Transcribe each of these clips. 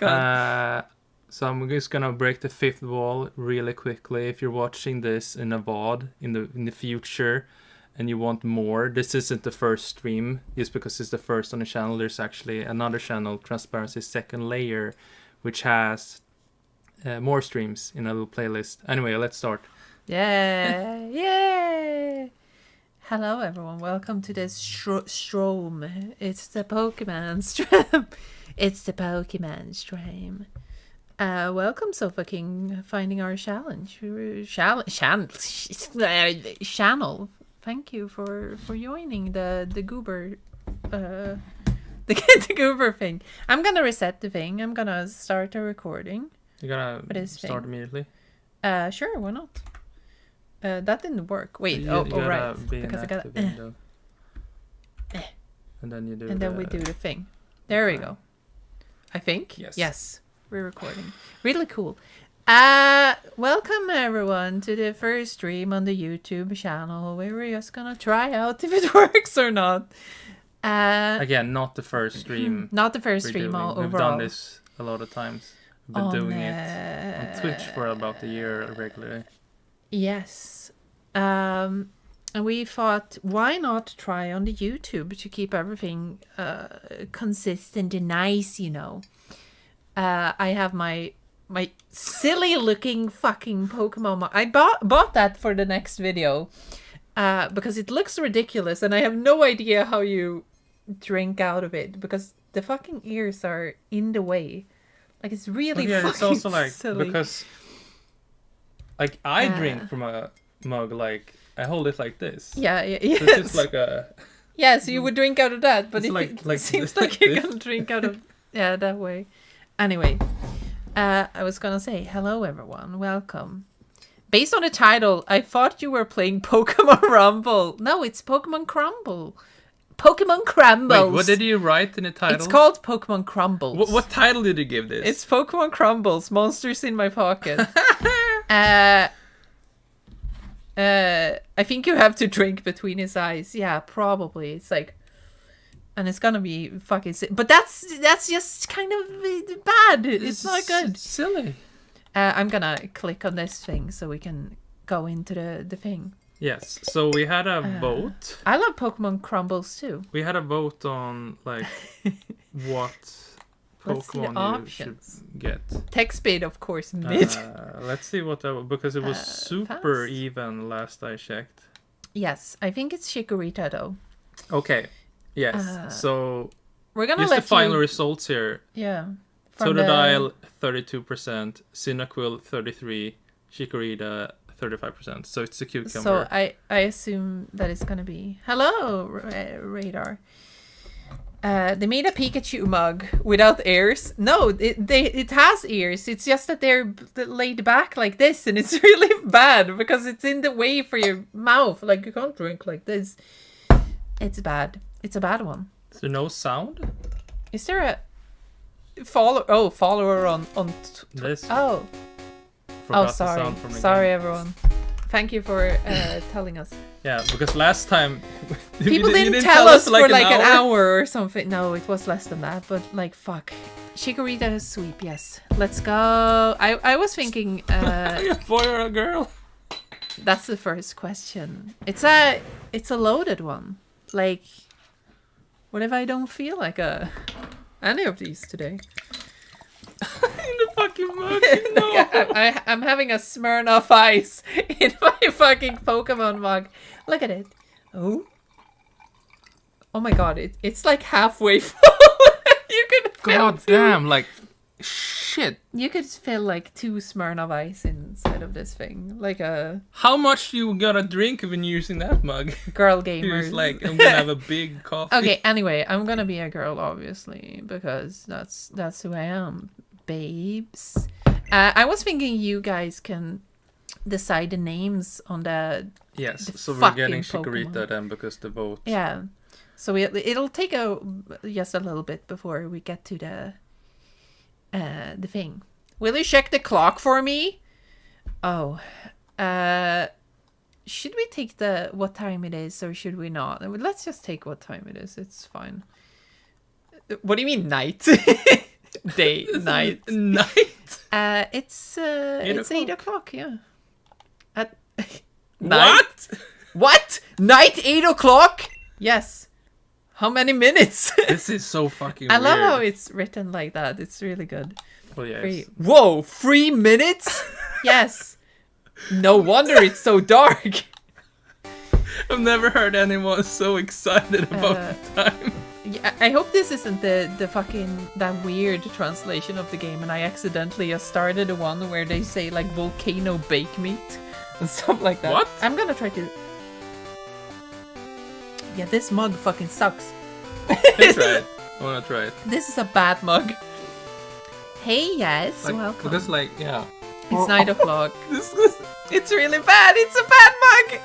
God. So I'm just gonna break the fifth wall really quickly. If you're watching this in a VOD in the future, and you want more, this isn't the first stream. Just because it's the first on the channel, there's actually another channel, Transparency Second Layer, which has more streams in a little playlist. Anyway, let's start. Yeah, yeah. Hello, everyone. Welcome to this stream. It's the Pokemon stream. It's the Pokemon stream. Welcome, Sofa King, finding our challenge. Channel. Thank you for joining the goober, the goober thing. I'm gonna reset the thing. I'm gonna start the recording. You're gonna start immediately? Sure, why not? That didn't work. Wait, right. Because I got and then you do and then we do the thing. There we go. I think. Yes. We're recording. Really cool. Welcome everyone to the first stream on the YouTube channel where we're just gonna try out if it works or not. Again, not the first stream. Not the first stream overall. We've done this a lot of times. We've been doing it on Twitch for about a year regularly. Yes. And we thought, why not try on the YouTube to keep everything consistent and nice, you know. I have my silly looking fucking Pokemon. I bought that for the next video because it looks ridiculous and I have no idea how you drink out of it because the fucking ears are in the way. Like it's really fucking it's also like silly. Because like I drink from a mug, like I hold it like this. Yeah. So it's just like a. Yeah, so you would drink out of that, but it seems like you're gonna drink out of that way. Anyway, I was gonna say hello everyone, welcome. Based on the title, I thought you were playing Pokemon Rumble. No, it's Pokemon Crumble. Pokemon Crumbles. Wait, what did you write in the title? It's called Pokemon Crumbles. What title did you give this? It's Pokemon Crumbles, Monsters in My Pocket. I think you have to drink between his eyes. Yeah, probably. It's like, and it's gonna be fucking sick. But that's just kind of bad. It's not good. It's silly. I'm gonna click on this thing so we can go into the thing. Yes. So we had a vote. I love Pokemon Crumbles too. We had a vote on like what Pokemon you should get. Tech speed, of course, mid. Let's see what that was, because it was super fast. Even last I checked. Yes, I think it's Chikorita though. Okay. Yes. So we're gonna let the final results here. Yeah. Totodile 32%, Cyndaquil 33%, Chikorita 35%. So it's a cucumber. So I assume that it's gonna be hello Radar. They made a Pikachu mug without ears. No, it has ears. It's just that they're laid back like this, and it's really bad because it's in the way for your mouth. Like you can't drink like this. It's bad. It's a bad one. Is there no sound? Is there a follower on this? Oh, sorry everyone. Thank you for telling us. Yeah, because last time people didn't tell us for like an hour or something. No, it was less than that, but like fuck. Chikorita sweep, yes. Let's go. I was thinking a boy or a girl? That's the first question. It's a loaded one. Like, what if I don't feel like any of these today? In the fucking mug. No. I'm having a Smirnoff Ice in my fucking Pokemon mug. Look at it. Oh my god, it's like halfway full. You could God damn, like shit. You could fill like 2 Smirnoff Ice inside of this thing. Like a... How much you gotta drink when you're using that mug? Girl gamers. It's like, I'm gonna have a big coffee. Okay, anyway, I'm gonna be a girl, obviously, because that's who I am. Babes. I was thinking you guys can decide the names on the so we're getting Chikorita Pokemon. then because the vote. Yeah. So it'll take just a little bit before we get to the thing. Will you check the clock for me? Oh. Should we take what time it is or should we not? Let's just take what time it is. It's fine. What do you mean night? Day, night. Night? It's 8 o'clock, yeah. At What? What? Night 8 o'clock? Yes. How many minutes? This is so fucking I weird. love how it's written like that. It's really good. Well, yes. Whoa, 3 minutes? Yes. No wonder it's so dark. I've never heard anyone so excited about the time. Yeah, I hope this isn't the fucking that weird translation of the game and I accidentally started the one where they say like volcano bake meat and stuff like that. What? I'm gonna try to... Yeah, this mug fucking sucks. Let's try it. I wanna try it. This is a bad mug. Hey, yes, Like, welcome. because like, yeah. It's 9 o'clock. This is... It's really bad. It's a bad mug.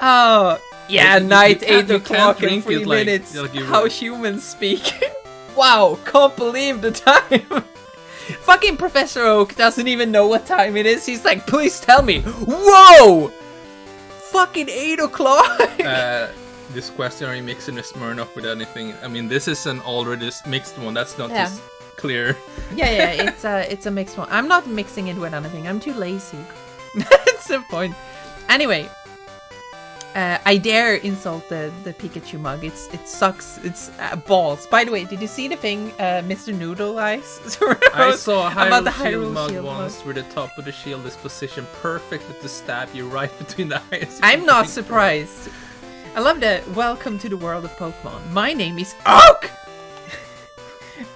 Oh, yeah, night, 8 o'clock in 3 minutes. like you How humans speak. Wow, can't believe the time. Fucking Professor Oak doesn't even know what time it is. He's like, please tell me. Whoa! Fucking 8 o'clock. This question, are you mixing a Smirnoff with anything? I mean, this is an already mixed one. That's not just clear. Yeah, it's a mixed one. I'm not mixing it with anything. I'm too lazy. That's the point. Anyway, I dare insult the Pikachu mug. It sucks. It's balls. By the way, did you see the thing Mr. Noodle Eyes I saw a about the Hyrule Shield mug Shield once where the top of the shield is positioned perfectly to stab you right between the eyes. I'm not surprised. I love the welcome to the world of Pokemon. My name is Oak!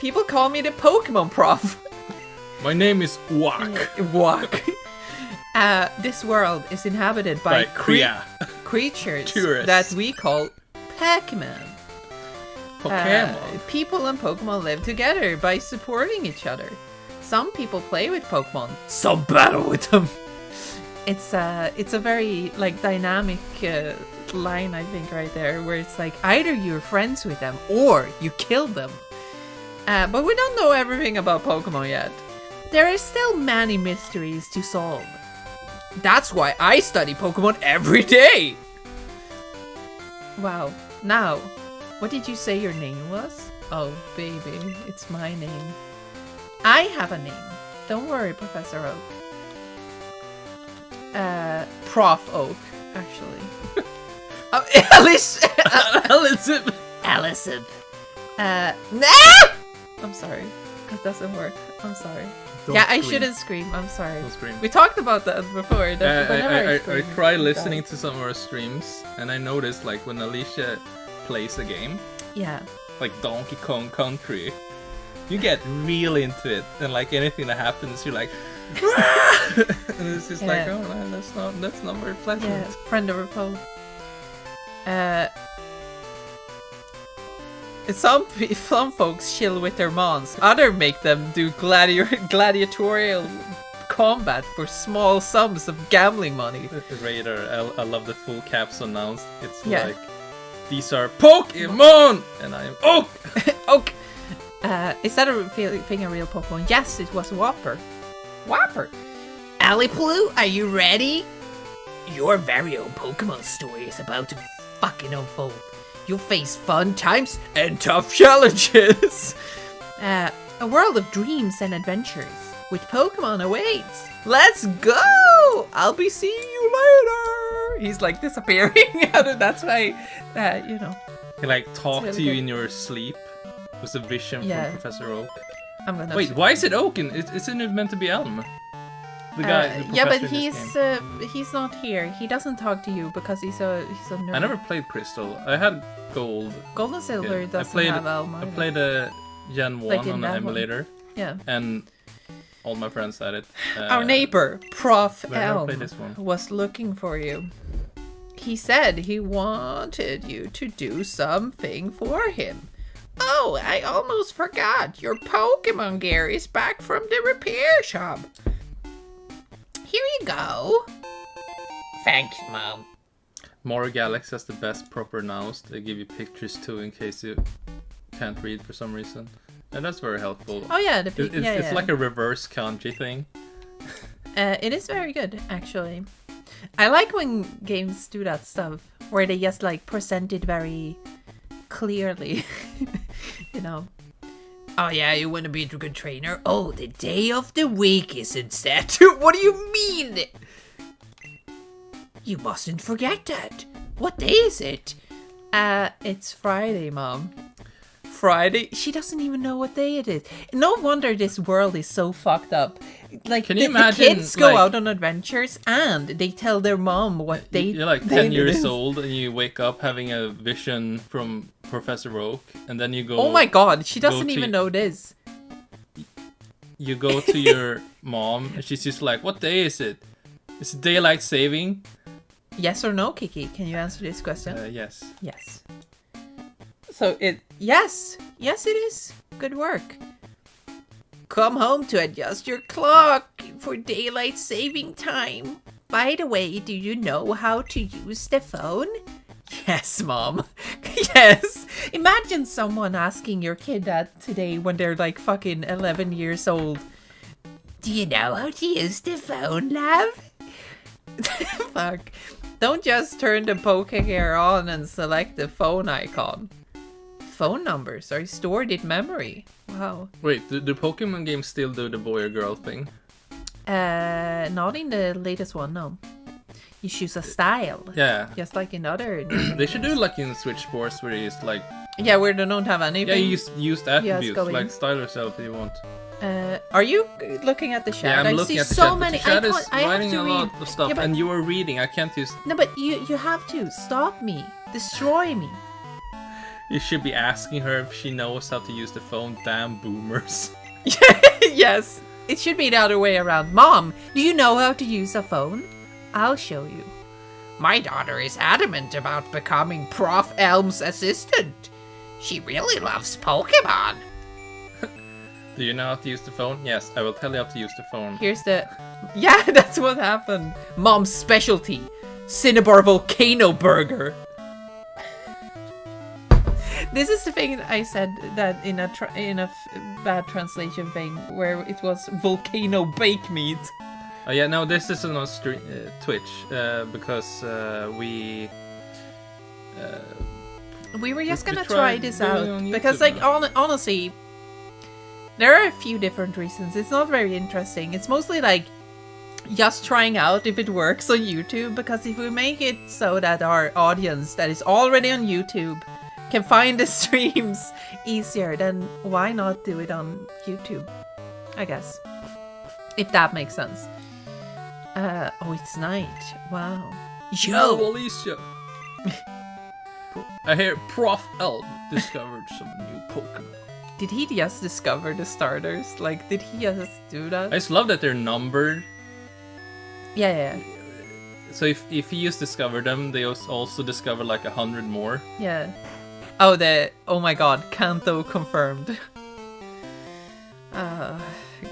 People call me the Pokemon prof. My name is Wak. Wak. This world is inhabited by creatures Tourists. that we call Pac-Man. Pokémon. People and Pokemon live together by supporting each other. Some people play with Pokemon, some battle with them. It's a very like dynamic line, I think, right there, where it's like either you're friends with them or you kill them. But we don't know everything about Pokemon yet. There are still many mysteries to solve. That's why I study Pokemon every day! Wow. Now, what did you say your name was? Oh, baby, it's my name. I have a name. Don't worry, Professor Oak. Prof Oak, actually. Alicent. Nah! I'm sorry. It doesn't work. I'm sorry. I shouldn't scream. I'm sorry. Don't scream. We talked about that before. I tried listening to some of our streams, and I noticed like when Alicia plays a game, like Donkey Kong Country, you get really into it, and like anything that happens, you're like, and it's just like, oh man, that's not very pleasant. Yeah, friend of a foe. Some folks chill with their mons. Others make them do gladiatorial combat for small sums of gambling money. Raider, I love the full caps announced. It's like, these are Pokemon, and I am Oak. Oak. Is that a real Pokemon? Yes, it was Whopper. Aliplu, are you ready? Your very own Pokemon story is about to fucking unfold. You'll face fun times and tough challenges. A world of dreams and adventures with Pokemon awaits. Let's go! I'll be seeing you later. He's like disappearing. That's why, He like talk really to you good. in your sleep. It was a vision from Professor Oak. I'm gonna. Wait, why is it Oak? Isn't it meant to be Elm? The guy. The yeah, but professor in this game. he's not here. He doesn't talk to you because he's a nerd. I never played Crystal. I had Gold. Gold and Silver doesn't have Elmo. I played a Gen 1 on the emulator. Yeah. And all my friends had it. Our neighbor, Prof. but I never Elm, played this one. was looking for you. He said he wanted you to do something for him. Oh, I almost forgot. Your Pokemon gear is back from the repair shop. Here you go. Thanks, Mom. Mario Galaxy has the best proper nows. They give you pictures too in case you can't read for some reason. And that's very helpful. Oh yeah, it's like a reverse kanji thing. It is very good, actually. I like when games do that stuff where they just like present it very clearly. Oh yeah, you want to be a good trainer? Oh, the day of the week isn't set. What do you mean? You mustn't forget that. What day is it? It's Friday, Mom. Friday? She doesn't even know what day it is. No wonder this world is so fucked up. Like, Can you imagine, the kids go like, out on adventures and they tell their mom what day. You're like day 10 it years is. old and you wake up having a vision from Professor Oak, and then you go. Oh my god, she doesn't to- even know this. You go to your mom and she's just like, "What day is it? Is it daylight saving?" Yes or no, Kiki? Can you answer this question? Yes. Yes. So yes, it is. Good work. Come home to adjust your clock for daylight saving time. By the way, do you know how to use the phone? Yes, Mom. Yes. Imagine someone asking your kid that today when they're like fucking 11 years old. Do you know how to use the phone, love? Fuck. Don't just turn the Pokégear on and select the phone icon. Phone numbers are stored in memory. Wow. Wait, do Pokemon games still do the boy or girl thing? Not in the latest one, no. You choose a style. Yeah. Just like in other. They should do like in Switch Sports where it's like, Yeah, where they don't have anything. yeah, you use the attributes, go in. like style yourself if you want. Are you looking at the chat? Yeah, I'm I looking see at the so chat, but many. the chat I is can't. I have writing to a read. lot of stuff, Yeah, but, and you are reading. I can't use. no, but you have to stop me. Destroy me. You should be asking her if she knows how to use the phone. Damn boomers. Yes, it should be the other way around. Mom, do you know how to use a phone? I'll show you. My daughter is adamant about becoming Prof. Elm's assistant. She really loves Pokemon. Do you know how to use the phone? Yes, I will tell you how to use the phone. Here's the... Yeah, that's what happened. Mom's specialty. Cinnabar Volcano Burger. This is the thing I said that in a bad translation thing where it was volcano bake meat. Oh yeah, no, this isn't on Twitch because we We were just we gonna tried try this doing it out on because, YouTube like, now. honestly, there are a few different reasons. It's not very interesting. It's mostly like just trying out if it works on YouTube. Because if we make it so that our audience that is already on YouTube can find the streams easier, then why not do it on YouTube? I guess, if that makes sense. Oh, it's night. Wow. Yo, Alicia. I hear Prof. Elm discovered some new Pokemon. Did he just discover the starters? Like, did he just do that? I just love that they're numbered. Yeah. So if he just discovered them, they also discover like 100 more. Yeah. Oh my god, Kanto confirmed.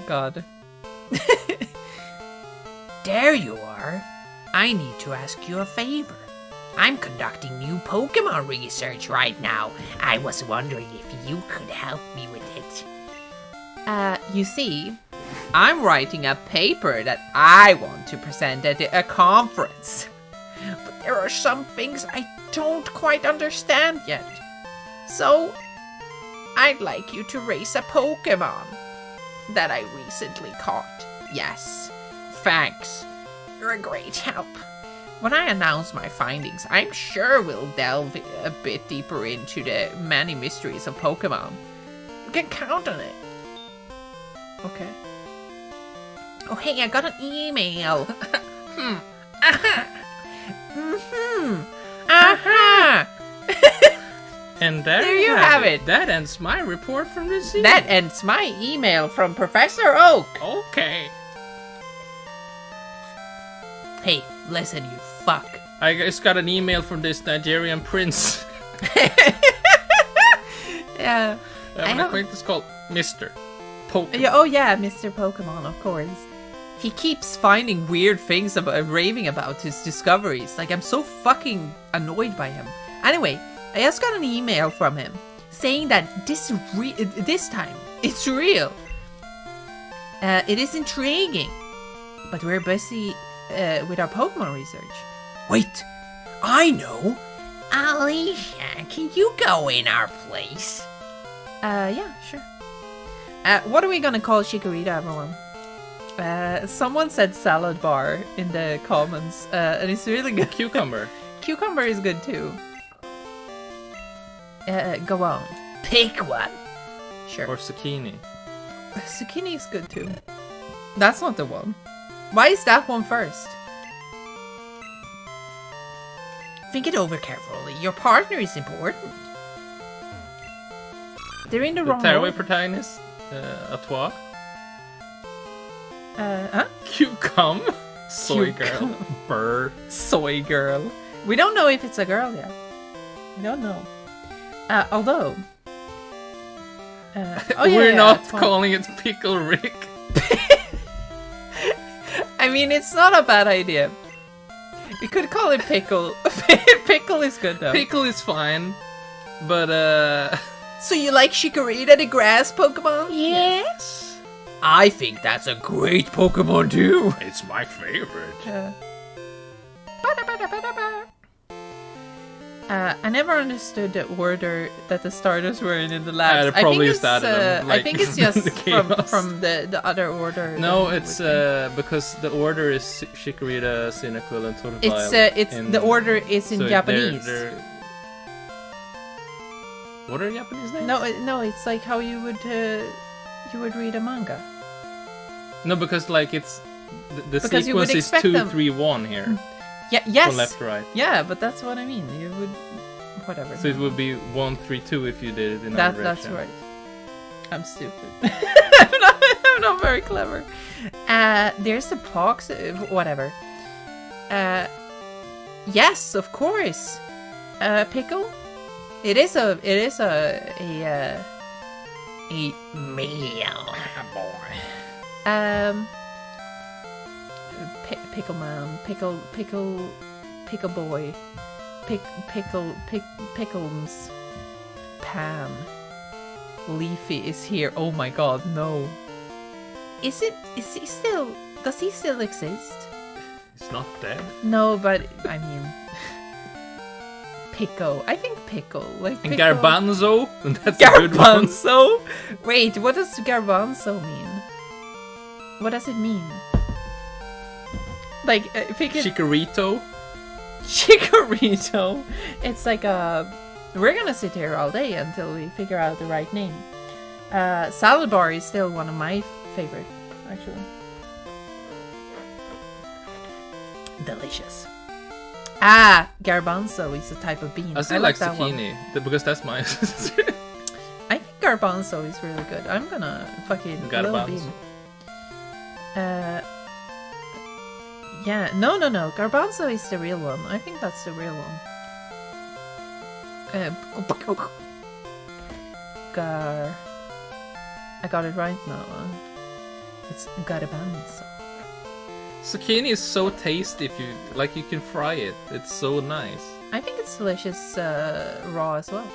God. There you are. I need to ask you a favor. I'm conducting new Pokemon research right now. I was wondering if you could help me with it. You see, I'm writing a paper that I want to present at a conference. But there are some things I don't quite understand yet. So, I'd like you to raise a Pokemon that I recently caught. Yes, thanks. You're a great help. When I announce my findings, I'm sure we'll delve a bit deeper into the many mysteries of Pokemon. You can count on it. Okay. Oh, hey, I got an email. Aha! And There you have it. That ends my report from this evening. That ends my email from Professor Oak. Okay. Hey, listen, you fuck. I just got an email from this Nigerian prince. Yeah. I have an acquaintance called Mr. Pokemon. Yeah, oh yeah, Mr. Pokemon, of course. He keeps finding weird things about raving about his discoveries. Like, I'm so fucking annoyed by him. Anyway, I just got an email from him saying that this time it's real. It is intriguing, but we're busy with our Pokemon research. Wait, I know. Alicia, can you go in our place? Yeah, sure. What are we gonna call Chikorita, everyone? Someone said salad bar in the comments, and it's really good. Cucumber. Cucumber is good too. Go on. Pick one. Sure. Or zucchini. Zucchini is good too. That's not the one. Why is that one first? Think it over carefully. Your partner is important. They're in the wrong Tearaway order. protagonist, à toi. Huh? Cucum. Soy girl. Burr. Soy girl. We don't know if it's a girl yet. We don't know. Although... We're not calling it Pickle Rick. I mean, it's not a bad idea. We could call it Pickle. Pickle is good though. Pickle is fine, but So you like Chikorita, the grass Pokemon? yes. I think that's a great Pokemon too. It's my favorite. I never understood the order that the starters were in the labs. They probably started them, I think it's just the chaos. from the other order. No, than it's would be. because the order is Chikorita, Cyndaquil, and Totodile. It's the order is in so Japanese. What are Japanese names? No, it's like how you would read a manga. No, because like it's the Because you would sequence is expect 2, them- 3, 1 here. Yeah, yes. From left to right. Yeah, but that's what I mean. You would, whatever. So it would be 1, 3, 2 if you did it in That's direction. right. I'm stupid. I'm not very clever. There's the pox. Whatever. Yes, of course. Pickle. It is a male boy. Pickle man, pickle boy, pickles, Pan, Leafy is here. Oh my god, no. Is he still, does he still exist? It's not dead. No, but I mean, Pickle. I think Pickle, like And Pickle. Garbanzo? That's a good one. Garbanzo? Wait, what does Garbanzo mean? What does it mean? Like, pick it. Chikorito? Chikorito. It's like a... We're gonna sit here all day until we figure out the right name. Salad bar is still one of my favorite, actually. Delicious. Garbanzo is a type of bean. I still like that one. zucchini, because that's my... I think garbanzo is really good. I'm gonna fucking little bean. Yeah, no. Garbanzo is the real one. I think that's the real one. I got it right now. It's garbanzo. Zucchini is so tasty if you... Like, you can fry it. It's so nice. I think it's delicious raw as well.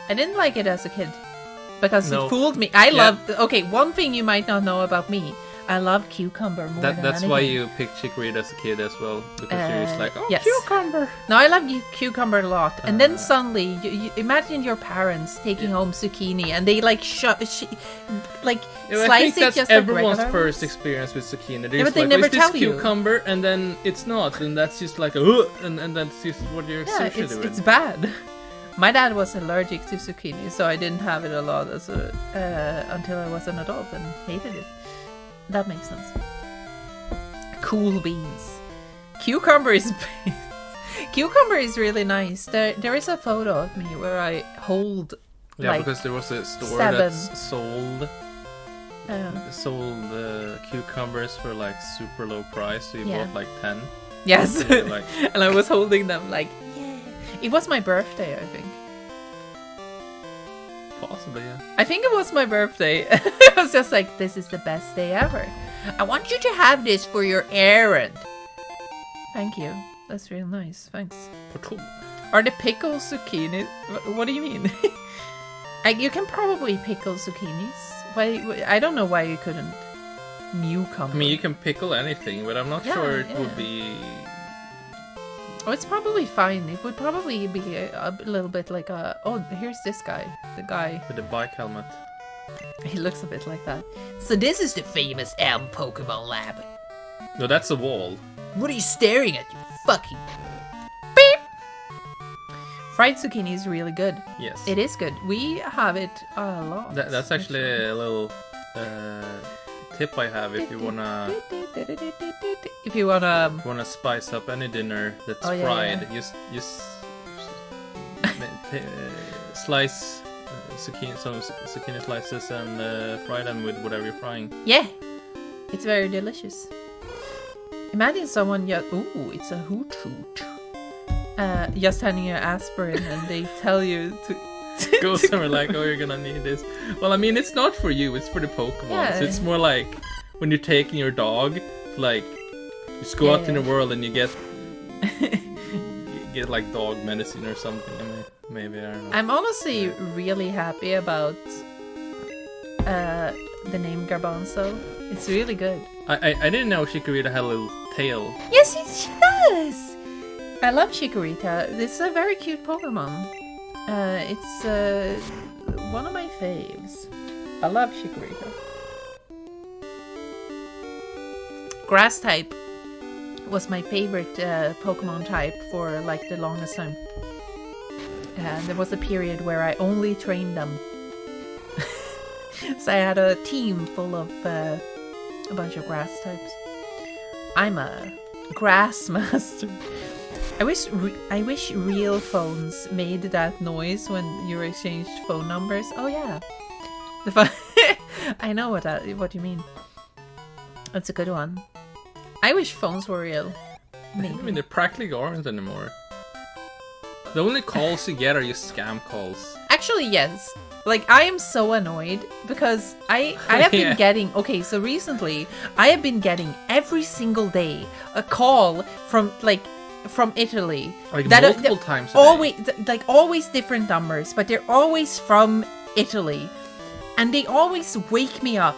I didn't like it as a kid. Because No. it fooled me. I love... Okay, one thing you might not know about me. I love cucumber more than That's anything. why you picked Chikorita as a kid as well. Because you're just like, oh, yes. cucumber! No, I love cucumber a lot. And then suddenly, you imagine your parents taking home zucchini and they like I slice think it that's just everyone's like regular first ones. experience with zucchini. They're Yeah, just but they like, never is this tell you. cucumber? And then it's not. And that's just like, and that's just what you're Yeah, associated with. it's bad. My dad was allergic to zucchini, so I didn't have it a lot as until I was an adult and hated it. That makes sense. Cool beans. Cucumber is really nice. There is a photo of me where I hold Yeah, like because there was a store 7. that sold cucumbers for like super low price. So you Yeah. bought like 10. yes, So you're like, and I was holding them like yeah. It was my birthday, I think. possibly, yeah. I think it was my birthday. I was just like, this is the best day ever. I want you to have this for your errand. Thank you. That's real nice. Thanks. Are the pickles zucchini? What do you mean? You can probably pickle zucchinis. Why? I don't know why you couldn't. Newcomer. I mean, you can pickle anything, but I'm not Yeah, sure it yeah. would be... Oh, it's probably fine. It would probably be a little bit like a... Oh, here's this guy. The guy. With the bike helmet. He looks a bit like that. So this is the famous Pokemon Lab. No, that's a wall. What are you staring at, you fucking... Beep! Fried zucchini is really good. Yes. It is good. We have it a lot. That's actually a little tip I have if you wanna spice up any dinner that's fried. Yeah. Just slice some zucchini slices and fry them with whatever you're frying. Yeah, it's very delicious. Imagine someone ooh, it's a hoot hoot. Just handing you aspirin and they tell you to go somewhere like, oh, you're gonna need this. Well, I mean, it's not for you, it's for the Pokemon. Yeah. So it's more like when you're taking your dog, like, you just go out in the world and you get like dog medicine or something. I mean, maybe, I don't know. I'm honestly really happy about the name Garbanzo. It's really good. I didn't know Chikorita had a little tail. Yes, she does! I love Chikorita. This is a very cute Pokemon. It's one of my faves. I love Chikorita. Grass type was my favorite Pokemon type for like the longest time. There was a period where I only trained them. So I had a team full of a bunch of grass types. I'm a grass master. I wish real phones made that noise when you exchanged phone numbers. Oh yeah, I know what you mean. That's a good one. I wish phones were real. Maybe. I mean, they practically aren't anymore. The only calls you get are just scam calls. Actually, yes. Like, I am so annoyed because I have been getting... Okay, so recently, I have been getting every single day a call from Italy. Like multiple times a day. Always different numbers, but they're always from Italy. And they always wake me up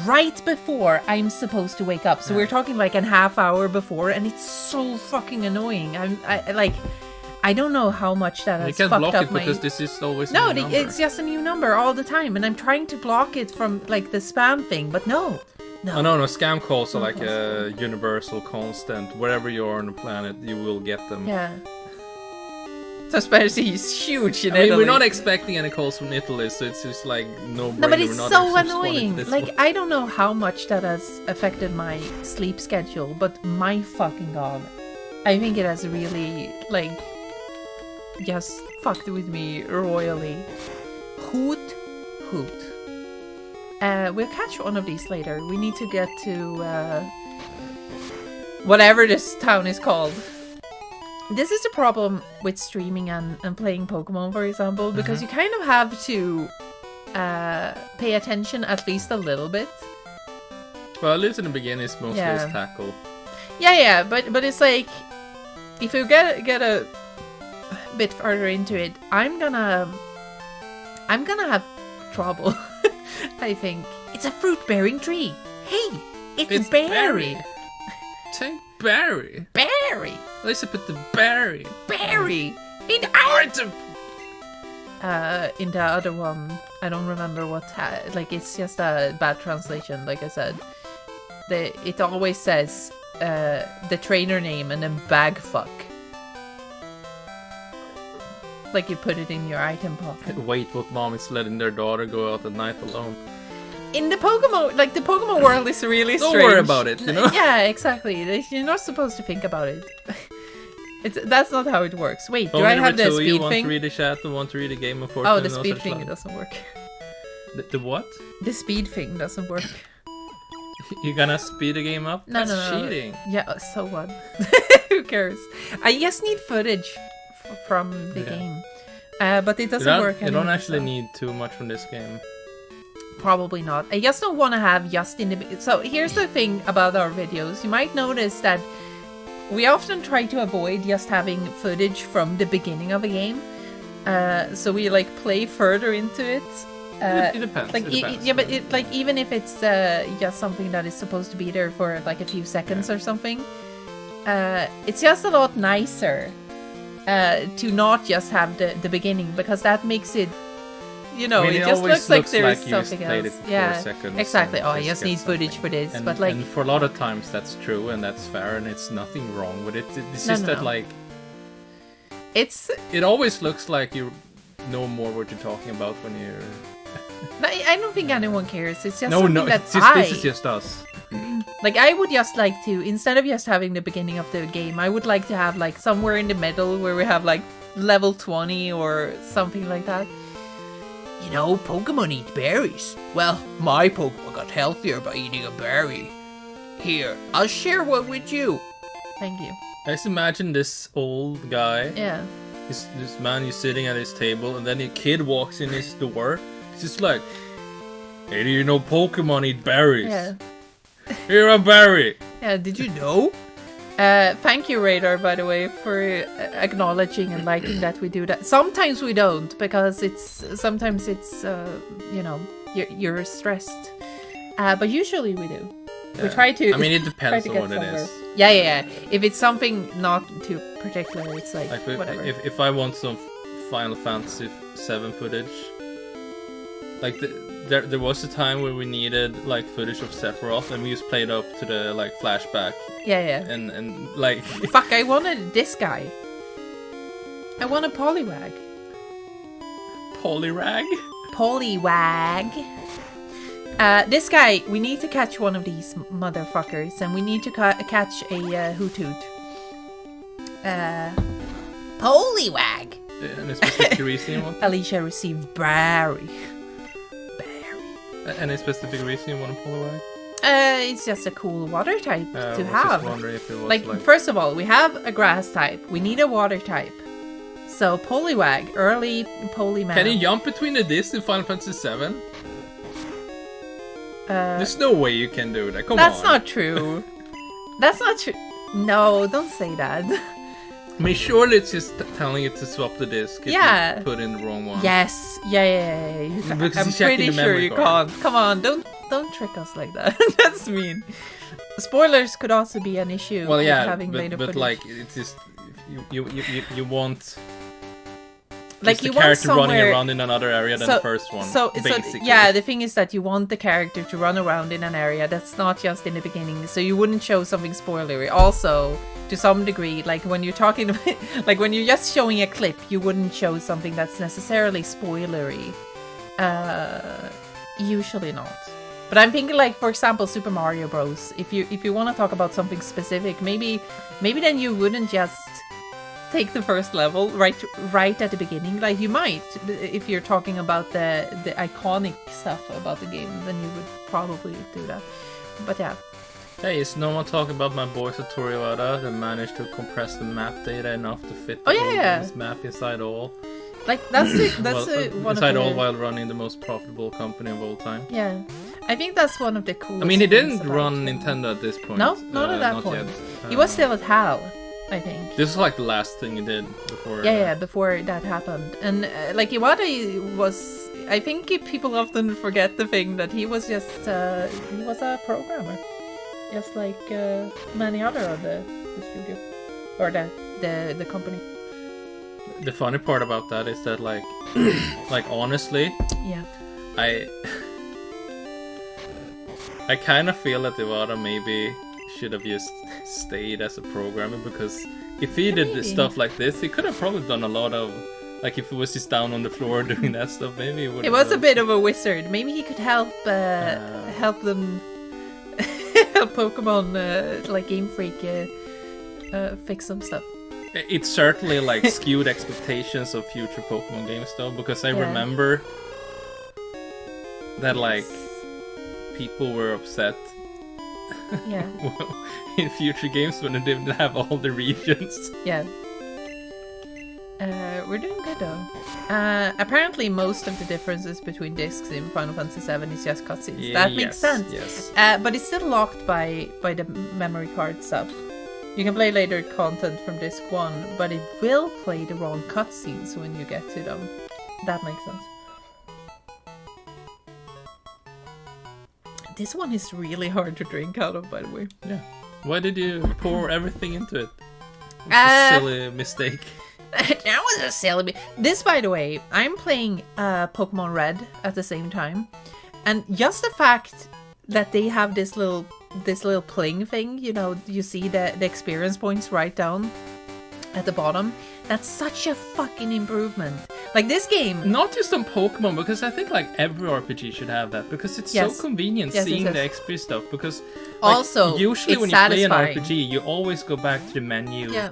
right before I'm supposed to wake up. So we're talking like a half hour before, and it's so fucking annoying. I don't know how much that has fucked up my... You can't block it because this is always a new number. No, it's just a new number all the time, and I'm trying to block it from like the spam thing, but no. Oh, no, scam calls are like a universal constant. Wherever you are on the planet, you will get them. Yeah. So especially is huge in Italy. Italy. We're not expecting any calls from Italy, so it's just like no. No, but it's so annoying. Like, I don't know how much that has affected my sleep schedule, but my fucking god, I think it has really just fucked with me royally. Hoot. We'll catch one of these later. We need to get to whatever this town is called. This is the problem with streaming and playing Pokemon, for example, because you kind of have to pay attention at least a little bit. Well, at least in the beginning, it's mostly just tackle. Yeah, but it's like, if you get a bit further into it, I'm gonna have trouble. I think it's a fruit-bearing tree. Hey, it's berry. Take berry. Berry. Let's put the berry. Berry. In the item. In the other one, I don't remember what. It's just a bad translation. Like I said, it always says the trainer name and then bag fuck. Like you put it in your item pocket. Wait, what mom is letting their daughter go out at night alone? In the Pokemon, the Pokemon world is really strange. Don't worry about it, you know? Yeah, exactly. You're not supposed to think about it. That's not how it works. Wait, do I have the speed you want thing? to read the chat and want to read the game of Fortune? Oh, the speed thing doesn't work. The what? The speed thing doesn't work. You're gonna speed the game up? No, That's cheating. Yeah, so what? Who cares? I just need footage from the game. But it doesn't work anymore. You don't actually need too much from this game. Probably not. I just don't want to have just in the... So here's the thing about our videos. You might notice that we often try to avoid just having footage from the beginning of a game. So we play further into it. It depends. It depends. Yeah, but even if it's just something that is supposed to be there for a few seconds or something, it's just a lot nicer to not just have the beginning, because that makes it, you know, I mean, it it just always looks like looks there's like you just something played else. it for 4 Yeah, seconds exactly. and Oh, I just just get need footage something. for this, And, but like, and for a lot of times that's true and that's fair and it's nothing wrong with it. It's just that like it's. it always looks like you know more what you're talking about when you're. I don't think anyone cares. It's just No, something no, that it's just, this is just us. like. I would just like to, instead of just having the beginning of the game, I would like to have like somewhere in the middle where we have like level 20 or something like that. You know, Pokemon eat berries. Well, my Pokemon got healthier by eating a berry. Here, I'll share one with you. Thank you. I just imagine this old guy. Yeah. This man is sitting at his table, and then a kid walks in his door. It's just like, hey, do you know Pokemon eat berries? Yeah. Here a berry. Yeah, did you know? Thank you, Radar, by the way, for acknowledging and liking that we do that. Sometimes we don't, because sometimes it's you know, you're stressed. But usually we do. Yeah. We try to. I mean, it depends to on get what somewhere. it is. Yeah. If it's something not too particular, it's like whatever. If I want some Final Fantasy 7 footage, like there was a time where we needed like footage of Sephiroth, and we just played up to the like flashback. Yeah. And like. Fuck! I wanted this guy. I want a Poliwag. Polyrag? Poliwag. This guy, we need to catch one of these motherfuckers, and we need to catch a Hoothoot. Poliwag. Any specific reason you want? Alicia received Barry. Any specific reason you want a Polyrag? It's just a cool water type I to was have. just wondering if it was Like, first of all, we have a grass type. We need a water type. So Poliwag, early Polyman. Can you jump between the discs in Final Fantasy 7? There's no way you can do that. Come on. That's not true. That's not true. No, don't say that. I mean, surely it's just telling it to swap the disc if Yeah. you put in the wrong one. Yes. Yeah. You can. Because I'm he's checking pretty the sure memory you card. can't. Come on, don't trick us like that. That's mean. Spoilers could also be an issue. Well, with yeah, having later but footage. like, it's just you want like the you want character running somewhere- around in another area than the first one. So basically. yeah, the thing is that you want the character to run around in an area that's not just in the beginning. So you wouldn't show something spoilery. Also, to some degree, like when you're talking, like when you're just showing a clip, you wouldn't show something that's necessarily spoilery. Usually not. But I'm thinking, like, for example, Super Mario Bros. If you want to talk about something specific, maybe then you wouldn't just take the first level right at the beginning. Like, you might, if you're talking about the iconic stuff about the game, then you would probably do that. But yeah. Hey, is no one talking about my boy Satoru Iwata that managed to compress the map data enough to fit the whole game's map inside all? Like, that's one inside of all the... while running the most profitable company of all time. Yeah. I think that's one of the coolest. I mean, he things didn't about run him. Nintendo at this point. No, not at that point. Yet. He was still at HAL, I think. This was like the last thing he did before. Yeah, before that happened. And like Iwata was, I think people often forget the thing that he was just, he was a programmer. Just like many other of the studio. Or the company. The funny part about that is that like, like honestly, yeah, I kind of feel that Iwata maybe should have just stayed as a programmer, because if he did stuff like this, he could have probably done a lot of, like if he was just down on the floor doing that stuff, maybe he would. He was a bit of a wizard. Maybe he could help help them help Pokemon like Game Freak fix some stuff. It's certainly like skewed expectations of future Pokemon games though, because I remember that like people were upset in future games when they didn't have all the regions. Yeah. We're doing good though. Apparently most of the differences between discs in Final Fantasy 7 is just cutscenes. That makes sense. Yes. But it's still locked by the memory card stuff. You can play later content from disc 1, but it will play the wrong cutscenes when you get to them. That makes sense. This one is really hard to drink out of, by the way. Yeah. Why did you pour everything into it? It's Uh, a silly mistake. That was a silly. This, by the way, I'm playing Pokemon Red at the same time, and just the fact that they have this little pling thing, you know, you see the experience points right down at the bottom. That's such a fucking improvement. Like this game. Not just on Pokemon, because I think like every RPG should have that, because it's Yes. so convenient Yes, seeing yes, the yes. XP stuff. Because Also, usually it's when you satisfying. play an RPG, you always go back to the menu. Yeah.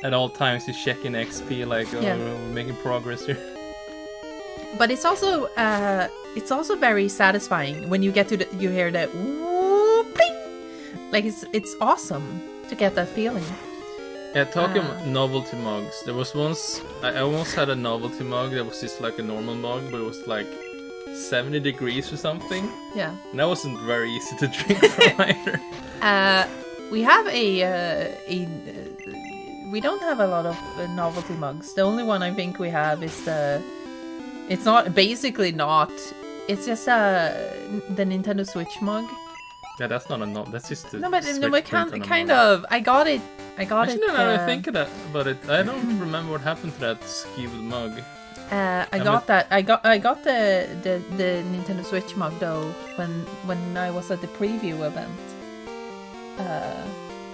At all times, you check in XP, like, oh, Yeah. we're making progress here. But it's also very satisfying when you get to you hear the whoop, pling. Like it's awesome to get that feeling. Yeah, talking about novelty mugs, there was once, I almost had a novelty mug that was just like a normal mug, but it was like 70 degrees or something. Yeah. And that wasn't very easy to drink from either. We have we don't have a lot of novelty mugs. The only one I think we have is it's just the Nintendo Switch mug. Yeah, that's not a that's just a No, but Switch kind print on a kind mug. of. I got it. Actually, now that I think about it, I don't remember what happened to that skewed mug. I got the Nintendo Switch mug though when I was at the preview event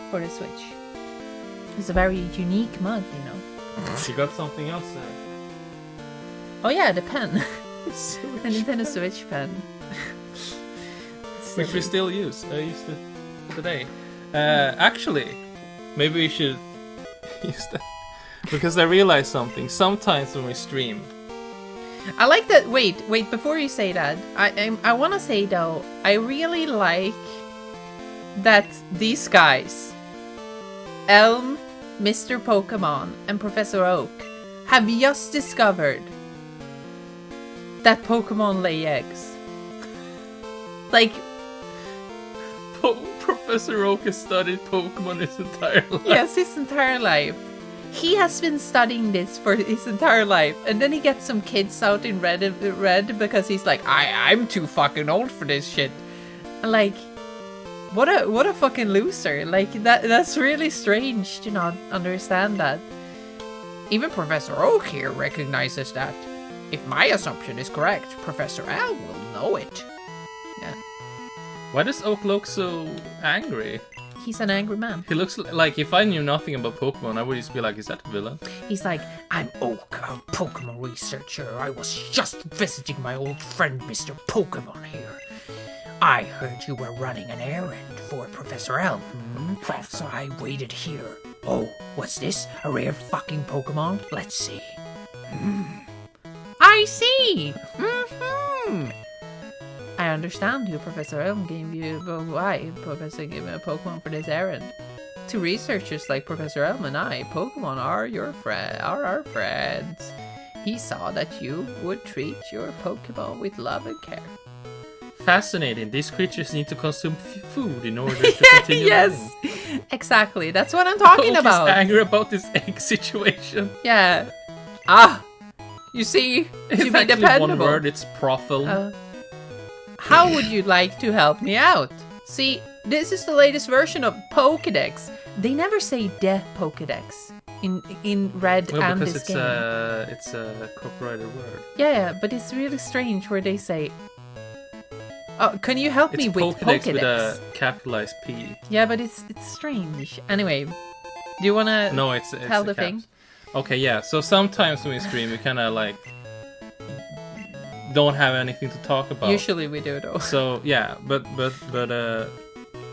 for the Switch. It's a very unique mug, you know. You got something else there? Oh yeah, the pen. The Nintendo Switch pen. Which we still use. I used it today. Actually, maybe we should use that. Because I realized something. Sometimes when we stream... I like that. Wait, before you say that, I want to say though, I really like that these guys, Elm, Mr. Pokemon, and Professor Oak, have just discovered that Pokemon lay eggs. Like, Professor Oak has studied Pokemon his entire life. yes, his entire life. He has been studying this for his entire life, and then he gets some kids out in red because he's like, I'm too fucking old for this shit. Like, what a fucking loser. Like that's really strange to not understand that. Even Professor Oak here recognizes that. If my assumption is correct, Professor Al will know it. Yeah. Why does Oak look so angry? He's an angry man. He looks like, if I knew nothing about Pokemon, I would just be like, is that a villain? He's like, I'm Oak, a Pokemon researcher. I was just visiting my old friend Mr. Pokemon here. I heard you were running an errand for Professor Elm. So I waited here. Oh, what's this? A rare fucking Pokemon? Let's see. I see! I understand you, Professor Elm gave you, but why? Professor gave me a Pokemon for this errand. To researchers like Professor Elm and I, Pokemon are our friends. He saw that you would treat your Pokemon with love and care. Fascinating. These creatures need to consume food in order to continue Yes, living. exactly. That's what I'm talking Oak about. is angry about this egg situation. Yeah. You see, It's to be actually dependable. one word, it's profile. How would you like to help me out? See, this is the latest version of Pokédex. They never say the Pokédex in Red Well, and because this it's game. it's a copyrighted word. Yeah, but it's really strange where they say, "Oh, can you help It's me with Pokédex Pokédex?" with a capitalized P. Yeah, but it's strange. Anyway, do you wanna No, it's tell a the caps. thing? Okay, yeah. So sometimes when we stream, we kind of like don't have anything to talk about. Usually we do though. So yeah, but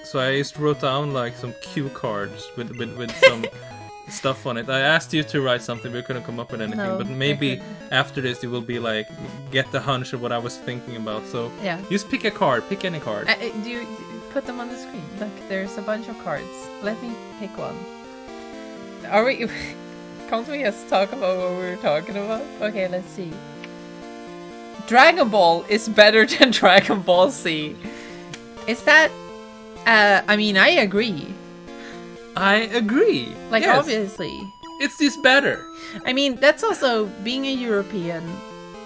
so I just wrote down like some cue cards with some stuff on it. I asked you to write something, we couldn't come up with anything. No, but I maybe couldn't. after this, you will be like get the hunch of what I was thinking about. So Yeah. just pick a card, pick any card. Do you put them on the screen? Look, there's a bunch of cards. Let me pick one. Are we? Can't we just talk about what we were talking about? Okay, let's see. Dragon Ball is better than Dragon Ball Z. Is that? I mean, I agree. I agree. Like, Yes. obviously. It's just better. I mean, that's also being a European,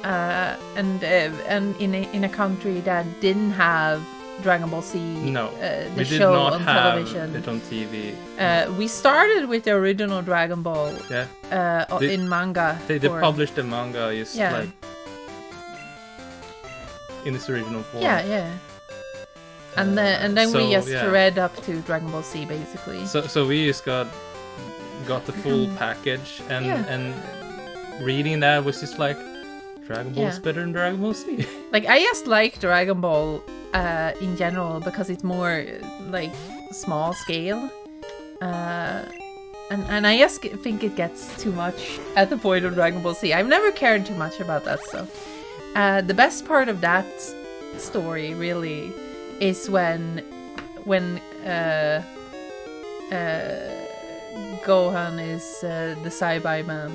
and in a country that didn't have Dragon Ball Z, No, the we did show not on have television. it on TV. We started with the original Dragon Ball Yeah, in manga. they published the manga just like in its original form. Yeah. And then so, we just yeah. read up to Dragon Ball Z basically. So we just got the full package, and reading that was just like, Dragon Ball is better than Dragon Ball Z. Like, I just like Dragon Ball in general because it's more like small scale. And I just think it gets too much at the point of Dragon Ball Z. I've never cared too much about that stuff. The best part of that story really is when Gohan is the Saibai man.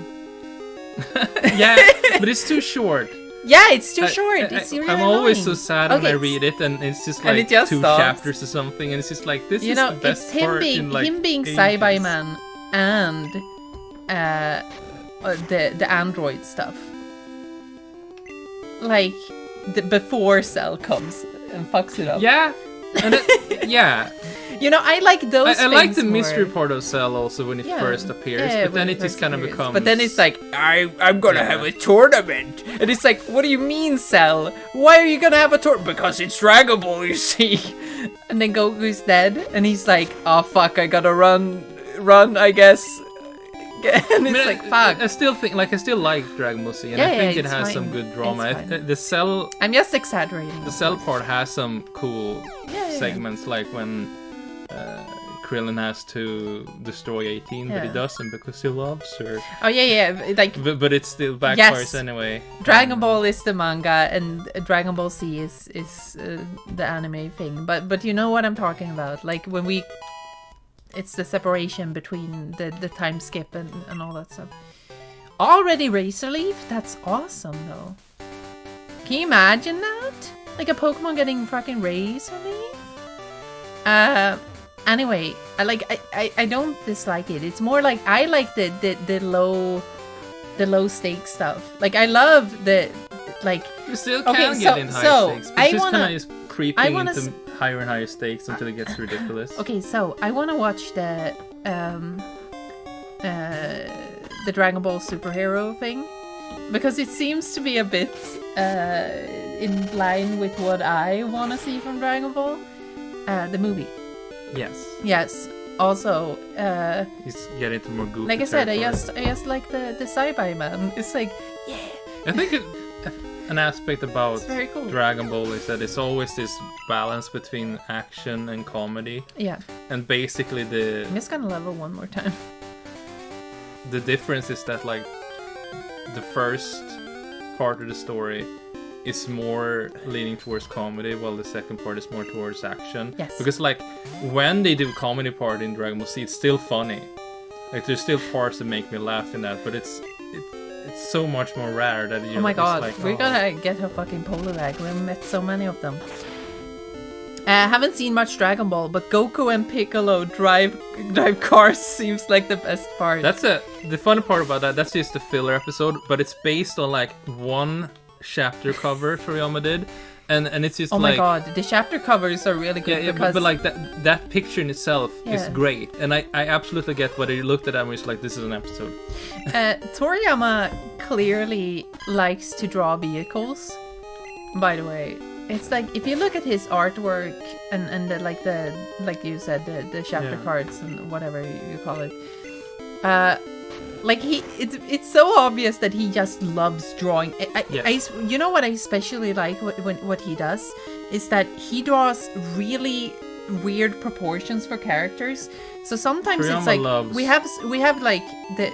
Yeah, but it's too short. Yeah, it's too short. It's really I'm always so annoying. sad when I read it, and it's just like it just 2 stops. chapters or something, and it's just like, this is the best it's him part being in like him being ages. Saibai man and the android stuff. Like before Cell comes and fucks it up. Yeah, and yeah. I like those. I like the more. mystery part of Cell also when it first appears, but then it just kind of becomes. But then it's like, I'm gonna have a tournament, and it's like, what do you mean, Cell? Why are you gonna have a tournament? Because it's Dragon Ball, you see. And then Goku's dead, and he's like, oh fuck, I gotta run, I guess. And it's like, fuck. I still like Dragon Ball Z, and I think it has fine. some good drama. The Cell. I'm just exaggerating. The Cell part has some cool segments, like when Krillin has to destroy 18, but he doesn't because he loves her. Oh yeah, like. But it still backfires anyway. Dragon Ball is the manga, and Dragon Ball Z is the anime thing. But you know what I'm talking about? Like when it's the separation between the time skip and all that stuff. Already Razor Leaf? That's awesome though. Can you imagine that? Like a Pokemon getting fucking Razor Leaf? Anyway, I don't dislike it. It's more like I like the low stakes stuff. Like I love the like. You still can get in high stakes. But it's kind of just creeping into higher and higher stakes until it gets ridiculous. Okay, so I want to watch the Dragon Ball superhero thing because it seems to be a bit in line with what I want to see from Dragon Ball, the movie. Yes. Also, he's getting into more goofy. like I said, I territory. just like the Saibai man. It's like, yeah. I think an aspect about Very cool. Dragon Ball is that it's always this balance between action and comedy. Yeah. And basically I'm just gonna level one more time. the difference is that like the first part of the story is more leaning towards comedy, while the second part is more towards action. Yes. Because like when they do comedy part in Dragon Ball Z, it's still funny. Like there's still parts that make me laugh in that, but it's so much more rare that you. Oh my god, like, we're gonna get a fucking polar bag. We've met so many of them. I haven't seen much Dragon Ball, but Goku and Piccolo drive cars seems like the best part. That's the funny part about that. That's just the filler episode, but it's based on like one chapter cover Toriyama did, and it's just oh like, my god, the chapter covers are really good because but like that picture in itself is great, and I absolutely get whether you looked at that and was like, this is an episode. Toriyama clearly likes to draw vehicles. By the way, it's like if you look at his artwork and the like you said the chapter cards and whatever you call it, like it's so obvious that he just loves drawing. You know what I especially like what he does is that he draws really weird proportions for characters. So sometimes Toriyama it's like loves... we have like the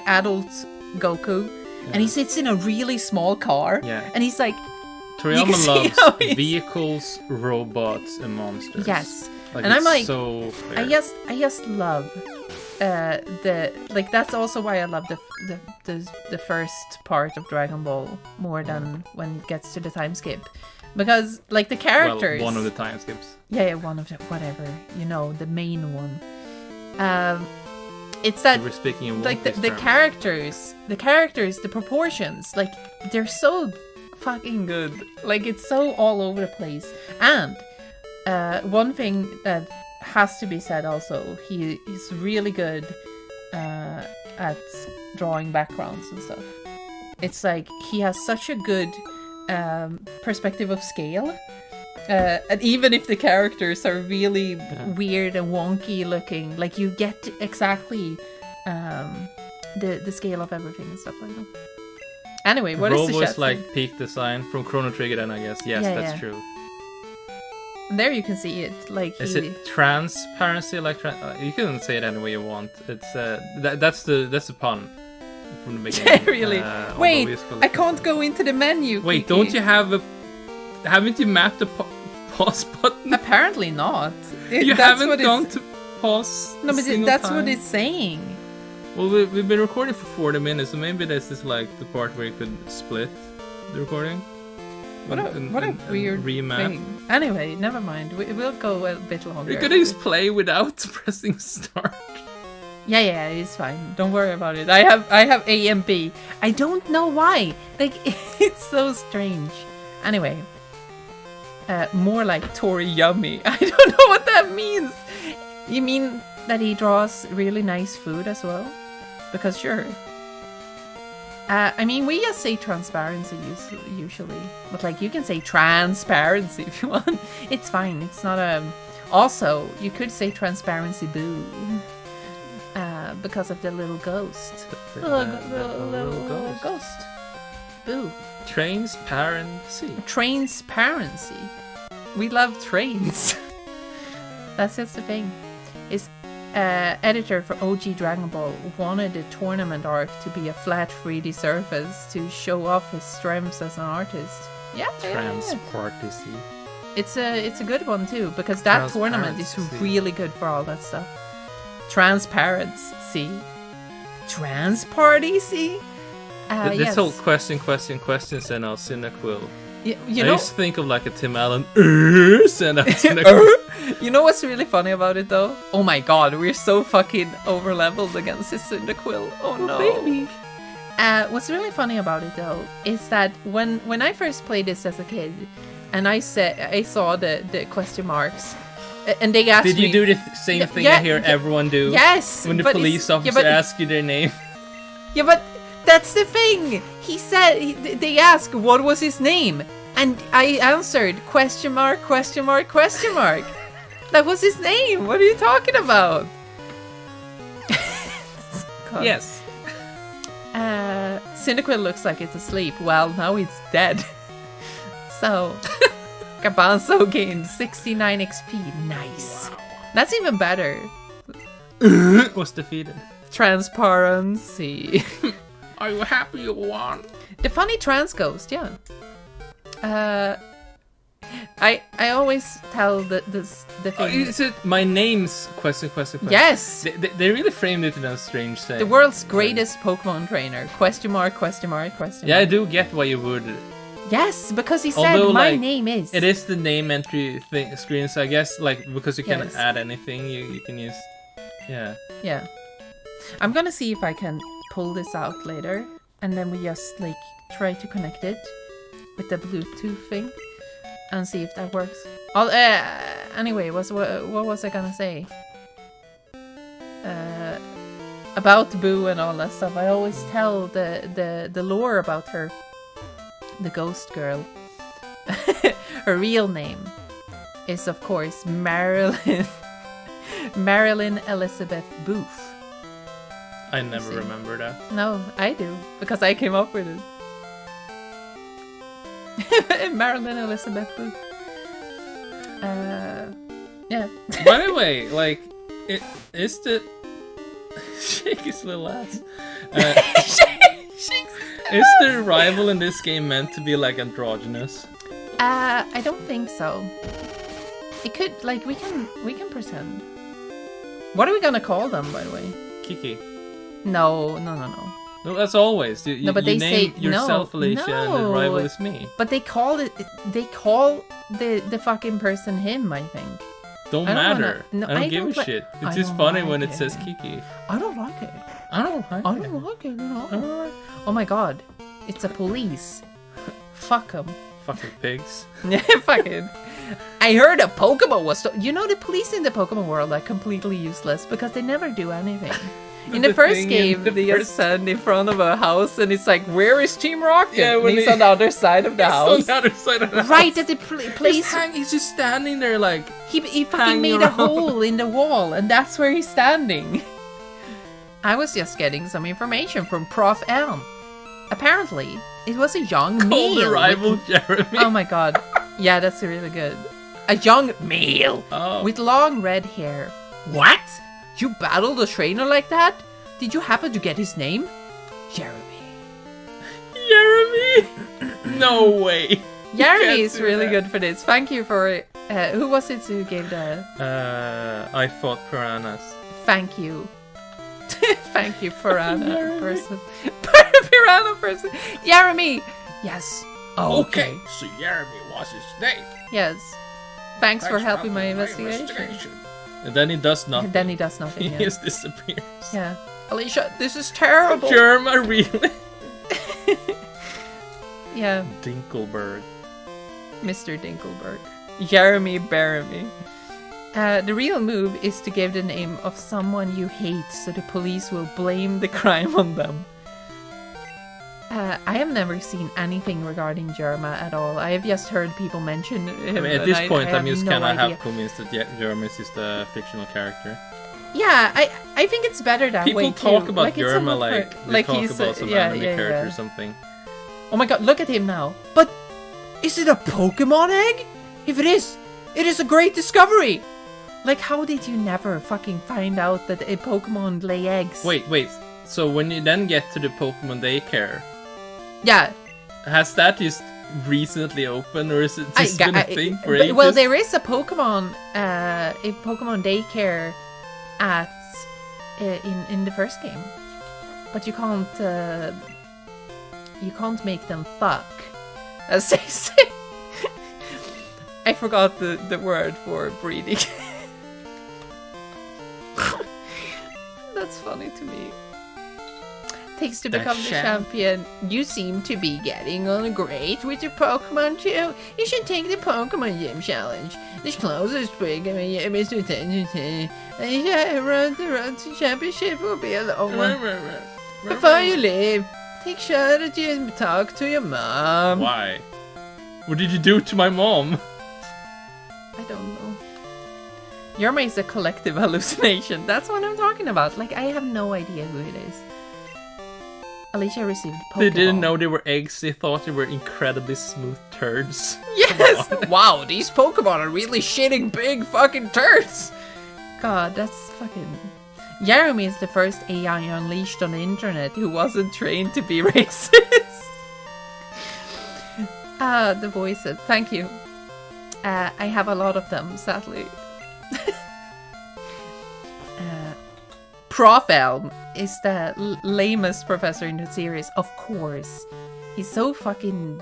adult Goku, and he sits in a really small car, and he's like. Toriyama loves vehicles, robots, and monsters. Yes, like, and I'm like, so fair. I just love that's also why I love the first part of Dragon Ball more than when it gets to the time skip, because like the characters. Well, one of the time skips. Yeah, one of the whatever, the main one. It's that we're speaking in like the characters, the proportions, like they're so fucking good. Like it's so all over the place, and one thing that has to be said also, he is really good at drawing backgrounds and stuff. It's like he has such a good perspective of scale. And even if the characters are really weird and wonky looking, like you get exactly the scale of everything and stuff like that. Anyway, what is the Robo's chat like thing? peak design from Chrono Trigger then, I guess. Yes, Yeah, that's yeah. true. And there you can see it. Like Is it transparency? Like you can say it any way you want. It's that's the pun from the beginning. really? although Wait, we still- I can't go into the menu. Wait, Kiki. don't you have a? Haven't you mapped the pause button? Apparently not. You That's haven't what gone it's... to pause. No, a but single that's time? what it's saying. Well, we've been recording for 40 minutes, so maybe this is like the part where you could split the recording. What a weird remap. thing. Anyway, never mind. We'll go a bit longer. You could just play without pressing start. Yeah, it's fine. Don't worry about it. I have A and B. I don't know why. Like it's so strange. Anyway, more like Tori Yummy. I don't know what that means. You mean that he draws really nice food as well? Because sure. I mean, we just say transparency usually, but like you can say transparency if you want. It's fine. It's not a. Also, you could say transparency boo, because of the little ghost. The little ghost. Boo. Transparency. Transparency. We love trains. That's just the thing. Is editor for OG Dragon Ball wanted the tournament arc to be a flat 3D surface to show off his strengths as an artist. Yeah. Transparency. It's a good one too, because that tournament is Transparency. really good for all that stuff. Transparency. Transparency. This Yes. whole questions and our Cinequil. You I know, used to think of like a Tim Allen send out you know what's really funny about it though? Oh my god, we're so fucking over leveled against this Cyndaquil. Oh no. baby. What's really funny about it though is that when I first played this as a kid, and I saw the question marks, and they asked Did you me, do the same thing I hear everyone do? Yes. When the but police it's- officer asks you their name. Yeah, but that's the thing. He said they asked what was his name, and I answered question mark, question mark, question mark. That was his name. What are you talking about? God. Yes. Cyndaquil looks like it's asleep. Well, now it's dead. So, Garbanzo gained 69 XP. Nice. Wow. That's even better. Was defeated. Transparency. Are you happy you won? The funny trans ghost, yeah. I always tell the thing. Is it my name's question? Yes, They really framed it in a strange thing. the world's greatest Pokemon trainer. Question mark, question mark, question Yeah, I mark. do get why you would. Yes, because he said Although, my like, name is. It is the name entry thing screen, so I guess like because you can Yes. add anything, you can use. Yeah. Yeah. I'm gonna see if I can pull this out later, and then we just like try to connect it with the Bluetooth thing and see if that works. Anyway, what was I gonna say? About Boo and all that stuff. I always tell the lore about her, the ghost girl. Her real name is of course Marilyn Elizabeth Booth. I never see. remember that. No, I do, because I came up with it. Marilyn Elizabeth Booth. Yeah. By the way, like, it is the shake his little ass. Is the rival in this game meant to be like androgynous? I don't think so. It could, like, we can pretend. What are we gonna call them, by the way? Kiki. No. No, that's always. You, No, but you they name say- yourself no, Alicia and the no. rival is me. But they call the fucking person him, I think. Don't I don't matter. wanna- no, I don't I give don't a li- shit. I It's just don't funny like when it it. says Kiki. I don't like it. I don't like I it. don't like it at all. I don't like Oh my god. It's a police. Fuck them. fucking pigs. Yeah, fuck it. I heard a Pokemon was... the police in the Pokemon world are completely useless because they never do anything. In the first game, they just stand in front of a house and it's like, where is Team Rocket? Yeah, and he's on the other side of the house. On the other side of the house. Right at the place. He's just standing there like... He fucking made a hole in the wall and that's where he's standing. I was just getting some information from Prof. Elm. Apparently, it was a young male. Cold rival Jeremy. Oh my god. Yeah, that's really good. A young male with long red hair. What? You battled a trainer like that? Did you happen to get his name? Jeremy. Jeremy? No way. Jeremy is really good for this. Thank you for... who was it who gave the... I fought piranhas. Thank you. Thank you, piranha person. Piranha person. Jeremy! Yes. Oh, okay. So Jeremy was his name. Yes. Thanks for helping my investigation. And then he does nothing. And then he does nothing. He just disappears. Yeah. Alicia, this is terrible. Germa, really? Yeah. Dinkelberg. Mr. Dinkelberg. Jeremy Baramy. The real move is to give the name of someone you hate so the police will blame the crime on them. I have never seen anything regarding Jerma at all. I have just heard people mention him. I mean, at this point, I'm just kind of idea. half convinced that Jerma is just a fictional character. Yeah, I think it's better that way too. People talk about like, Jerma like he's about some anime character or something. Oh my god, look at him now. But is it a Pokemon egg? If it is a great discovery. Like, how did you never fucking find out that a Pokemon lay eggs? Wait. So when you then get to the Pokemon daycare... Yeah. Has that just recently opened, or is it just been a thing for ages? Well, there is a Pokemon daycare at in the first game, but you can't make them fuck, as they say. I forgot the word for breeding. That's funny to me. Takes to become the champion. You seem to be getting on great with your Pokemon too. You should take the Pokemon Gym Challenge. This closest Pokemon Gym is within the road to championship will be a long one. Before you leave, take sure that you talk to your mom. Why? What did you do to my mom? I don't know. Yerma is a collective hallucination. That's what I'm talking about. Like, I have no idea who it is. Alicia received Pokeball. They didn't know they were eggs. They thought they were incredibly smooth turds. Yes! Wow, these Pokemon are really shitting big fucking turds. God, that's fucking... Jeremy is the first AI unleashed on the internet who wasn't trained to be racist. The voices. Thank you. I have a lot of them, sadly. Prof. Elm is the lamest professor in the series, of course. He's so fucking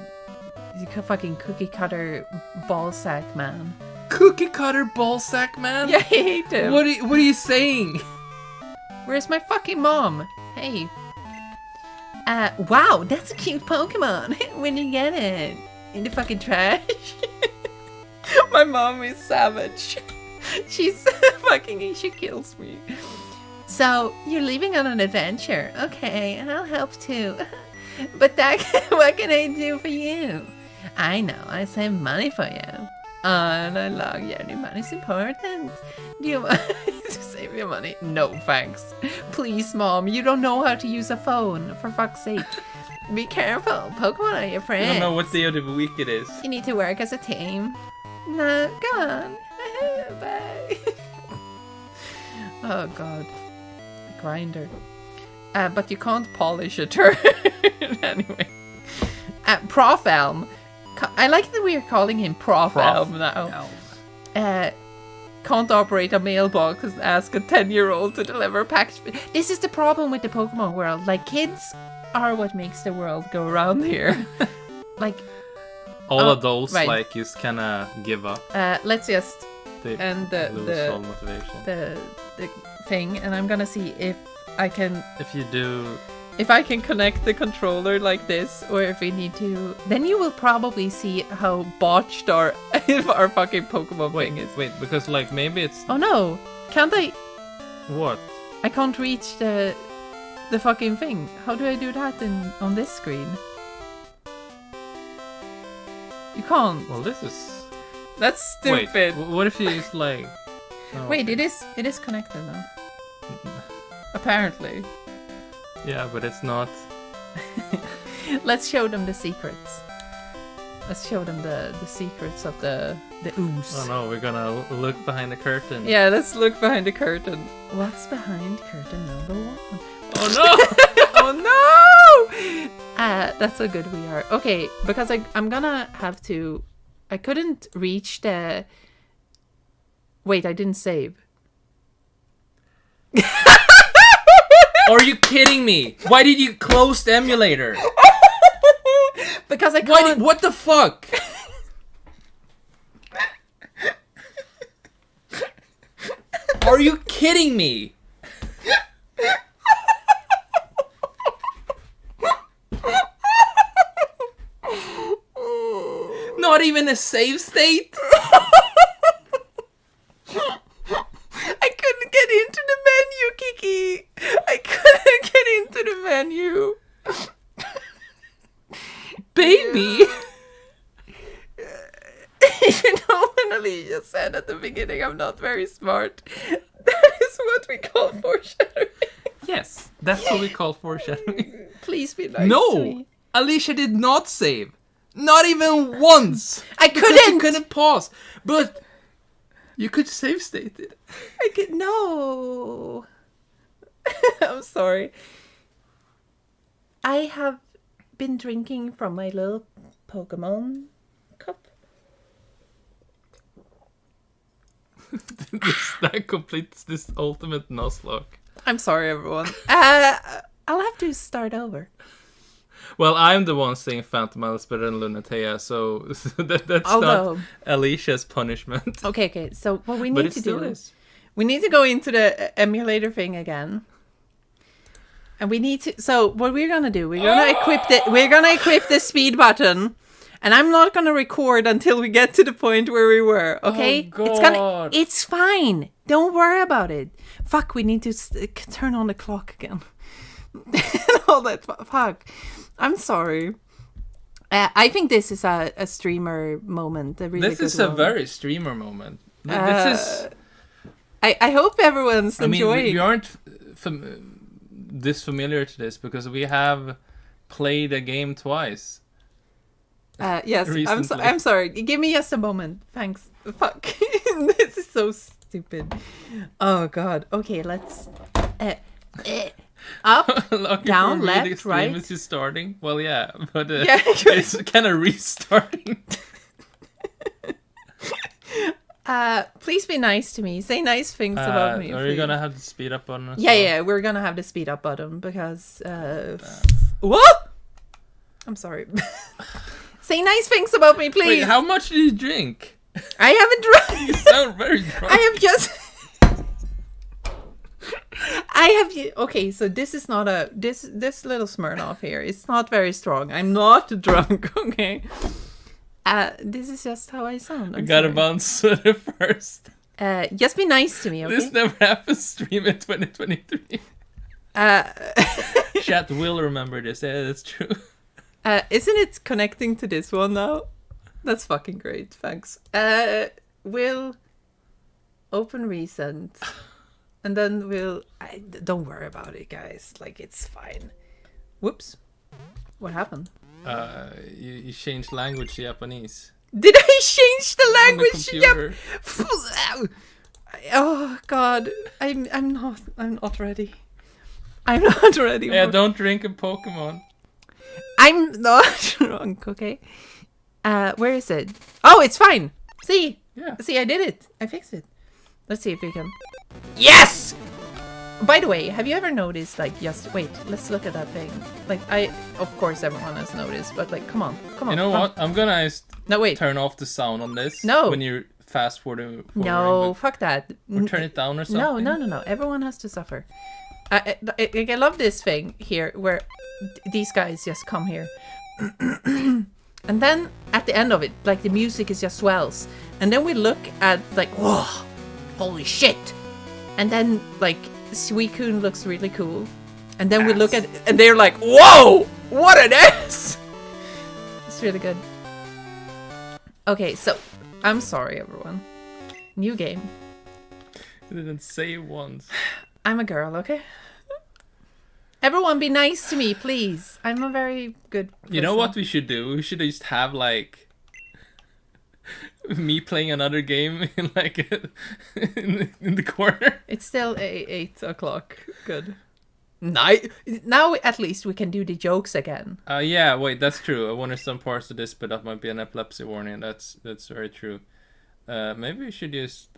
cookie cutter ballsack man. Cookie cutter ballsack man? Yeah, I hate him. What are you saying? Where's my fucking mom? Hey. Wow, that's a cute Pokemon. When you get it? In the fucking trash? My mom is savage. She's fucking, she kills me. So, you're leaving on an adventure. Okay, I'll help too. But what can I do for you? I know, I save money for you. And I love you. Money's important. Do you want to save your money? No, thanks. Please, Mom, you don't know how to use a phone. For fuck's sake. Be careful. Pokemon are your friends. I don't know what day of the week it is. You need to work as a team. No, go on. Bye. Oh, God. Grinder. But you can't polish a turd. Anyway. Prof. Elm. I like that we are calling him Prof. Elm now. Can't operate a mailbox and ask a 10-year-old to deliver package. This is the problem with the Pokemon world. Like, kids are what makes the world go around here. Like, all adults like just kind of give up. Let's just end the all motivation. The thing, and I'm gonna see if I can. If you do, if I can connect the controller like this, or if we need to, then you will probably see how botched our our fucking Pokemon thing is. Wait, because like maybe it's Oh no, can't I? what? I can't reach the fucking thing. How do I do that on this screen? You can't. Well, this is. That's stupid. Wait, what if you use like? Oh, Wait, okay. it is connected now. Apparently. Yeah, but it's not. Let's show them the secrets. Let's show them the secrets of the ooze. Oh no, we're gonna look behind the curtain. Yeah, let's look behind the curtain. What's behind curtain number 1? Oh no! Oh no! That's how good we are. Okay, because I'm gonna have to. I couldn't reach the. Wait, I didn't save. Are you kidding me? Why did you close the emulator? Because I can't. What the fuck? Are you kidding me? Not even a save state? I couldn't get into the menu, Kiki. I couldn't get into the menu. Baby! You know when Alicia said at the beginning, I'm not very smart. That is what we call foreshadowing. Yes, that's what we call foreshadowing. Please be nice to No! me. Alicia did not save. Not even once. I Because you couldn't. couldn't pause. But you could save state it. I could no. I'm sorry. I have been drinking from my little Pokemon cup. That completes this ultimate Nuzlocke. I'm sorry, everyone. I'll have to start over. Well, I'm the one saying Phantom Alice better than Lunatea, so that's Although- not Alicia's punishment. Okay. So what we But need it to still do is. we need to go into the emulator thing again, and we need to. So what we're gonna do? We're gonna equip the speed button, and I'm not gonna record until we get to the point where we were. Okay? Oh, God. It's fine. Don't worry about it. Fuck. We need to turn on the clock again. And all that. Fuck. I'm sorry. I think this is a streamer moment. A really This good is a one. very streamer moment. This is. I hope everyone's I mean, enjoying. we aren't this familiar to this because we have played a game twice. Yes, recently. I'm sorry. Give me just a moment. Thanks. Fuck. This is so stupid. Oh god. Okay, let's up, Lucky down, for me, left, the stream right. is just starting. Well, yeah, but Yeah. it's kind of restarting. Please be nice to me. Say nice things about me. Are you please. gonna have the speed up button? As Yeah, well? yeah. We're gonna have the speed up button because what? I'm sorry. Say nice things about me, please. Wait, how much did you drink? I haven't You drunk. sound very drunk. I have just. Okay, so this is not this little Smirnoff here. It's not very strong. I'm not drunk. Okay. This is just how I sound. I I'm gotta sorry. bounce sweater first. Just be nice to me, okay? This never happens. Stream in 2023. Chat will remember this. Yeah, that's true. Isn't it connecting to this one now? That's fucking great. Thanks. We'll open recent, and then don't worry about it, guys. Like it's fine. Whoops. What happened? You changed language to Japanese. Did I change the On the language? computer. Yep. Oh God, I'm not ready. I'm not ready. Yeah, don't drink a Pokemon. I'm not drunk. Okay. Where is it? Oh, it's fine. See, Yeah. see, I did it. I fixed it. Let's see if we can. Yes. By the way, have you ever noticed, like, just wait, let's look at that thing. Like, of course, everyone has noticed, but like, come on. You know what? I'm gonna No, wait. turn off the sound on this. No. When you're fast forwarding. No, fuck that. Or turn it down or something. No. Everyone has to suffer. I love this thing here where these guys just come here. And then at the end of it, like the music is just swells. And then we look at like, whoa, holy shit. And then like Suicune looks really cool. And then we look at and they're like, whoa, what an ass. It's really good. Okay, so I'm sorry everyone. New game. You didn't say it once. I'm a girl, okay? Everyone be nice to me, please. I'm a very good person. You know what we should do? We should just have like me playing another game in like in the corner. It's still 8 o'clock. Good. Now at least we can do the jokes again. Yeah, wait, that's true. I wonder some parts of this, but that might be an epilepsy warning. That's very true. Maybe we should just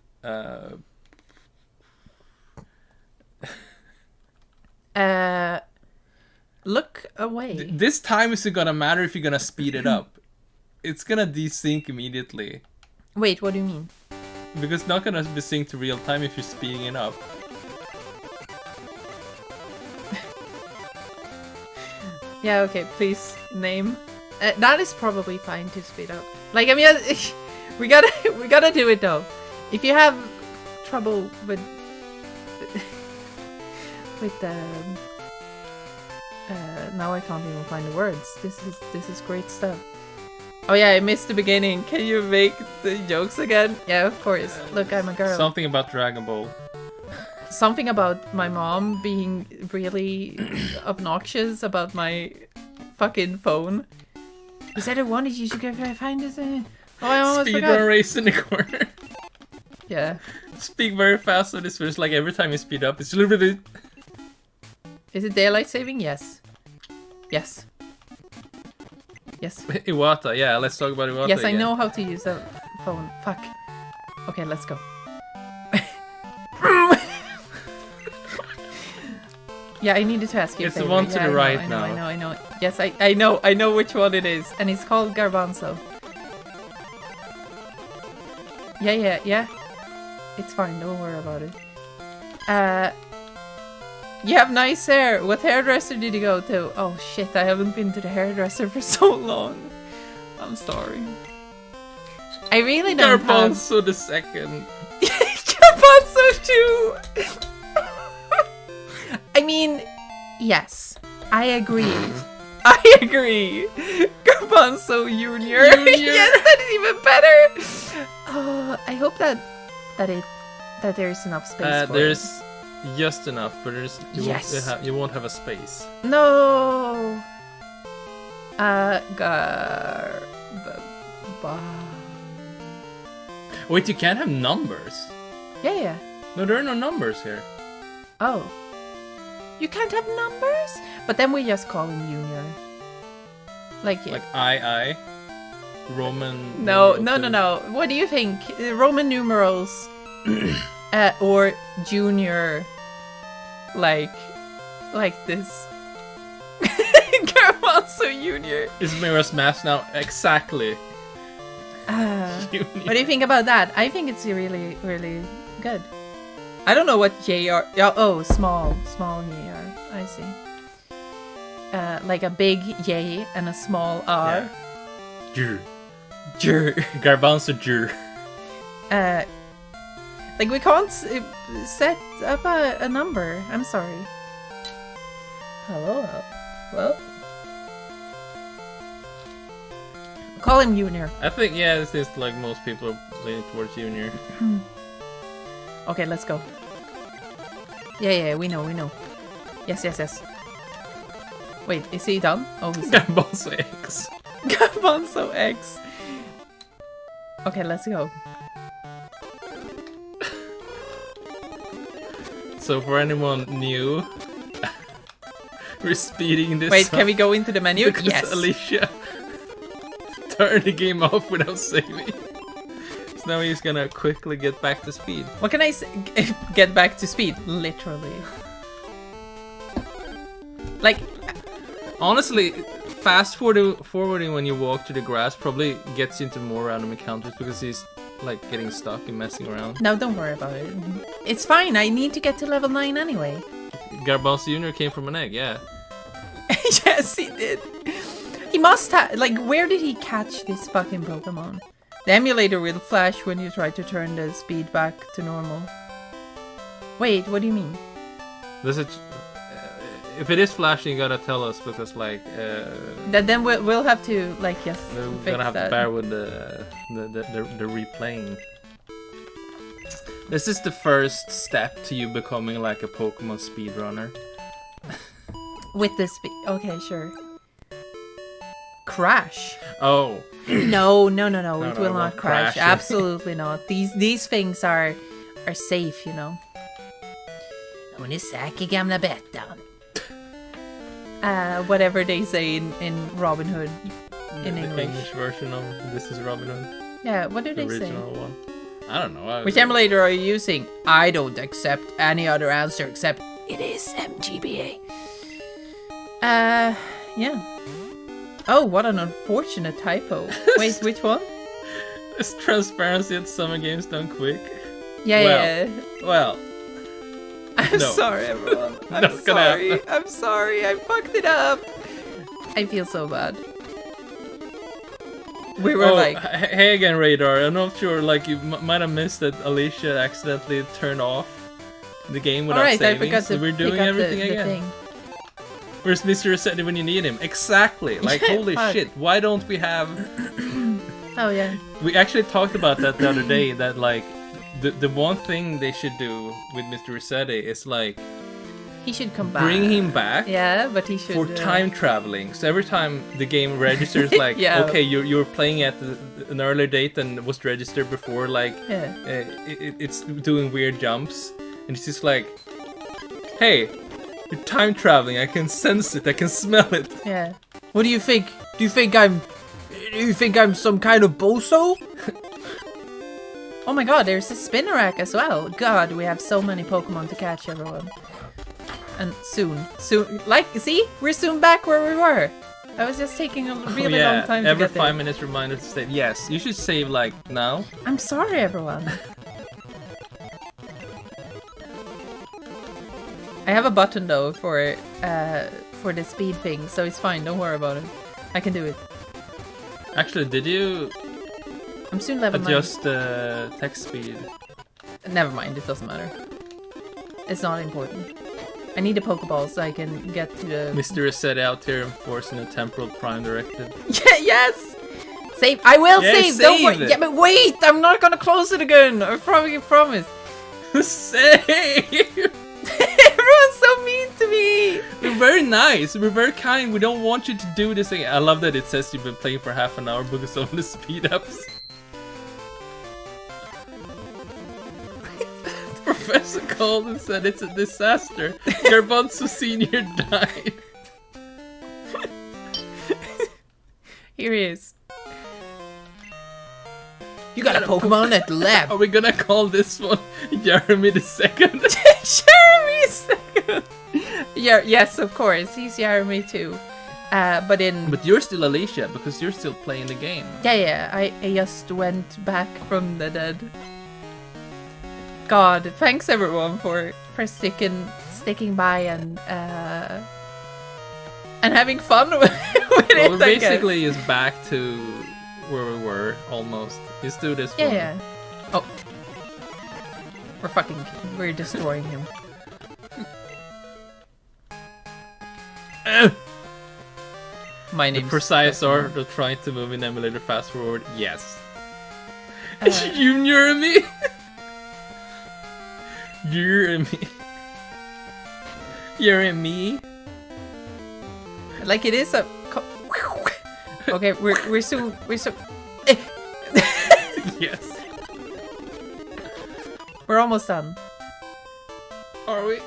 look away. This time isn't gonna matter if you're gonna speed it up. It's gonna desync immediately. Wait, what do you mean? Because it's not gonna be synced to real time if you're speeding it up. Yeah, okay, please name. That is probably fine to speed up. Like, I mean, we gotta do it though. If you have trouble with now I can't even find the words. This is great stuff. Oh yeah, I missed the beginning. Can you make the jokes again? Yeah, of course. Look, I'm a girl. Something about Dragon Ball. Something about my mom being really obnoxious about my fucking phone. He said I wanted you to find this. Oh, I almost forgot. Speedrun race in the corner. Yeah. Speak very fast so this feels like every time you speed up, it's a little bit. Is it daylight saving? Yes. Yes. Yes. Iwata, yeah, let's talk about Iwata. Yes, again. I know how to use a phone. Fuck. Okay, let's go. Yeah, I needed to ask you. It's the one to the right now. I know. Yes, I know which one it is, and it's called Garbanzo. Yeah. It's fine. Don't worry about it. You have nice hair. What hairdresser did you go to? Oh shit, I haven't been to the hairdresser for so long. I'm sorry. I really don't have... Garbanzo the second. Garbanzo too! I mean, yes. I agree. I agree. Garbanzo Junior. Yes, that is even better. I hope that there's enough space for there's it. just enough, but Yes. you won't have a space. No. Wait, you can't have numbers. Yeah. No, there are no numbers here. Oh. You can't have numbers? But then we just call him Junior. Like I. Roman. No. What do you think? Roman numerals or Junior, like this. Garbanzo Junior. Is Mira's mask now exactly? What do you think about that? I think it's really, really good. I don't know what JR. Oh, small JR. I see. Like a big J and a small R. Yeah. Jur. Garbanzo Jur. Like we can't set up a number. I'm sorry. Hello. Well. Call him Junior. I think, yeah, this is like most people are leaning towards Junior. Okay, let's go. Yeah, we know. Yes. Wait, is he done? Oh, he's done. Garbanzo X. Garbanzo X. Okay, let's go. So for anyone new, we're speeding this Wait, up can we go into the menu? because Yes. Alicia turned the game off without saving. So now he's gonna quickly get back to speed. What can I say? Get back to speed, literally. Like, honestly, fast forwarding when you walk through the grass probably gets you into more random encounters because he's like getting stuck and messing around. no, don't worry about it. It's fine. I need to get to level 9 anyway. Garbanzo Jr. came from an egg, yeah. Yes, he did. He must have, like, where did he catch this fucking Pokemon? The emulator will flash when you try to turn the speed back to normal. Wait, what do you mean? Does it? If it is flashing, you gotta tell us because, like, Then we'll have to, like, yes, we're fix gonna have that. to bear with the replaying. This is the first step to you becoming like a Pokemon speedrunner. With the speed. Okay, sure. Crash. Oh. No, it No, will it not won't crash. crash. Absolutely not. These things are safe, you know. Hon är säker, gamla Bettan. Whatever they say in Robin Hood in The English. English version of This is Robin Hood. Yeah, what do The they say? original one. I don't know. Which emulator are you using? I don't accept any other answer except it is MGBA. Yeah. Oh, what an unfortunate typo. Wait, which one? It's transparency at summer games done quick. Yeah. Well, I'm no. sorry, everyone. I'm Not gonna sorry. happen. I'm sorry. I fucked it up. I feel so bad. We were like, hey again, Radar. I'm not sure. Like, you might have missed that Alicia accidentally turned off the game without alright, I saving. forgot So to we're pick doing up everything the again. thing. Where's Mr. Rossetti when you need him? Exactly. Like, holy Fuck. shit. Why don't we have? Oh yeah. We actually talked about that the other day. That, like, the one thing they should do with Mr. Rossetti is, like, He should come back. bring him back. Yeah, but he should. For time traveling, so every time the game registers, like, Yeah. okay, you're playing at an earlier date than was registered before, like, Yeah. it's doing weird jumps, and it's just like, hey, you're time traveling. I can sense it. I can smell it. Yeah. What do you think? Do you think I'm some kind of bozo? Oh my god, there's a Spinarak as well. God, we have so many Pokemon to catch, everyone. And soon, like, see? We're soon back where we were. I was just taking a really long time to every get there. 5 minutes reminder to save. Yes, you should save, like, now. I'm sorry, everyone. I have a button though for the speed thing, so it's fine. Don't worry about it. I can do it. Actually, did you I'm soon level 9. adjust the text speed? Never mind, it doesn't matter. It's not important. I need a Pokeball so I can get to the... Mr. Rossetti out here enforcing a temporal prime directive. Yes! Save! I will Yeah, save! Don't save worry! it. Yeah, but wait! I'm not gonna close it again! I probably promise. Save! Everyone's so mean to me! We're very nice. We're very kind. We don't want you to do this thing. I love that it says you've been playing for half an hour because of the speed ups. Professor called and said it's a disaster. Garbanzo Senior died. Here he is. You got a Pokemon at the lab. Are we gonna call this one Jeremy the Second? Jeremy second. Yeah, yes, of course. He's Jeremy too. But you're still Alicia because you're still playing the game. yeah, I just went back from the dead. God, thanks everyone for sticking by and having fun with it. Well, I basically guess. is back to where we were almost. Let's do this one. Yeah. Oh, we're destroying him. My The name's precise Pokemon. art of trying to move in emulator fast forward, yes. Uh, Junior and me. You're and me. You're and me. Like it is a. Okay, we're so. Yes. We're almost done. Are we?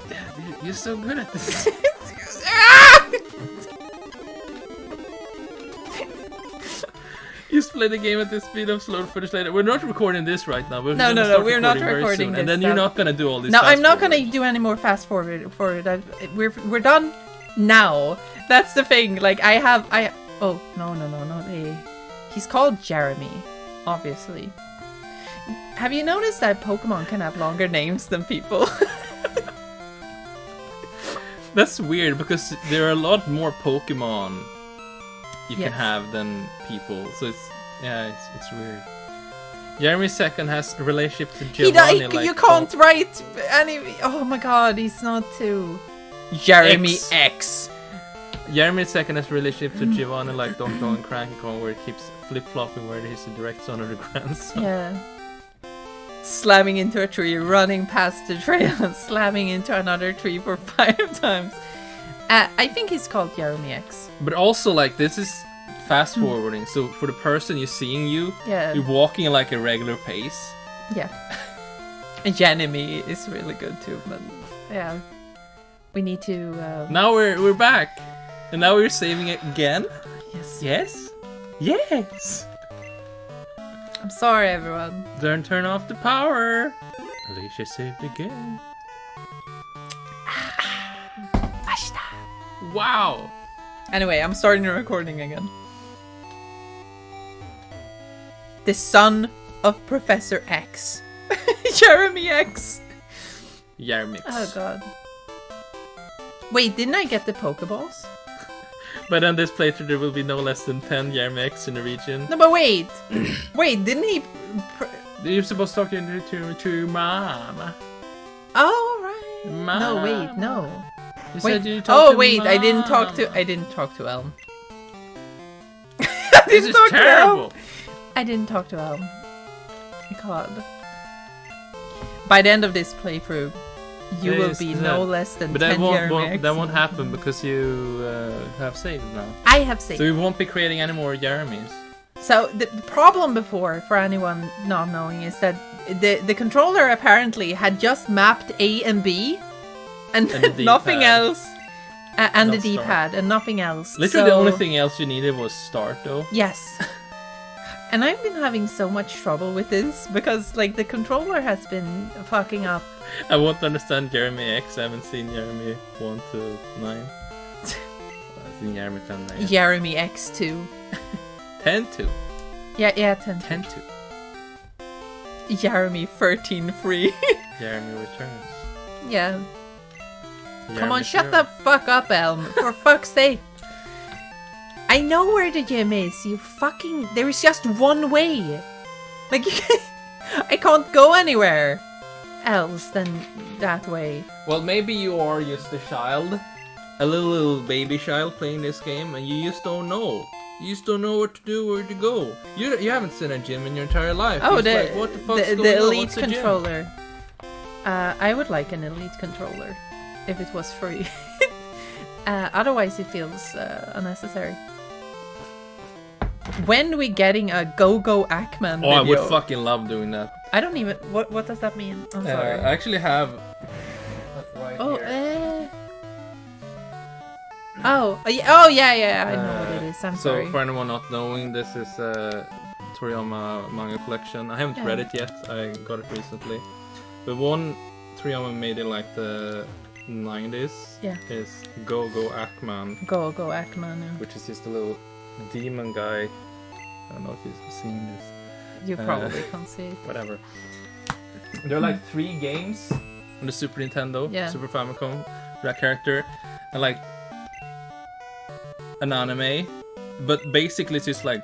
Yeah, dude, you're so good at this. You play the game at the speed of slow footage later. We're not recording this right now. We're No, gonna no, start we're not very recording soon, this and then you're stuff. not gonna do all this. No, I'm not fast gonna forward. do any more fast forward for it. We're done now. That's the thing. Like oh no, not A. He's called Jeremy, obviously. Have you noticed that Pokemon can have longer names than people? That's weird because there are a lot more Pokemon you can have than people. So it's weird. Jeremy second has a relationship to Giovanni. You can't write any. Oh my god, he's not too. Jeremy X. Jeremy second has a relationship to Giovanni like Donkey Kong and Cranky Kong, where it keeps flip-flopping where he's the direct son of the grandson. Yeah. Slamming into a tree, running past the trail, and slamming into another tree for 5 times. I think he's called Jeremy X. But also, like, this is fast forwarding, so for the person you're seeing you're walking at like a regular pace. Yeah. Jeremy is really good too, but yeah. We need to... Now we're back! And now we're saving it again? Yes. Yes? Yes! I'm sorry, everyone. Don't turn off the power! Alicia saved again. Wow! Anyway, I'm starting the recording again. The son of Professor X. Jeremy X. Jeremy X. Oh god. Wait, didn't I get the Pokeballs? But on this playthrough there will be no less than 10 Jeremy X in the region. No, but wait! Wait, didn't he... You're supposed to talk to Mama. Oh, right. Mama. No, wait, no. You wait. said you talked to wait, Mama. I didn't talk to Elm. This is terrible. I didn't talk to Elm. God. By the end of this playthrough, you will be no less than 10 Jeremy X. That won't happen because you have saved now. I have saved. So we won't be creating any more Jeremys. So the problem before, for anyone not knowing, is that the controller apparently had just mapped A and B, and nothing else, and the D-pad, and nothing else. Literally, the only thing else you needed was start, though. Yes. And I've been having so much trouble with this because, like, the controller has been fucking up. I won't understand Jeremy X. I haven't seen Jeremy 1 to 9. I've seen Jeremy 10 9. Jeremy X2. 10 2. Yeah, 10 10 2. Jeremy 13-3. Jeremy returns. Yeah. Jeremy Come on, shut the fuck up, Elm. For fuck's sake. I know where the gym is. You fucking... There is just one way. Like, I can't go anywhere else than that way. Well, maybe you are just a child. A little baby child playing this game, and you just don't know. You just don't know what to do, where to go. You haven't seen a gym in your entire life. Oh, like, what the fuck's going the on? elite What's a gym? controller. I would like an elite controller if it was free. Otherwise, it feels unnecessary. When we getting a Go-Go Ackman video? I would fucking love doing that. I don't even... What does that mean? I'm sorry. I actually have... Right here. Oh, yeah, I know what it is. I'm sorry. So, for anyone not knowing, this is Toriyama manga collection. I haven't read it yet. I got it recently. But one Toriyama made in like the 90s is Go-Go Ackman. Go-Go Ackman, yeah. Which is just a little demon guy. I don't know if you've seen this. You probably can't see it. Whatever. There are like 3 games on the Super Nintendo, Super Famicom, for that character. And like an anime. But basically it's just like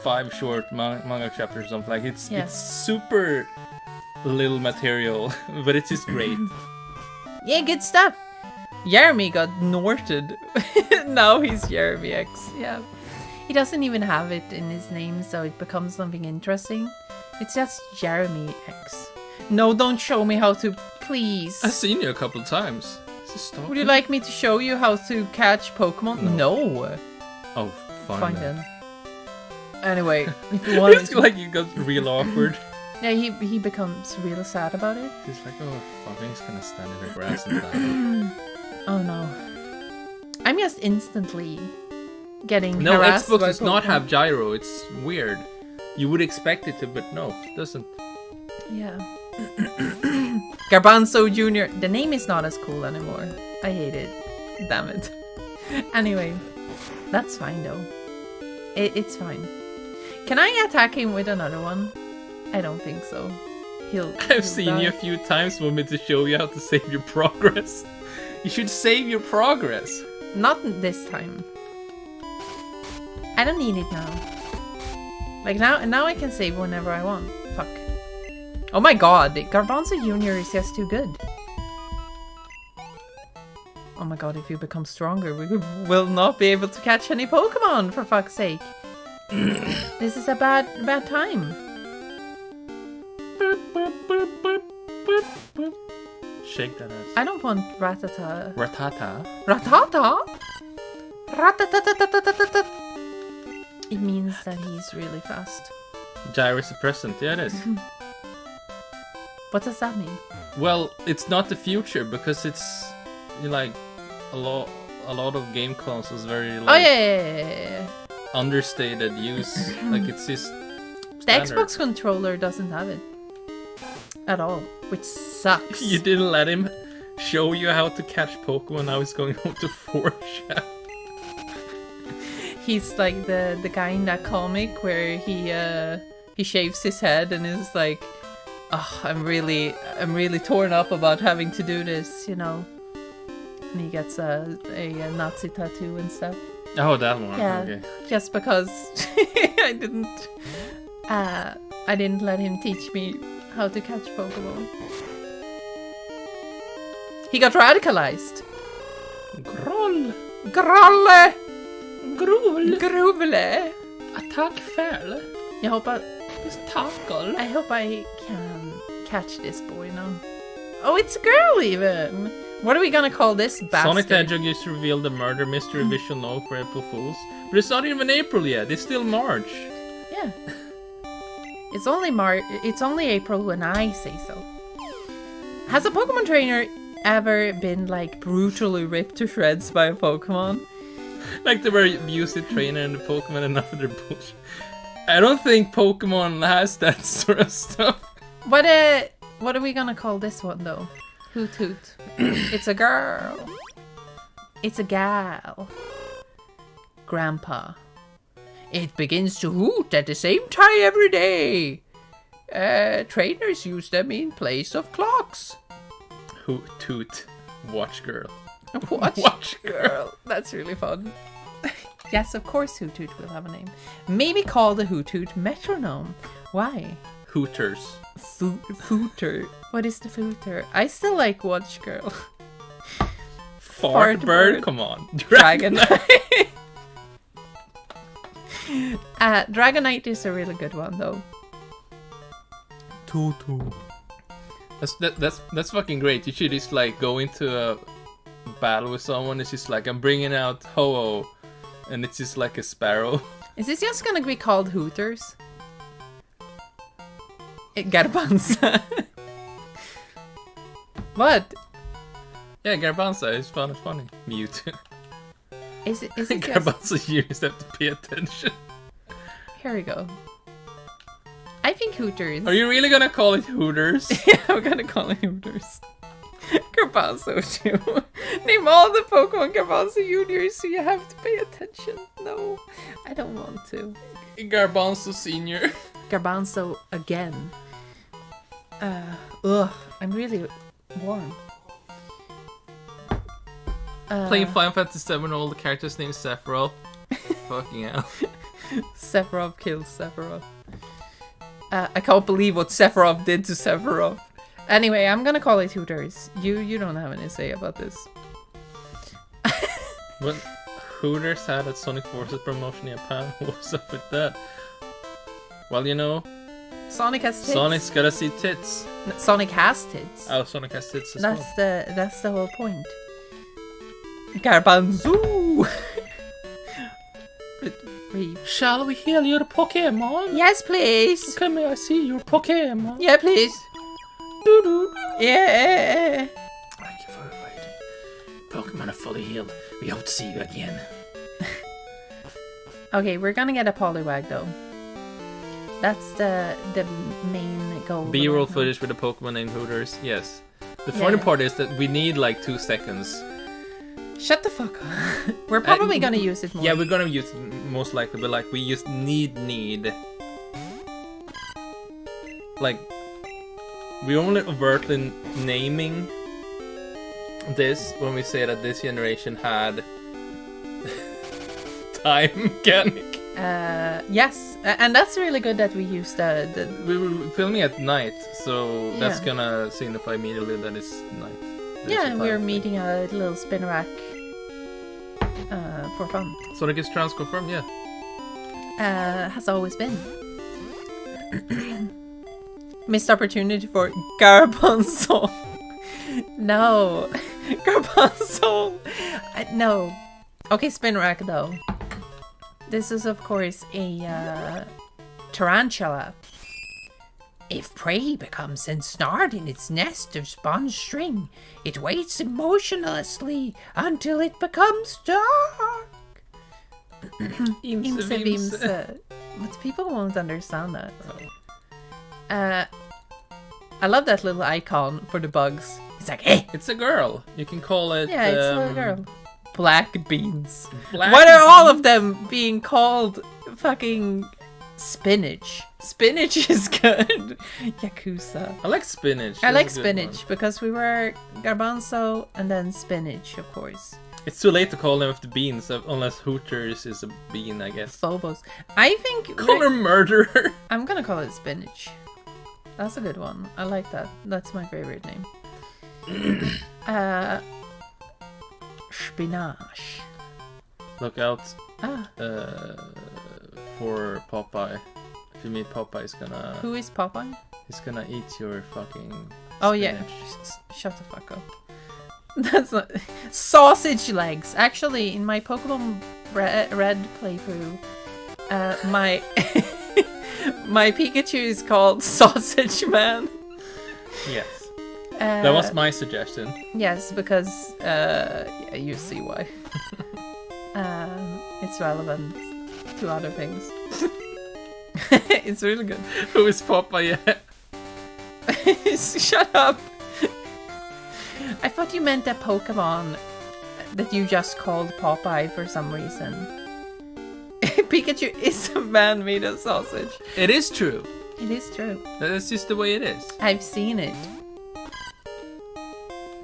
5 short manga chapters or something. Like it's super little material, but it's just great. Yeah, good stuff. Jeremy got Norted. Now he's Jeremy X. Yeah. He doesn't even have it in his name, so it becomes something interesting. It's just Jeremy X. No, don't show me how to, please. I've seen you a couple of times. Stop. Would you like me to show you how to catch Pokemon? No. Oh, fine then. Anyway, if you want, it's like you got real awkward. Yeah, he becomes real sad about it. He's like, oh, fuck, he's gonna stand in the grass and die. Oh no. I'm just instantly getting No, harassed Xbox by does not Pokemon. have gyro. It's weird. You would expect it to, but no, it doesn't. Yeah. Garbanzo Jr. The name is not as cool anymore. I hate it. Damn it. Anyway, that's fine though. It's fine. Can I attack him with another one? I don't think so. He'll I've seen you a few times want me to show you how to save your progress. You should save your progress. Not this time. I don't need it now. Like now I can save whenever I want. Fuck. Oh my god, Garbanzo Jr. is just too good. Oh my god, if you become stronger, we will not be able to catch any Pokemon, for fuck's sake. This is a bad time. Shake that ass. I don't want Ratata. Ratata? Ratata? Ratatatatatatatata. It means that he's really fast. Gyro suppressant, yeah it is. What does that mean? Well, it's not the future because it's like a lot of game consoles very like Oh yeah. understated use. Like it's just The standard. Xbox controller doesn't have it at all, which sucks. You didn't let him show you how to catch Pokemon. Now he's going home to forge. He's like the guy in that comic where he shaves his head and is like, oh, I'm really torn up about having to do this, you know. And he gets a Nazi tattoo and stuff. Oh, that one. Yeah, Okay. just because I didn't let him teach me how to catch Pokemon. He got radicalized. Groll. Grolle! Grol. Gruvle! Attack fäl. Jag hoppas... Just tackle. I hope I can catch this boy now. Oh, it's a girl even! What are we gonna call this bastard? Sonic the Hedgehog just revealed the murder mystery visual novel for April Fools. But it's not even April yet. It's still March. Yeah. It's only April when I say so. Has a Pokemon trainer ever been like brutally ripped to shreds by a Pokemon? Like they were abusive trainer and the Pokemon and other bullshit. I don't think Pokemon has that sort of stuff. What are we gonna call this one though? Hoot hoot. It's a girl. It's a gal. Grandpa. It begins to hoot at the same time every day. Trainers use them in place of clocks. Hoot toot. Watch girl. Watch girl. That's really fun. Yes, of course Hoot Hoot will have a name. Maybe call the Hoot Hoot Metronome. Why? Hooters. Footer. What is the footer? I still like Watch Girl. Fart bird? Come on. Dragonite. Dragonite is a really good one though. Tutu. That's fucking great. You should just like go into a battle with someone. It's just like I'm bringing out Ho-Oh, and it's just like a sparrow. Is this just gonna be called Hooters? Garbanza. What? Yeah, Garbanza is fun. It's funny. Mewtwo. Is it just... Garbanza, you just have to pay attention. Here we go. I think Hooters. Are you really gonna call it Hooters? Yeah, I'm gonna call it Hooters. Garbanzo too. Name all the Pokemon Garbanzo Juniors so you have to pay attention. No, I don't want to. Garbanzo Senior. Garbanzo again. I'm really warm. Playing Final Fantasy VII, all the characters named Sephiroth. Fucking hell. Sephiroth kills Sephiroth. I can't believe what Sephiroth did to Sephiroth. Anyway, I'm gonna call it Hooters. You don't have any say about this. But Hooters had a Sonic Forces promotion in Japan. What's up with that? Well, you know, Sonic has tits. Sonic's gotta see tits. Sonic has tits. Oh, Sonic has tits as well. That's the whole point. Garbanzo. Shall we heal your Pokemon? Yes, please. Okay, may I see your Pokemon? Yeah, please. Yeah. Thank you for waiting. Pokemon are fully healed. We hope to see you again. Okay, we're gonna get a Poliwag though. That's the main goal. B-roll footage with a Pokemon named Hooters. Yes. The funny part is that we need like 2 seconds. Shut the fuck up. We're probably gonna use it more. Yeah, we're gonna use it most likely, but like we just need. like we only overtly naming this when we say that this generation had time mechanic. Yes, and that's really good that we used the We were filming at night, so that's gonna signify immediately that it's night. and we're meeting a little spin rack for fun. Sonic is trans confirmed, yeah. Has always been. Missed opportunity for Garbanzo. No. Garbanzo. No. Okay, spin rack though. This is of course a tarantula. If prey becomes ensnared in its nest of sponge string, it waits emotionlessly until it becomes dark. Imse vimse. But people won't understand that. I love that little icon for the bugs. It's like, hey! It's a girl. You can call it... Yeah, it's a little girl. Black beans. Black What are all of them being called fucking spinach? Spinach is good. Yakuza. I like spinach. I like That's a good spinach one. because we were garbanzo and then spinach, of course. It's too late to call them with the beans, unless Hooters is a bean, I guess. Phobos. I think Call her murderer. I'm gonna call it spinach. That's a good one. I like that. That's my favorite name. Spinach. Look out Ah, for Popeye. If you meet Popeye, who is Popeye? he's gonna eat your fucking Oh yeah. spinach. Shut the fuck up. That's not sausage legs. Actually, in my Pokemon Red playthrough, my my Pikachu is called Sausage Man. Yes. That was my suggestion. Yes, because yeah, you see why. It's relevant to other things. It's really good. Who is Popeye yet? Shut up. I thought you meant a Pokemon that you just called Popeye for some reason. Pikachu is a man made of sausage. It is true. It is true. That's just the way it is. I've seen it.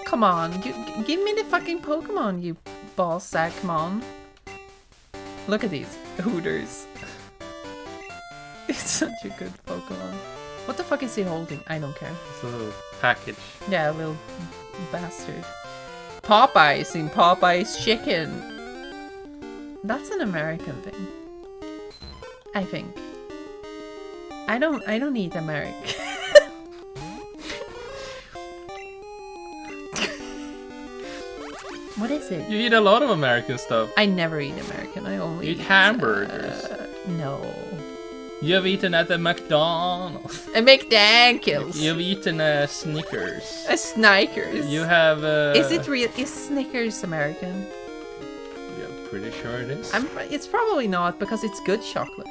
Come on, give me the fucking Pokemon, you ball sack. Come on. Look at these Hooters. It's such a good Pokemon. What the fuck is he holding? I don't care. It's a little package. Yeah, little bastard. Popeyes in Popeye's Chicken. That's an American thing. I think. I don't eat American. What is it? You eat a lot of American stuff. I never eat American. I only You eat hamburgers. No. You have eaten at the McDonald's. A McDonald's. You've eaten a Snickers. A Snickers. You have Is it real? Is Snickers American? Yeah, pretty sure it is. It's probably not because it's good chocolate.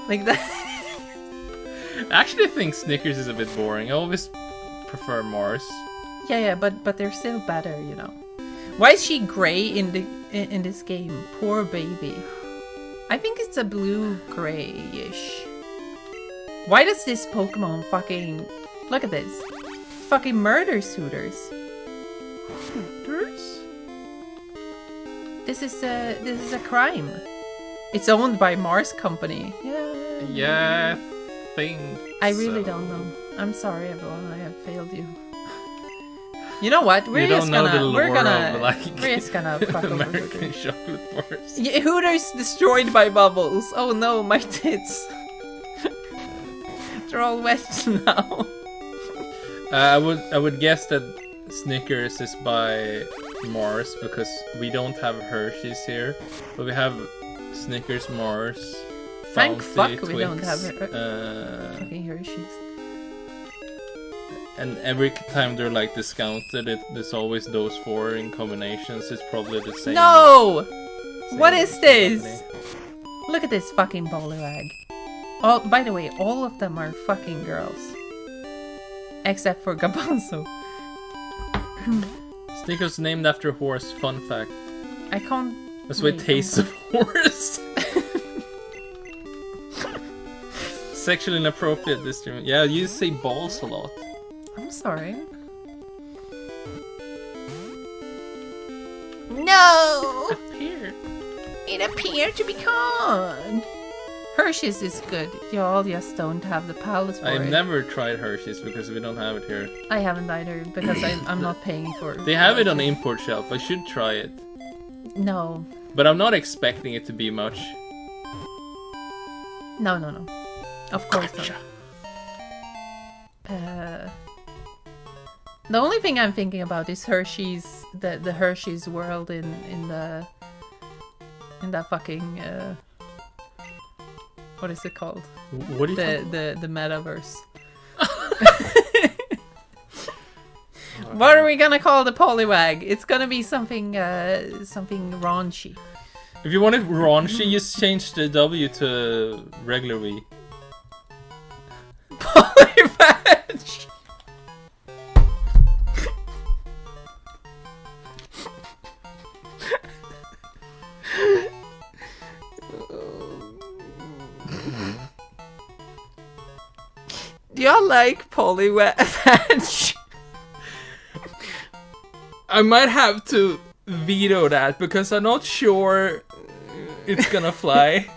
Like that. I actually think Snickers is a bit boring. I always prefer Mars. Yeah, but they're still better, you know. Why is she gray in this game? Poor baby. I think it's a blue grayish. Why does this Pokemon fucking look at this? Fucking murders Hooters. Hooters? This is a crime. It's owned by Mars Company. Yeah, think. I really don't know. I'm sorry, everyone. I have failed you. You know what? We're just gonna fuck over American Hooters. chocolate bars. Yeah, Hooters destroyed by bubbles. Oh no, my tits. They're all wet now. I would guess that Snickers is by Mars because we don't have Hershey's here, but we have Snickers, Mars. Thank Bounty, fuck we Twix, don't have fucking Hershey's. And every time they're like discounted, there's always those four in combinations. It's probably the same. No! same What is this? company. Look at this fucking ballywag. Oh, by the way, all of them are fucking girls. Except for Gabanzo. Snickers named after a horse. Fun fact. I can't... That's why it tastes of horse. Sexually inappropriate this stream. Yeah, you say balls a lot. I'm sorry. No! Appeared. It appeared to be gone. Hershey's is good. Y'all just don't have the palate for it. I've never tried Hershey's because we don't have it here. I haven't either because I'm not paying for it. They have it on the import shelf. I should try it. No. But I'm not expecting it to be much. No. Of course not. The only thing I'm thinking about is Hershey's, the Hershey's world in that fucking what is it called? What is the metaverse? What are we gonna call the Poliwag? It's gonna be something something raunchy. If you want it raunchy, just change the W to regular V. Poliwag. Do y'all like Poliwag? I might have to veto that because I'm not sure it's gonna fly.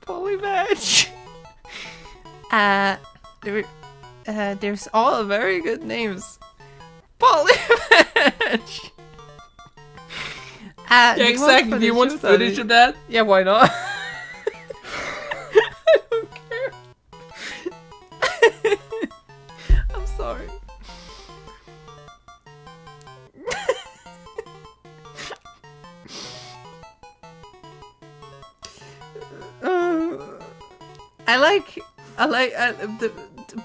Poliwag. There's all very good names. Poliwag. Yeah, exactly. Do you want footage of that? Yeah, why not? I don't care. I'm sorry. I like the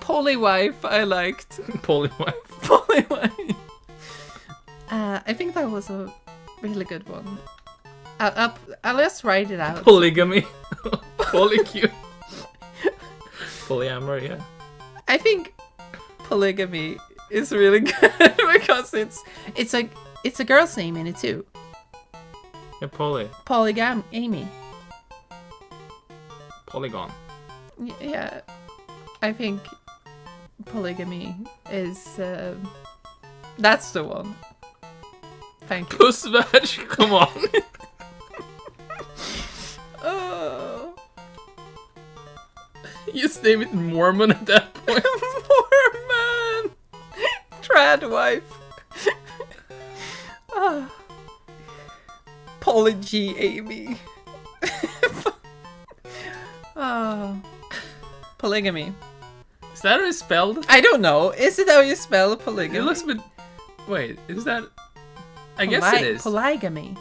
Poliwife. I liked Poliwife. Poliwife. I think that was a really good one. Let's write it out. Polygamy. Polycute. Polyamory, yeah. I think polygamy is really good because it's a girl's name in it too. Yeah, Poly. Amy. Polygon. Yeah, I think polygamy is that's the one. Thank you. Puss veg, come on. Oh. You just name it Mormon at that point. Mormon. Trad wife. Polygy Amy. Oh. Polygamy. Is that how it's spelled? I don't know. Is it how you spell polygamy? It looks a bit... Wait, is that... I guess it is. Polygamy.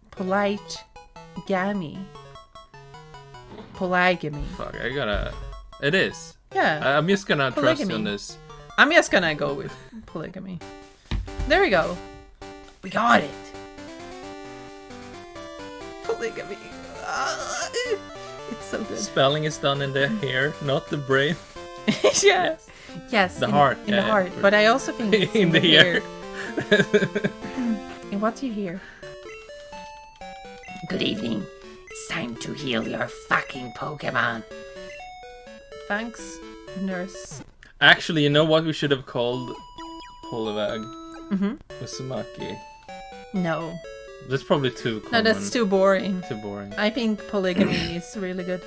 Polite gammy. Polygamy. Fuck, I gotta... It is. Yeah. I'm just gonna Polygamy. trust on this. I'm just gonna go with polygamy. There we go. We got it. Polygamy. It's so good. Spelling is done in the hair, not the brain. Yeah. Yes. The heart. In the heart. But I also think it's in the ear. And what do you hear? Good evening. It's time to heal your fucking Pokemon. Thanks, nurse. Actually, you know what we should have called Poliwag? Mm-hmm. Uzumaki. No. That's probably too common. No, that's too boring. Too boring. I think polygamy is really good.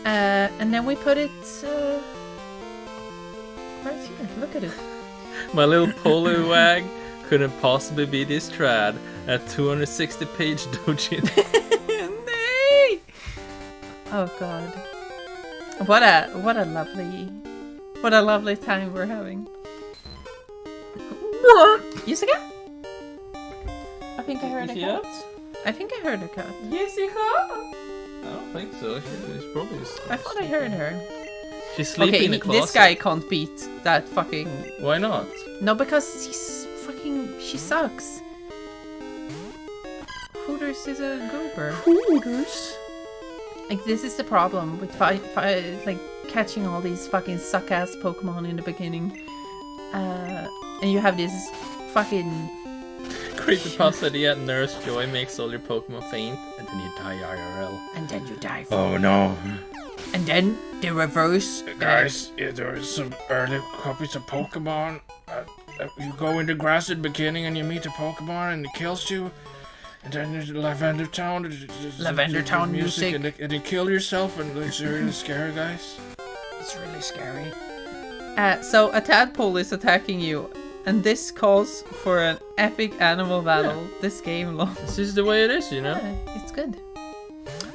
And then we put it right here. Look at it. My little Poliwag couldn't possibly be this trad at 260-page doujin. Nay! Oh god. What a lovely time we're having. Jessica? I think I heard a cat. I think I heard a cat. Jessica? I don't think so. She's probably... I thought I heard her. She's sleeping in the closet. This guy can't beat that fucking... Why not? No, because he's fucking... She sucks. Hooters is a goober. Hooters? Like, this is the problem with like catching all these fucking suck-ass Pokemon in the beginning. and you have this fucking Creepypasta, yeah, Nurse Joy makes all your Pokemon faint, and then you die IRL. And then you die. Oh no. and then the reverse. Guys, yeah, there is some early copies of Pokemon. You go in the grass at the beginning and you meet a Pokemon and it kills you. And then there's Lavender Town. Lavender Town music. And you kill yourself and it's really scary, guys. It's really scary. So a tadpole is attacking you, and this calls for an epic animal battle. This game long. This is the way it is, you know? Yeah, it's good.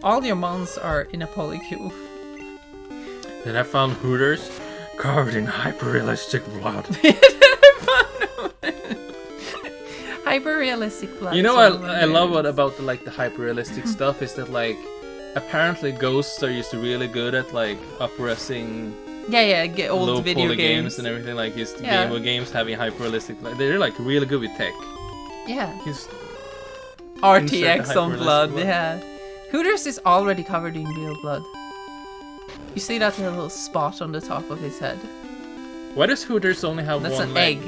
All your mons are in a polycule. Then I found Hooters covered in hyper-realistic blood. Hyper-realistic blood. You know what I love about the hyper-realistic stuff is that apparently ghosts are used to really good at uppressing get old low video poly games and everything Yeah. Game Boy games having hyper-realistic they're really good with tech. Yeah. He's RTX on hyper-realistic blood. blood. Yeah. Hooters is already covered in real blood. You see that little spot on the top of his head? Why does Hooters only have That's one an leg? egg.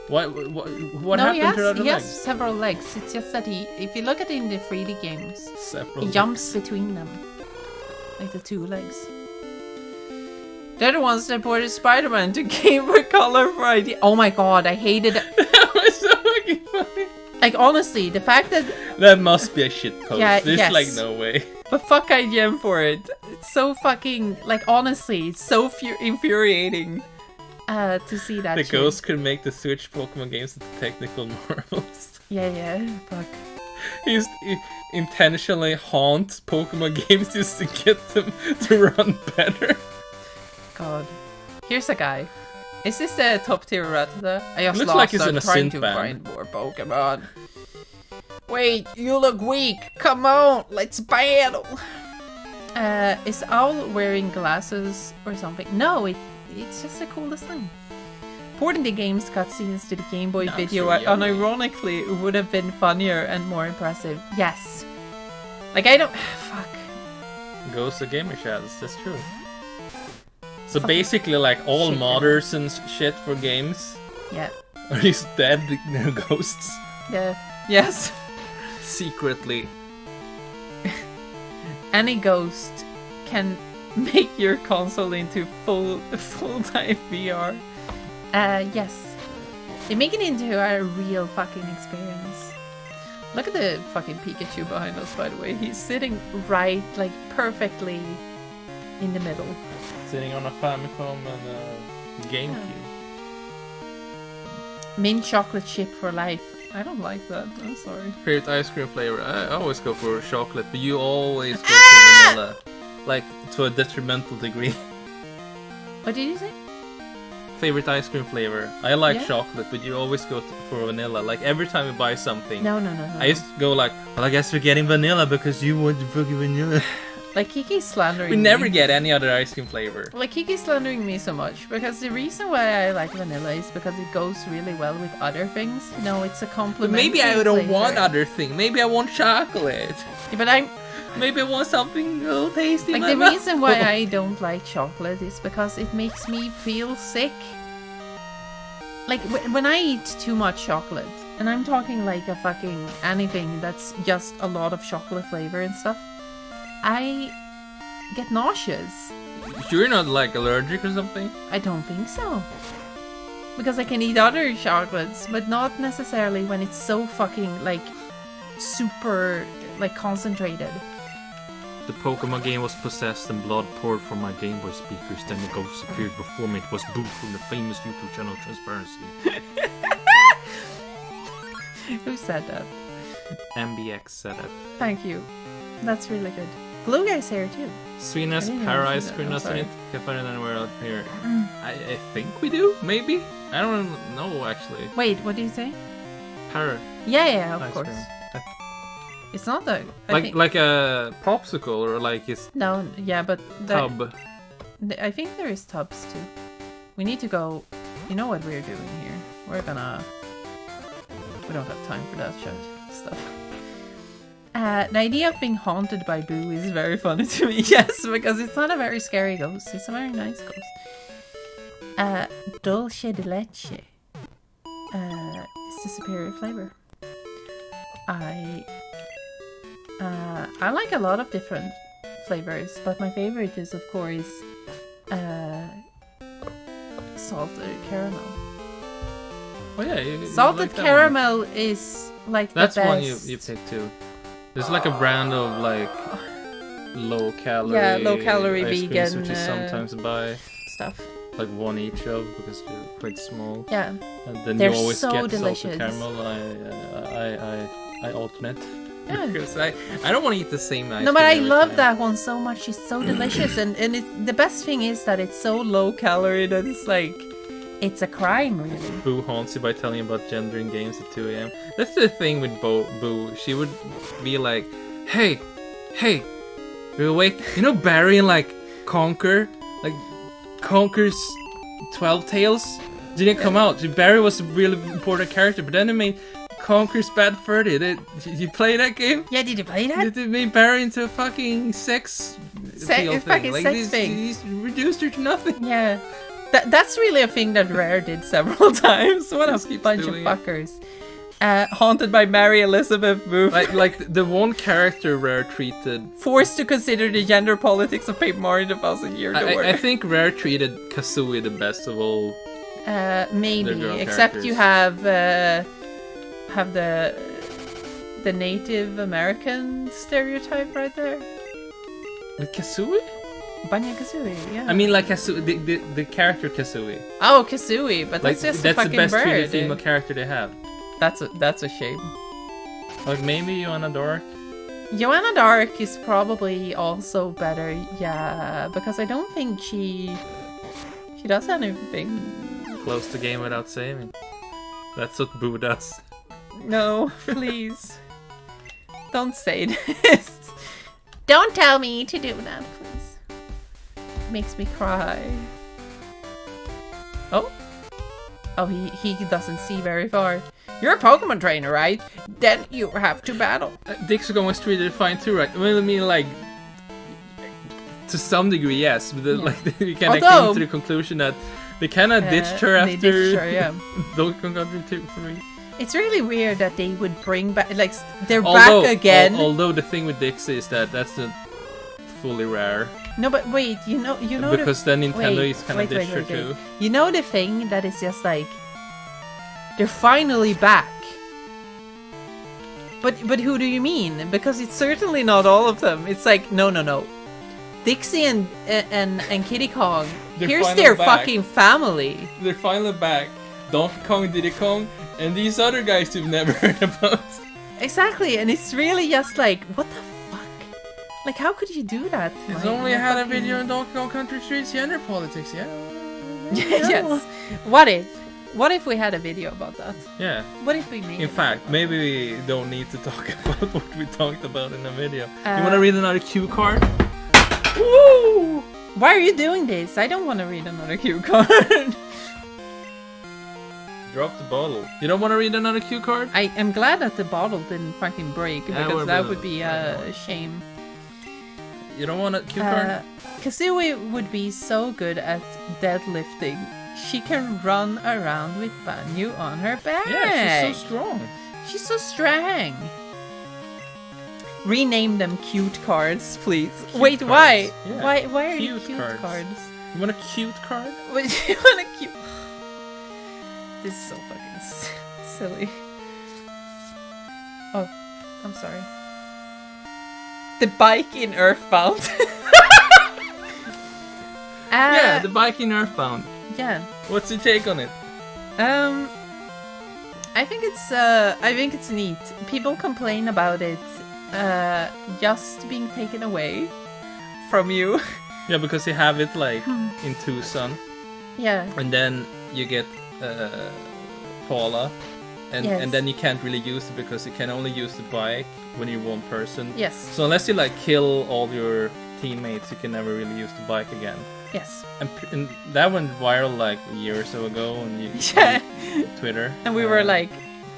What No, happened to the other he has legs? several legs. It's just that if you look at it in the 3D games, Several he jumps between them. Like the two legs. They're the ones that ported Spider-Man to Game Boy Color for ID. Oh my god, I hated it. That was so fucking funny. Like, honestly, the fact that... That must be a shit post. Yeah, There's yes. no way. But fuck IGM for it. It's so fucking... honestly, it's so infuriating to see that The shit. ghost could make the Switch Pokemon games into technical marvels. Yeah, fuck. He intentionally haunts Pokemon games just to get them to run better. God. Here's a guy. Is this the top tier Rattata? I just Looks lost. like he's I'm in a trying synth to band. find more Pokemon. Wait, you look weak. Come on, let's battle. Is Owl wearing glasses or something? No, it's just the coolest thing. Porting the game's cutscenes to the Game Boy That's video, so yummy. unironically, it would have been funnier and more impressive. Yes. I don't... Fuck. Ghost of Gamer Shadows, that's true. So Fucking basically, all shit. modders and shit for games Yeah. are these dead ghosts. Yeah. Yes. Secretly. Any ghost can make your console into full-time VR. Yes. They make it into a real fucking experience. Look at the fucking Pikachu behind us, by the way. He's sitting right, perfectly in the middle. Sitting on a Famicom and a GameCube. Mint chocolate chip for life. I don't like that. I'm sorry. Favorite ice cream flavor? I always go for chocolate, but you always go for vanilla. To a detrimental degree. What did you say? Favorite ice cream flavor? I like Yeah. chocolate, but you always go for vanilla. Every time you buy something, No. I used to go well, I guess we're getting vanilla because you want the fucking vanilla. Kiki's slandering We me. never get any other ice cream flavor. Kiki's slandering me so much because the reason why I like vanilla is because it goes really well with other things. No, it's a But compliment. maybe I don't want other thing. Maybe I want chocolate. But I'm Maybe I want something a little tasty. in my the mouth. reason why I don't like chocolate is because it makes me feel sick. When I eat too much chocolate, and I'm talking a fucking anything that's just a lot of chocolate flavor and stuff, I get nauseous. You're not allergic or something? I don't think so. Because I can eat other chocolates, but not necessarily when it's so fucking super concentrated. The Pokemon game was possessed and blood poured from my Game Boy speakers. Then the ghost appeared before me. It was booed from the famous YouTube channel Transparency. Who said that? MBX said it. Thank you. That's really good. Glue Guy's here too. Sweetness, I didn't Para even see ice that, cream, I'm nothing sorry. it. Can find it anywhere out here. I think we do, maybe? I don't know actually. Wait, what do you say? Para Yeah, of ice course. cream. It's not the Like a popsicle or it's No, yeah, but tub. I think there is tubs too. We need to go. You know what we're doing here? We don't have time for that shit stuff. The idea of being haunted by Boo is very funny to me. Yes, because it's not a very scary ghost. It's a very nice ghost. Dulce de leche. is the superior flavor. I like a lot of different flavors, but my favorite is of course salted caramel. Oh yeah, you Salted like that caramel is like That's the best. one you picked too. There's like a brand of like low calorie, low calorie ice creams, vegan, which is sometimes buy stuff. like one each of because they're quite small. Yeah, And then they're you always so get delicious. salted caramel. I alternate. Yeah. Because I don't want to eat the same ice no, but cream I every love time. that one so much. It's so delicious, and the best thing is that it's so low calorie that it's like it's a crime, really. Boo haunts you by telling you about gender in games at 2 a.m. That's the thing with Boo. She would be like, hey, you're awake? You know Barry and like Conker's 12 Tales? Didn't come out. Barry was a really important character, but then they made Conker's Bad Fur Day. Did you play that game? Yeah, did you play that? They made Barry into a fucking sex appeal thing. fucking Like, sex thing. He's reduced her to nothing. Yeah, that's really a thing that Rare did several times. What Just a keeps bunch of doing it. fuckers. Haunted by Mary Elizabeth Booth. Like the one character Rare treated. Forced to consider the gender politics of Paper Mario 1000-year door. I think Rare treated Kazooie the best of all. Maybe, the girl except characters. you have the Native American stereotype right there. With Kazooie? Banjo-Kazooie, yeah. I mean, like Kazooie, the character Kazooie. Oh, Kazooie, but Like that's just a that's the fucking best bird. treated female character they have. That's a shame. Like maybe Joanna Dark. Joanna Dark is probably also better, yeah, because I don't think she does anything. Close the game without saving. That's what Boo does. No, please. Don't say this. Don't tell me to do that, please. Makes me cry. Oh, he doesn't see very far. You're a Pokemon trainer, right? Then you have to battle. Dixagon was treated fine too, right? Well, I mean, like to some degree, yes. But like we kind of came to the conclusion that they kind of ditched her they after ditched her, yeah. Donkey Kong Country 2, 3. It's really weird that they would bring back, like, they're back again. Although the thing with Dixie is that that's not fully Rare. No, but wait, you know because then Nintendo is kind of wait, ditched her too. You know the thing that is just like they're finally back. But who do you mean? Because it's certainly not all of them. It's like no. Dixie and Kiddy Kong. They're Here's finally their back. fucking family. They're finally back. Donkey Kong, Diddy Kong, and these other guys you've never heard about. Exactly, and it's really just like, what the fuck? Like, how could you do that? He's Like, only you're had a fucking- video on Donkey Kong Country 3's gender politics, yeah? Yes. What if we had a video about that? Yeah. What if we made In a fact, video about maybe we don't need to talk about what we talked about in the video. Uh, You want to read another cue card? that? Woo! Why are you doing this? I don't want to read another cue card. Drop the bottle. You don't want to read another cue card? I am glad that the bottle didn't fucking break Yeah, because we're that really- would be a shame. You don't want a cue card? Kazooie would be so good at deadlifting. She can run around with Banyu on her back. Yeah, she's so strong. She's so strong. Rename them cute cards, please. Cute Wait, cards. why? Yeah. Why are you Cute cute cards. cards? You want a cute card? What do you want a cute? This is so fucking silly. Oh, I'm sorry. The bike in Earthbound. Yeah, the bike in Earthbound. Yeah. What's your take on it? I think it's neat. People complain about it just being taken away from you. Yeah, because you have it like in Tucson, Yeah. and then you get Paula, and Yes. and then you can't really use it because you can only use the bike when you're one person. Yes. So unless you like kill all your teammates, you can never really use the bike again. Yes. And that went viral like a year or so ago on Yeah. Twitter. And we were like,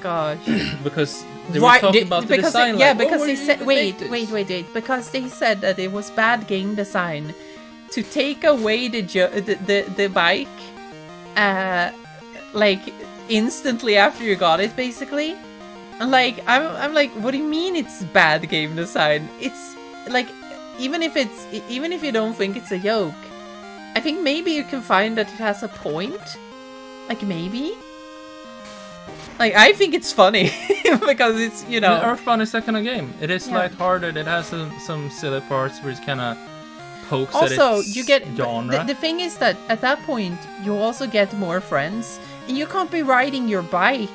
gosh. because they were talking about the because design. They, yeah, like, because oh, they where said, did you make wait, this? because they said that it was bad game design to take away the bike, like instantly after you got it, basically. And like I'm like, what do you mean it's bad game design? It's like even if you don't think it's a joke, I think maybe you can find that it has a point. Like maybe. Like I think it's funny because it's, you know, Earthbound is that kind of game. It is lighthearted. It has some silly parts where it kind of pokes at also its you get genre. the thing is that at that point you also get more friends, and you can't be riding your bike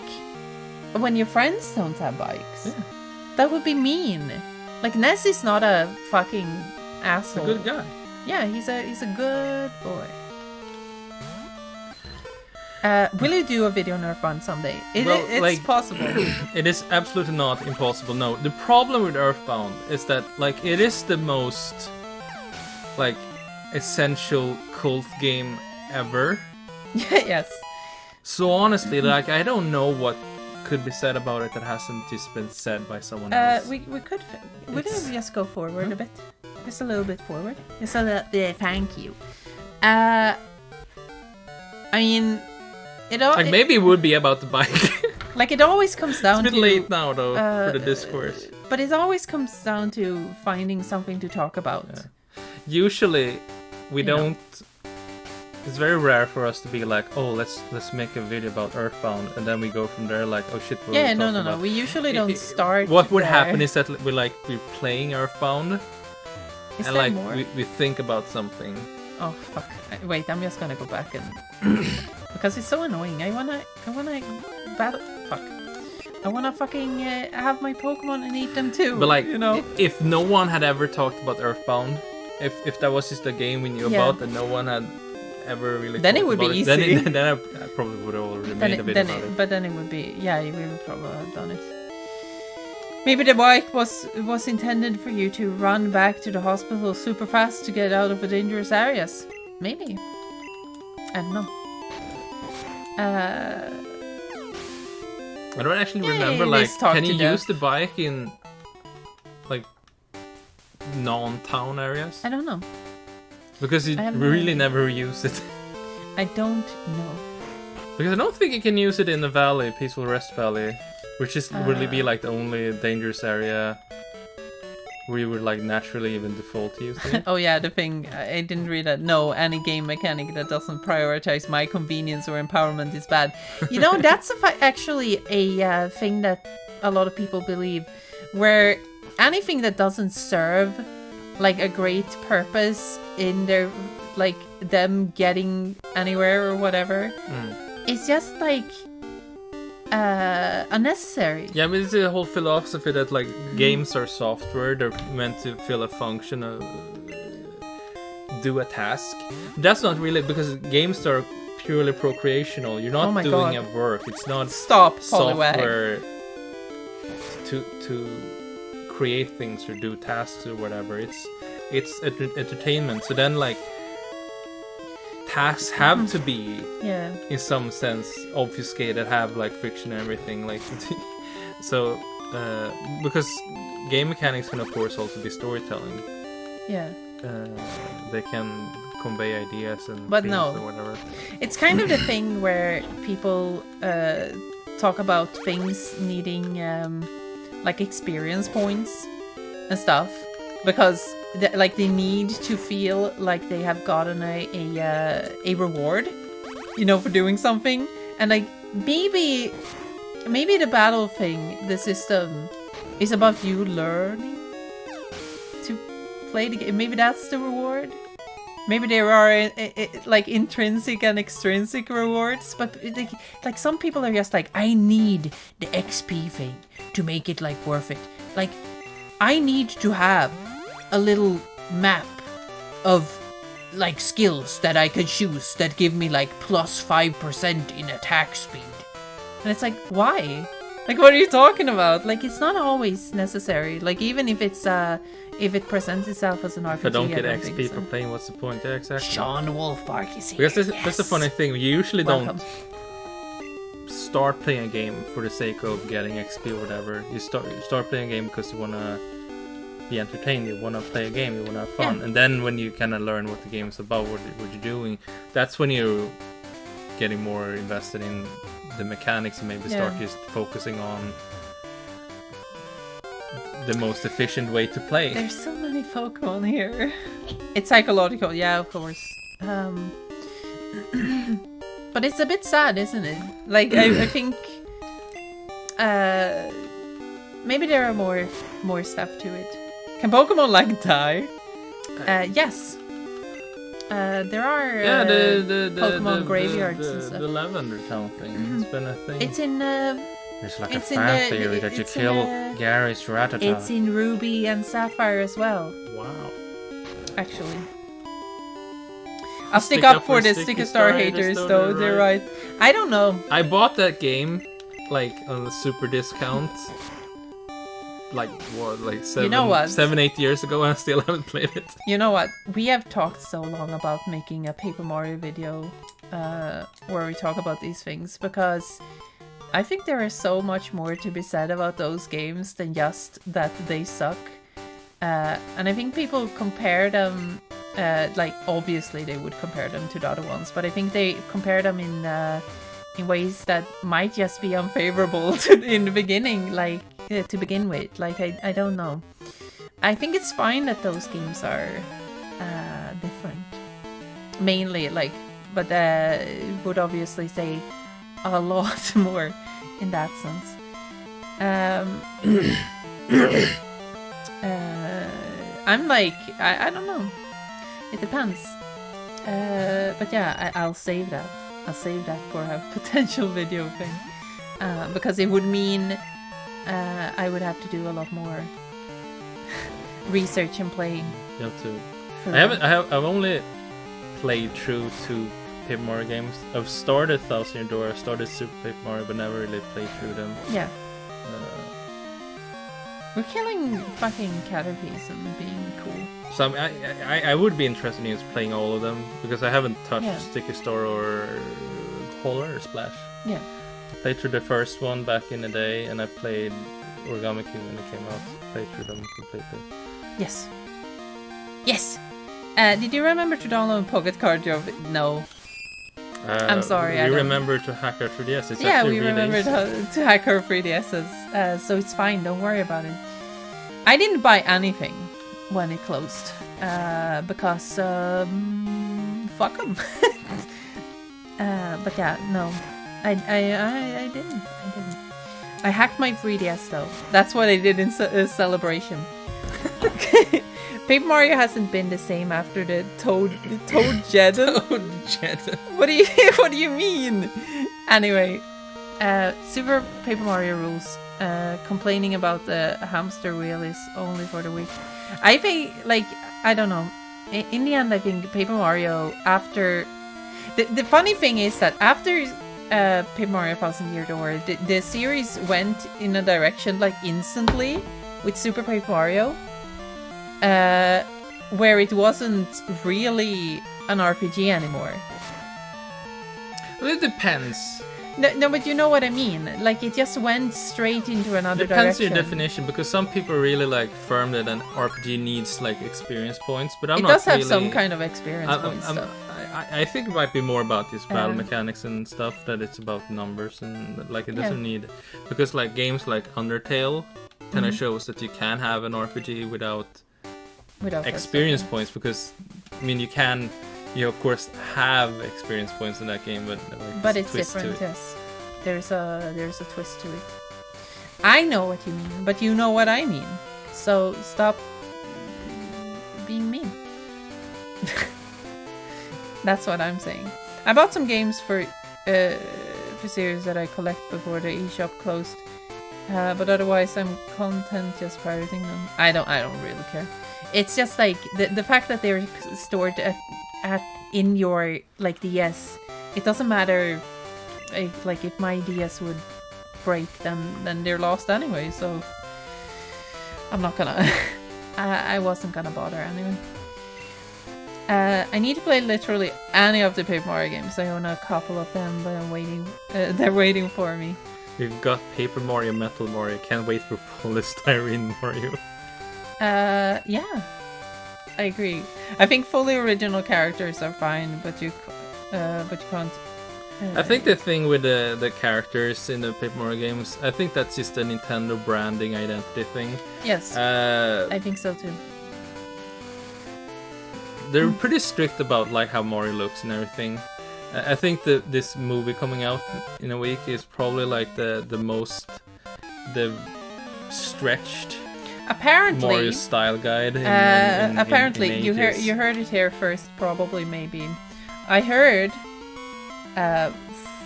when your friends don't have bikes. Yeah. That would be mean. Like Ness is not a fucking He's a asshole. good guy. Yeah, he's a good boy. Will you do a video on Earthbound someday? It's like, possible. It is absolutely not impossible. No, the problem with Earthbound is that like it is the most like essential cult game ever. Yes. So honestly, like I don't know what could be said about it that hasn't just been said by someone else. We could just go forward a bit, just a little bit forward. Just a little. Thank you. I mean, Like maybe it would be about the bike. like it always comes down It's a to bit late now though for the discourse. but it always comes down to finding something to talk about. Yeah. Usually, we You know. don't. It's very rare for us to be like, oh, let's make a video about Earthbound, and then we go from there like, oh shit. What are we No. talking about? We usually don't start. What would there. happen is that we're playing Earthbound, Is and there like more? we think about something. Oh fuck! Wait, I'm just gonna go back and because it's so annoying. I wanna battle. Fuck! I wanna fucking have my Pokemon and eat them too. But like, you know, if no one had ever talked about Earthbound, if that was just a game we knew about and no one had ever really Then it talked would be about easy. then I probably would have already made a video about it. But then it would be, yeah, you would probably have done it. Maybe the bike was intended for you to run back to the hospital super fast to get out of the dangerous areas. Maybe. I don't know. I don't actually Yeah, remember, it like, is talk can to you death. use the bike in, like, non-town areas? I don't know. Because you I have no really idea. never use it. I don't know. Because I don't think you can use it in the valley, Peaceful Rest Valley, which is really be, like, the only dangerous area where you would, like, naturally even default to using it. Oh yeah, the thing, I didn't read that. No, any game mechanic that doesn't prioritize my convenience or empowerment is bad. You know, that's actually a thing that a lot of people believe, where anything that doesn't serve like a great purpose in their, like, them getting anywhere or whatever, it's just like unnecessary. Yeah, but it's the whole philosophy that, like, games are software, they're meant to fill a function, do a task. That's not really, because games are purely procreational. You're not Oh my doing God. a work. It's not Stop, Poliwag. software to create things or do tasks or whatever. It's entertainment. So then, like, tasks have to be, Yeah. in some sense, obfuscated, have like friction and everything, like so because game mechanics can of course also be storytelling. Yeah. They can convey ideas and But themes no. or whatever. It's kind of the thing where people talk about things needing like experience points and stuff, because they need to feel like they have gotten a reward, you know, for doing something. And like maybe the battle thing, the system, is about you learning to play the game. Maybe that's the reward. Maybe there are like intrinsic and extrinsic rewards, but like some people are just like, I need the XP thing to make it like worth it. Like I need to have a little map of like skills that I could choose that give me like plus 5% in attack speed. And it's like, why? Like, what are you talking about? Like, it's not always necessary. Like, even if it's if it presents itself as an RPG, If I don't get don't think XP so. for playing, what's the point? Yeah, exactly. Sean Wolfbark is here. Because that's the funny thing. You usually Welcome. don't start playing a game for the sake of getting XP or whatever. You start playing a game because you wanna be entertained. You wanna play a game. You wanna have fun. Yeah. And then when you kind of learn what the game is about, what you're doing, that's when you getting more invested in the mechanics and maybe start just focusing on the most efficient way to play. There's so many Pokemon here. It's psychological, yeah, of course. But it's a bit sad, isn't it? Like, I think maybe there are more stuff to it. Can Pokemon like die? Yes. There are the Pokemon graveyards and stuff. The lavender town thing. It's been a thing. It's in There's like it's a in fan the- theory that you it's kill in Gary's Rattata. it's in Ruby and Sapphire as well, Wow. actually. I'll stick up for the Sticker Star haters though, they're right. I don't know. I bought that game like on a super discount. Like what, like 7-8 years ago, and I still haven't played it. You know what? We have talked so long about making a Paper Mario video where we talk about these things, because I think there is so much more to be said about those games than just that they suck. And I think people compare them, like obviously they would compare them to the other ones, but I think they compare them in ways that might just be unfavorable in the beginning, like to begin with. Like I don't know. I think it's fine that those games are different, mainly, like, but would obviously say a lot more in that sense. I'm like, I don't know. It depends. But yeah, I'll save that. I'll save that for a potential video thing. Because it would mean I would have to do a lot more research and playing. You have to. I've only played through 2 Paper Mario games. I've started Thousand Year Door, I've started Super Paper Mario, but never really played through them. Yeah. We're killing fucking Caterpies and being cool. So I would be interested in just playing all of them, because I haven't touched Sticky Star or Polar Splash. Yeah. I played through the first one back in the day, and I played Origami King when it came out. Played through them completely. Yes. Yes! Did you remember to download Pocket Card Job? No. I'm sorry, I We don't. remember to hack our 3DS. It's Yeah, actually we really remembered easy. to hack our 3DSs, so it's fine, don't worry about it. I didn't buy anything when it closed, because, fuck them. But yeah, no, I didn't. I hacked my 3DS though. That's what I did in Celebration. Paper Mario hasn't been the same after the Toadgeddon. Toadgeddon. What do you mean? Anyway, Super Paper Mario rules. Complaining about the hamster wheel is only for the weak. I think, like, I don't know. In the end, I think Paper Mario, after the funny thing is that after Paper Mario Thousand Year Door, the series went in a direction like instantly with Super Paper Mario, where it wasn't really an RPG anymore. Well, it depends. No, but you know what I mean. Like, it just went straight into another Depends direction. on your definition, because some people really like firm that an RPG needs like experience points, but I'm It not does have really, some kind of experience points though. I think it might be more about this battle mechanics and stuff, that it's about numbers, and like it doesn't need, because like games like Undertale kind of shows that you can have an RPG without experience points, because I mean you of course have experience points in that game, but like, But there's a it's twist to different, it. yes. There's a twist to it. I know what you mean, but you know what I mean. So stop being mean. That's what I'm saying. I bought some games for series that I collect before the eShop closed. But otherwise I'm content just pirating them. I don't really care. It's just like the fact that they're stored in your like DS. It doesn't matter if my DS would break, then they're lost anyway. So I'm not gonna. I wasn't gonna bother anyway. I need to play literally any of the Paper Mario games. I own a couple of them, but I'm waiting. They're waiting for me. We've got Paper Mario, Metal Mario. Can't wait for Polystyrene Mario. Yeah, I agree. I think fully original characters are fine, but you can't. I think the thing with the characters in the Paper Mario games, I think that's just a Nintendo branding identity thing. Yes, Uh, I think so too. they're pretty strict about like how Mario looks and everything. I think that this movie coming out in a week is probably like the stretched Apparently, Mario style guide. In apparently, in you ages. heard it here first. Probably, maybe. I heard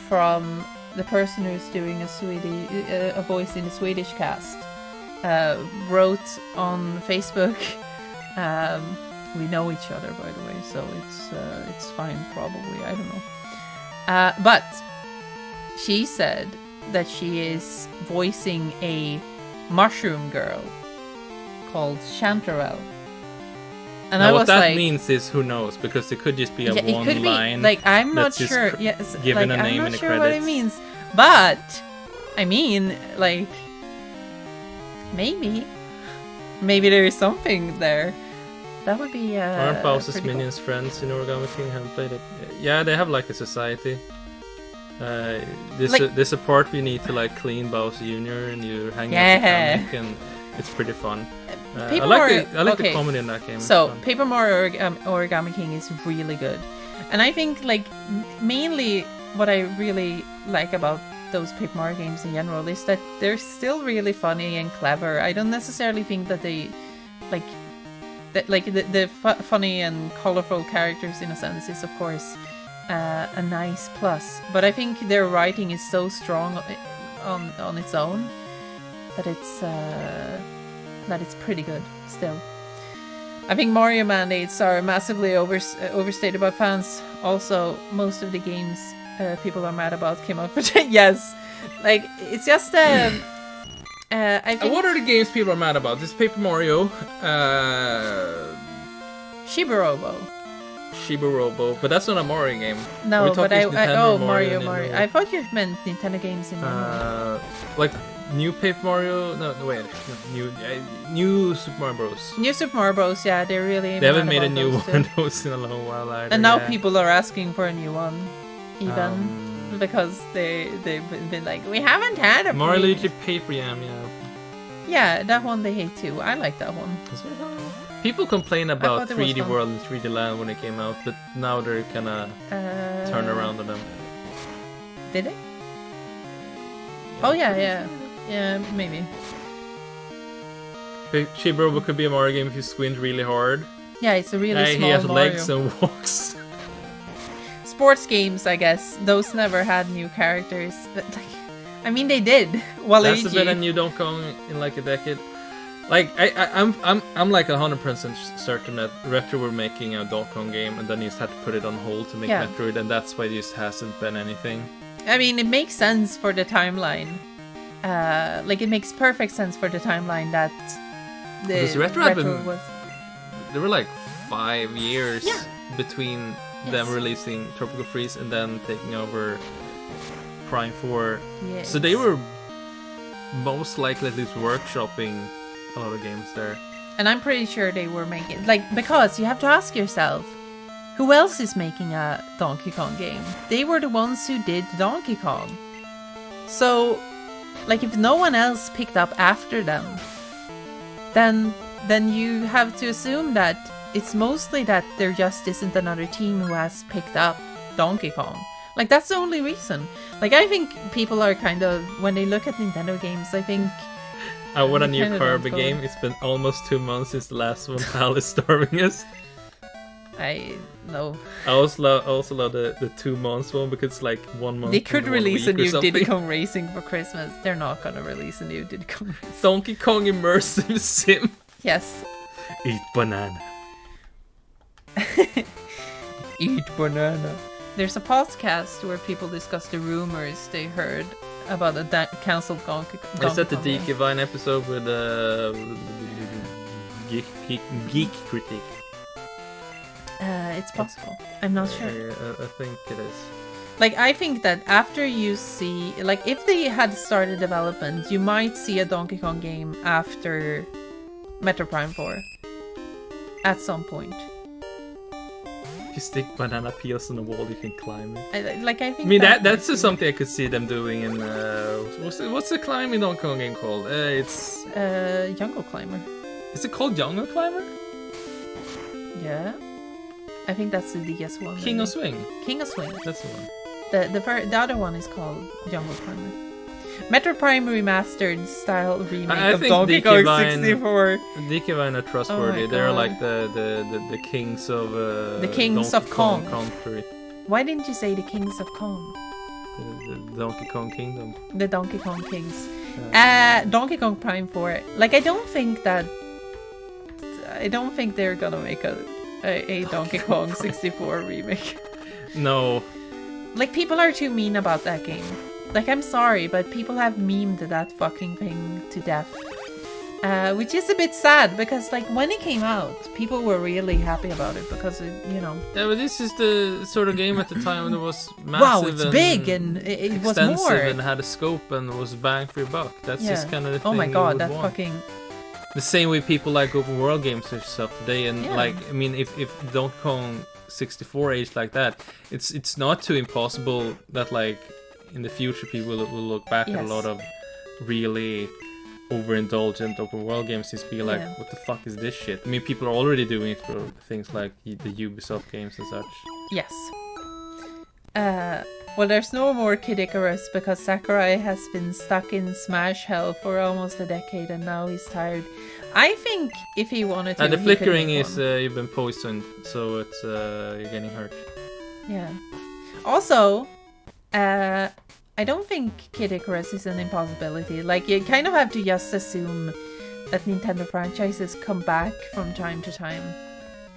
from the person who's doing a voice in the Swedish cast. Wrote on Facebook. We know each other, by the way, so it's fine. Probably, I don't know. But she said that she is voicing a mushroom girl called Chanterelle. And Now, I what was that like, means is who knows, because it could just be a yeah, it one could line. be like I'm not that's just sure. Yes, given like, a name I'm in not the sure what it credits. means, but I mean, like maybe there is something there. That would be Aren't Bowser's pretty cool. minions friends in Origami King? Haven't played it. Yeah, they have like a society. There's a part where you need to like clean Bowser Jr. and you hang out with Yeah. comic, and it's pretty fun. I Paper like Mario- the okay. comedy in that game. It's So fun. Paper Mario Origami King is really good, and I think like mainly what I really like about those Paper Mario games in general is that they're still really funny and clever. I don't necessarily think that they like that like the funny and colorful characters in a sense is of course a nice plus, but I think their writing is so strong on its own that it's pretty good still. I think Mario mandates are massively overstated by fans. Also, most of the games people are mad about came out for yes, like it's just I think What are the games people are mad about? This Paper Mario, Shiburobo. Shiburobo, but that's not a Mario game. No, We're but talking Nintendo, Mario. Nintendo. I thought you meant Nintendo games in general. Like new Paper Mario. No, wait, new Super Mario Bros. New Super Mario Bros. Yeah, they're really. They haven't mad made a about new those one too. of those in a long while either. And now yeah. people are asking for a new one, even because they've been like, we haven't had a Mario pre-" Luigi Paper Jam, yeah. Yeah, that one they hate too. I like that one. People complain about thought it was 3D fun. World and 3D Land when it came out, but now they're kinda turn around on them. Did it? Oh yeah, maybe. Shiburobo could be a Mario game if you squint really hard. Yeah, it's a really Hey, small he has Mario. legs and walks. Sports games, I guess, those never had new characters. But, like, I mean, they did. Waluigi. That's a bit of new Donkey Kong in like a decade. Like I'm like 100% certain that Retro were making a Donkey Kong game, and then you just had to put it on hold to make Yeah. Metroid, and that's why there just hasn't been anything. I mean, it makes sense for the timeline. Like, it makes perfect sense for the timeline that the Because Retro had been- was. There were like 5 years Yeah. between Yes. them releasing Tropical Freeze and then taking over Prime 4. Yes. So they were most likely at least workshopping a lot of games there. And I'm pretty sure they were making, like, because you have to ask yourself, who else is making a Donkey Kong game? They were the ones who did Donkey Kong. So, like, if no one else picked up after them, then you have to assume that it's mostly that there just isn't another team who has picked up Donkey Kong. Like, that's the only reason. Like, I think people are kind of, when they look at Nintendo games, I think I want a They new kinda Kirby don't go- game. It's been almost 2 months since the last one. Hal is starving us. I know. I also love the 2 months one because it's like 1 month. They could and 1 release a week or new something. Diddy Kong Racing for Christmas. They're not gonna release a new Diddy Kong Racing. Donkey Kong Immersive Sim. Yes. Eat banana. Eat banana. There's a podcast where people discuss the rumors they heard about a cancelled Donkey Is that the Kong game. DK Vine episode with geek critique? It's possible. I'm not sure. I think it is. Like, I think that after you see, like, if they had started development, you might see a Donkey Kong game after Metro Prime 4 at some point. If you stick banana peels on the wall, you can climb it. I think. I mean that's might just be- something I could see them doing in what's the climbing Donkey Kong game called? It's Jungle Climber. is it called Jungle Climber? Yeah. I think that's the DS one. King maybe. of Swing. King of Swing. That's the one. The other one is called Jungle Climber. Metro Prime Remastered style remake I of think Donkey DK Kong Vine- 64. DK Vine are trustworthy. Oh my They're God. like the kings of The kings Donkey of Kong. country. Why didn't you say the Kings of Kong? The Donkey Kong Kingdom. The Donkey Kong Kings. Donkey Kong Prime 4. Like, I don't think they're gonna make a Donkey Kong 64 remake. No. Like, people are too mean about that game. Like, I'm sorry, but people have memed that fucking thing to death. Which is a bit sad, because, like, when it came out, people were really happy about it, because, Yeah, but this is the sort of game at the time when it was massive. wow, it's big, and it was extensive more. and had a scope and was bang for your buck. That's just kind of the thing. Oh my you god, would that want. fucking... The same way people like open world games and stuff today, and Yeah. like I mean, if Donkey Kong 64 aged like that, it's not too impossible that like in the future people will look back at a Yes. lot of really overindulgent open world games and be like, Yeah. what the fuck is this shit? I mean, people are already doing it for things like the Ubisoft games and such. Yes. Well, there's no more Kid Icarus because Sakurai has been stuck in Smash Hell for almost a decade and now he's tired. I think if he wanted to, And the he could flickering make is one. you've been poisoned, so it's you're getting hurt. Yeah. Also, I don't think Kid Icarus is an impossibility. Like, you kind of have to just assume that Nintendo franchises come back from time to time.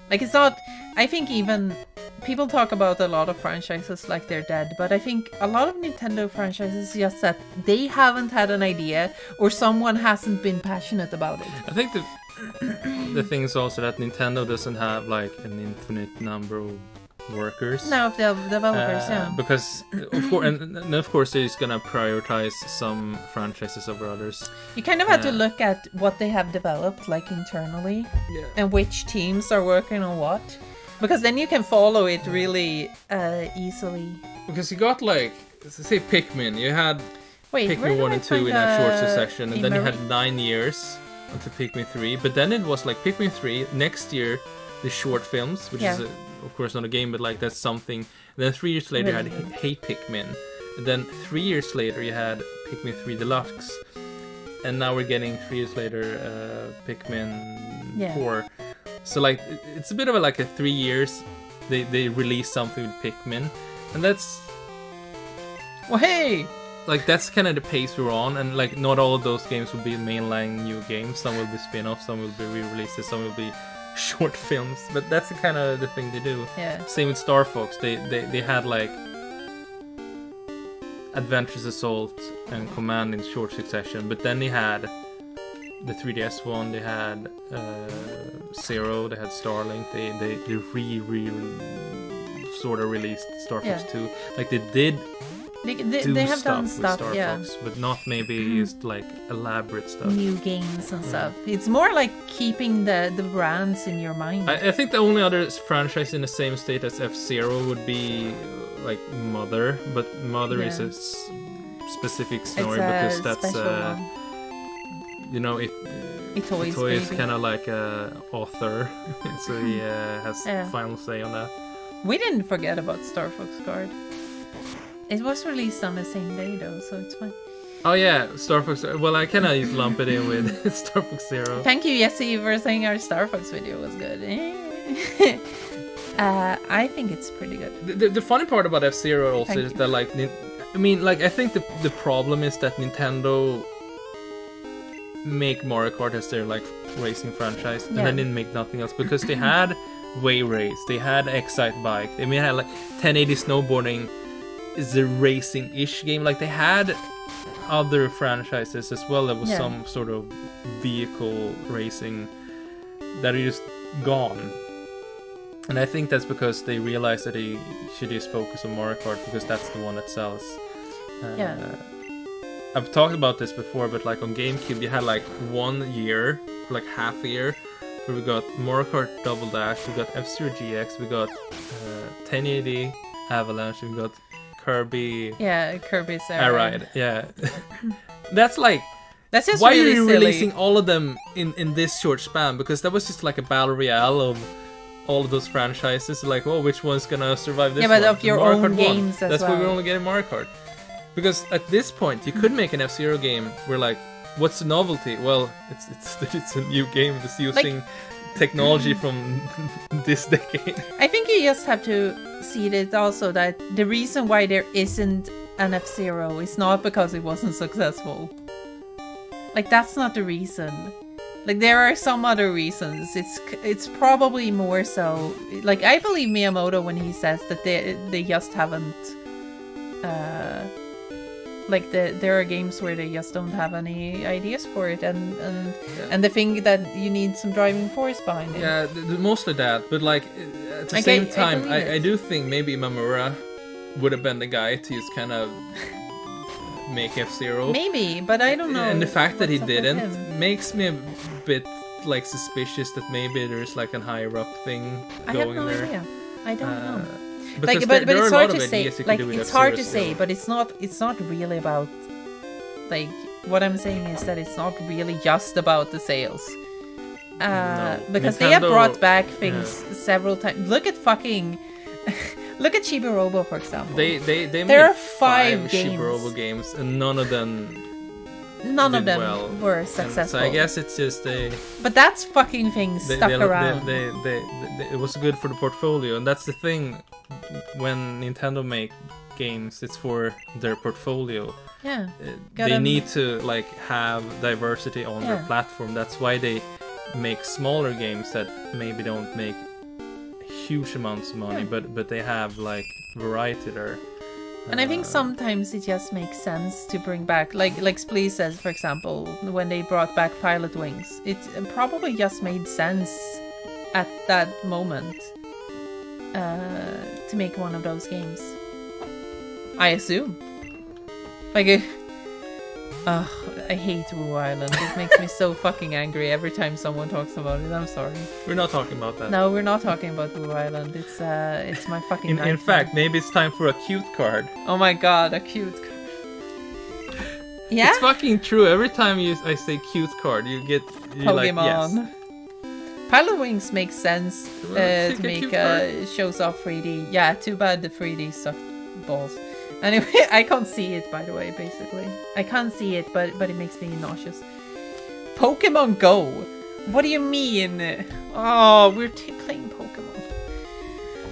Like, it's not... I think even... People talk about a lot of franchises like they're dead, but I think a lot of Nintendo franchises just that they haven't had an idea or someone hasn't been passionate about it. I think the thing is also that Nintendo doesn't have like an infinite number of workers. No, of the developers, yeah. Because of course they're just gonna prioritize some franchises over others. You kind of have to Yeah. look at what they have developed, like, internally, Yeah. and which teams are working on what. Because then you can follow it really easily. Because you got like, say Pikmin, you had Wait, where Pikmin did 1 I and 2 find in a short the succession, and then you had Emery? 9 years until Pikmin 3. But then it was like Pikmin 3, next year the short films, which is Yeah. of course not a game, but like that's something. And then 3 years later you had Really? Hey Pikmin. And then 3 years later you had Pikmin 3 Deluxe. And now we're getting 3 years later Pikmin Yeah. 4. So like it's a bit of a, like a 3 years they release something with Pikmin, and that's Well, hey! like that's kind of the pace we're on, and like not all of those games will be mainline new games. Some will be spin-offs, some will be re-releases, some will be short films. But that's kind of the thing they do. Yeah. Same with Star Fox. They had like Adventures Assault and Command in short succession, but then they had the 3DS one, they had Zero, they had Starlink, they sort of released Star Fox Yeah. 2. Like they did They do have stuff done with stuff, Star yeah. Fox, but not maybe just like elaborate stuff. New games and stuff. It's more like keeping the brands in your mind. I think the only other franchise in the same state as F-Zero would be like Mother, but Mother is Yeah. a specific It's story a because that's special one. you know Itoi's Toy is baby. kind of like a author, so he has Yeah. final say on that. We didn't forget about Star Fox Guard. It was released on the same day though, so it's fine. Oh yeah, Star Fox. Well, I kind of lump it in with Star Fox Zero. Thank you, Jesse, for saying our Star Fox video was good. I think it's pretty good. The funny part about F-Zero also Thank is you. that like I mean like I think the problem is that Nintendo make Mario Kart as their like racing franchise, and Yeah. then didn't make nothing else because they had Way Race, they had Excite Bike, they had like 1080 Snowboarding is a racing-ish game. Like they had other franchises as well that was Yeah. some sort of vehicle racing that are just gone. And I think that's because they realized that they should just focus on Mario Kart because that's the one that sells. Yeah. I've talked about this before, but like on GameCube, you had like 1 year, like half a year, where we got Mario Kart Double Dash, we got F-Zero GX, we got 1080 Avalanche, we got Kirby Yeah, Kirby's Air Ride. Yeah. That's like, That's just why really are you silly. releasing all of them in this short span? Because that was just like a battle royale of all of those franchises. Like, oh, which one's gonna survive this Yeah, but one? of your Mario own Kart won. games as That's why we're well. only getting Mario Kart. Because at this point, you could make an F-Zero game where like, what's the novelty? Well, it's a new game that's using technology from this decade. I think you just have to see it also that the reason why there isn't an F-Zero is not because it wasn't successful. Like, that's not the reason. Like, there are some other reasons. It's probably more so. Like, I believe Miyamoto when he says that they just haven't. Like there are games where they just don't have any ideas for it, and they think that you need some driving force behind it. Yeah, mostly that. But like at the same time, I do think maybe Imamura would have been the guy to just kind of make F-Zero. Maybe, but I don't know. And the fact that he what's up with didn't him. makes me a bit like suspicious that maybe there's like a higher up thing I have going no there. idea. I don't know. Because Like, but there are it's a lot hard of to say. ideas you Like, can do with it's hard to F-Zero say, still. but it's not really about. Like, what I'm saying is that it's not really just about the sales. No. Because they have Nintendo- brought back things several times. Look at fucking. Look at Chibi Robo, for example. They There made are 5 games. Shiburobo games, and none of them None of did them well. were And successful. so I guess it's just But that's fucking things stuck around. it was good for the portfolio, and that's the thing. When Nintendo make games, it's for their portfolio. Yeah. They Gotta- need to like have diversity on their Yeah. platform. That's why they make smaller games that maybe don't make huge amounts of money, but they have like variety there. And I think sometimes it just makes sense to bring back, like Splee says, for example, when they brought back Pilot Wings, it probably just made sense at that moment to make one of those games. I assume. Like, I hate Woo Island. It makes me so fucking angry every time someone talks about it. I'm sorry. We're not talking about that. No, we're not talking about Woo Island. It's my fucking. In nightmare. fact, maybe it's time for a cute card. Oh my god, a cute. Yeah. It's fucking true. Every time I say cute card, you Pokemon. like yes. Pilot Wings makes sense Well, to take a make cute card. shows off 3D. Yeah, too bad the 3D sucked balls. Anyway, I can't see it, by the way, basically. I can't see it, but it makes me nauseous. Pokemon Go? What do you mean? Oh, we're playing Pokemon.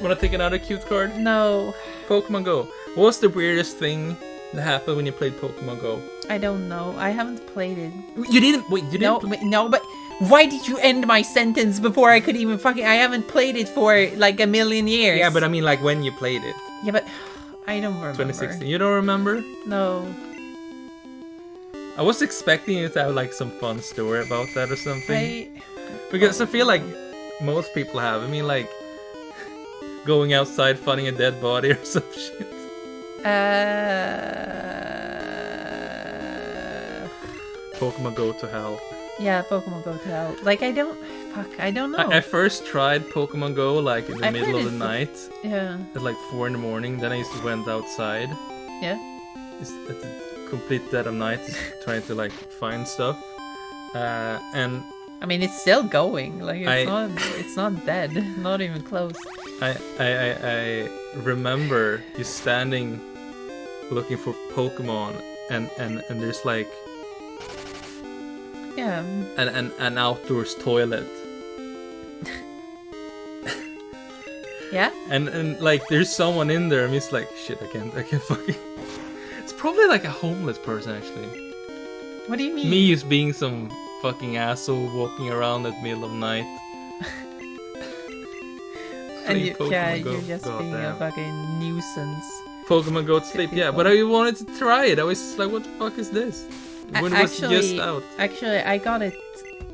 Wanna take another cute card? No, Pokemon Go. What was the weirdest thing that happened when you played Pokemon Go? I don't know. I haven't played it. You didn't. Wait, you No, didn't. no, but why did you end my sentence before I could even fucking... I haven't played it for like a million years. Yeah, but I mean, like when you played it, Yeah, but I don't remember. 2016. You don't remember? No. I was expecting you to have like some fun story about that or something. I... Because I feel like most people have. I mean, like going outside, finding a dead body or some shit. Pokemon Go to hell. Yeah, Pokemon Go to hell. Like, I don't... Fuck, I don't know. I first tried Pokemon Go like in the I middle of played the it night Yeah. at like 4 in the morning. Then I just went outside. Yeah? Just at the complete dead of night, just trying to like find stuff. And I mean, it's still going. Like, I- it's not dead. Not even close. I remember just standing looking for Pokemon and there's like Yeah. an outdoors toilet. Yeah? And like there's someone in there. I'm just like shit. I can't fucking. It's probably like a homeless person actually. What do you mean? Me just being some fucking asshole walking around at middle of night. And Playing you, Pokemon yeah, Go. you're just being a Goddamn. fucking nuisance. Pokemon Go to sleep. Yeah, but I wanted to try it. I was just like, what the fuck is this? When it was just out. Actually, I got it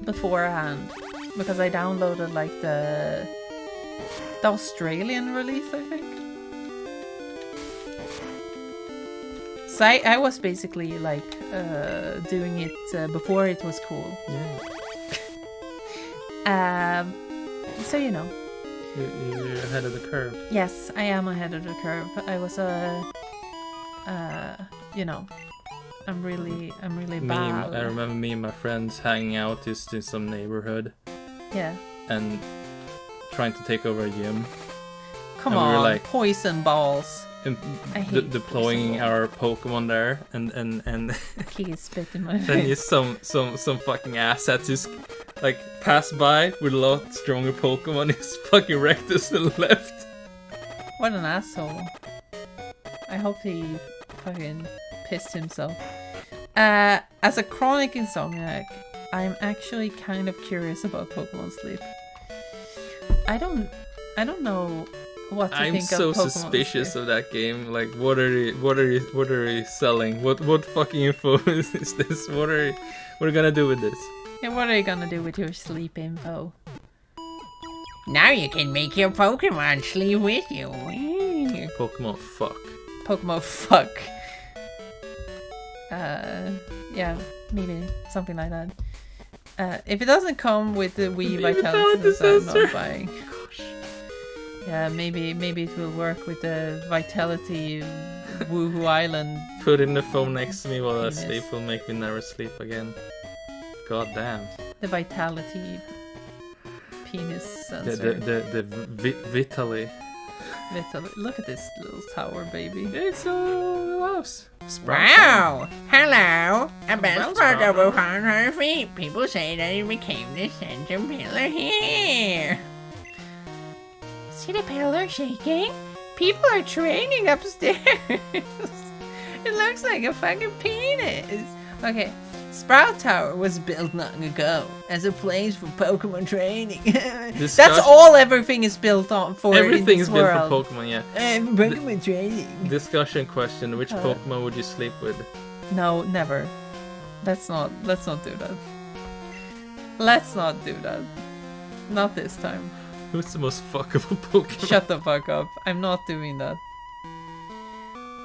beforehand because I downloaded like the Australian release, I think. So I was basically like doing it before it was cool. Yeah. So you know. You're ahead of the curve. Yes, I am ahead of the curve. I was you know, I'm really bad. I remember me and my friends hanging out just in some neighborhood Yeah. and trying to take over a gym. Come And we were on, like- poison balls. And I hate deploying poison our Pokemon there, and He spit in my then face. just some fucking asshat just like pass by with a lot stronger Pokemon. Just fucking wrecked us to the left. What an asshole. I hope he fucking pissed himself. As a chronic insomniac, I'm actually kind of curious about Pokemon Sleep. I don't know what to I'm think so of Pokemon suspicious Sleep. of that game. Like, what are they selling? What fucking info is this? What are you gonna do with this? Yeah, what are you gonna do with your sleep info? Now you can make your Pokemon sleep with you. Pokemon fuck. Pokemon fuck. Yeah, maybe something like that. If it doesn't come with the Wii Vitality, I'm not buying. Yeah, maybe it will work with the Vitality Woohoo Island. Put in the phone next to me while I Penis. sleep will make me never sleep again. God damn. The Vitality penis sensor. The Vitally. Look at this little tower, baby. It's a house. Wow! Hello! A Well, best part of upon her feet. People say that it became the center pillar here. See the pillar shaking? People are training upstairs. It looks like a fucking penis. Okay, Sprout Tower was built long ago as a place for Pokemon training. That's all everything is built on for Everything in is this built world. for Pokemon, yeah. Pokemon training. Discussion question: which Pokemon would you sleep with? No, never. Let's not do that. Let's not do that. Not this time. Who's the most fuckable Pokemon? Shut the fuck up. I'm not doing that.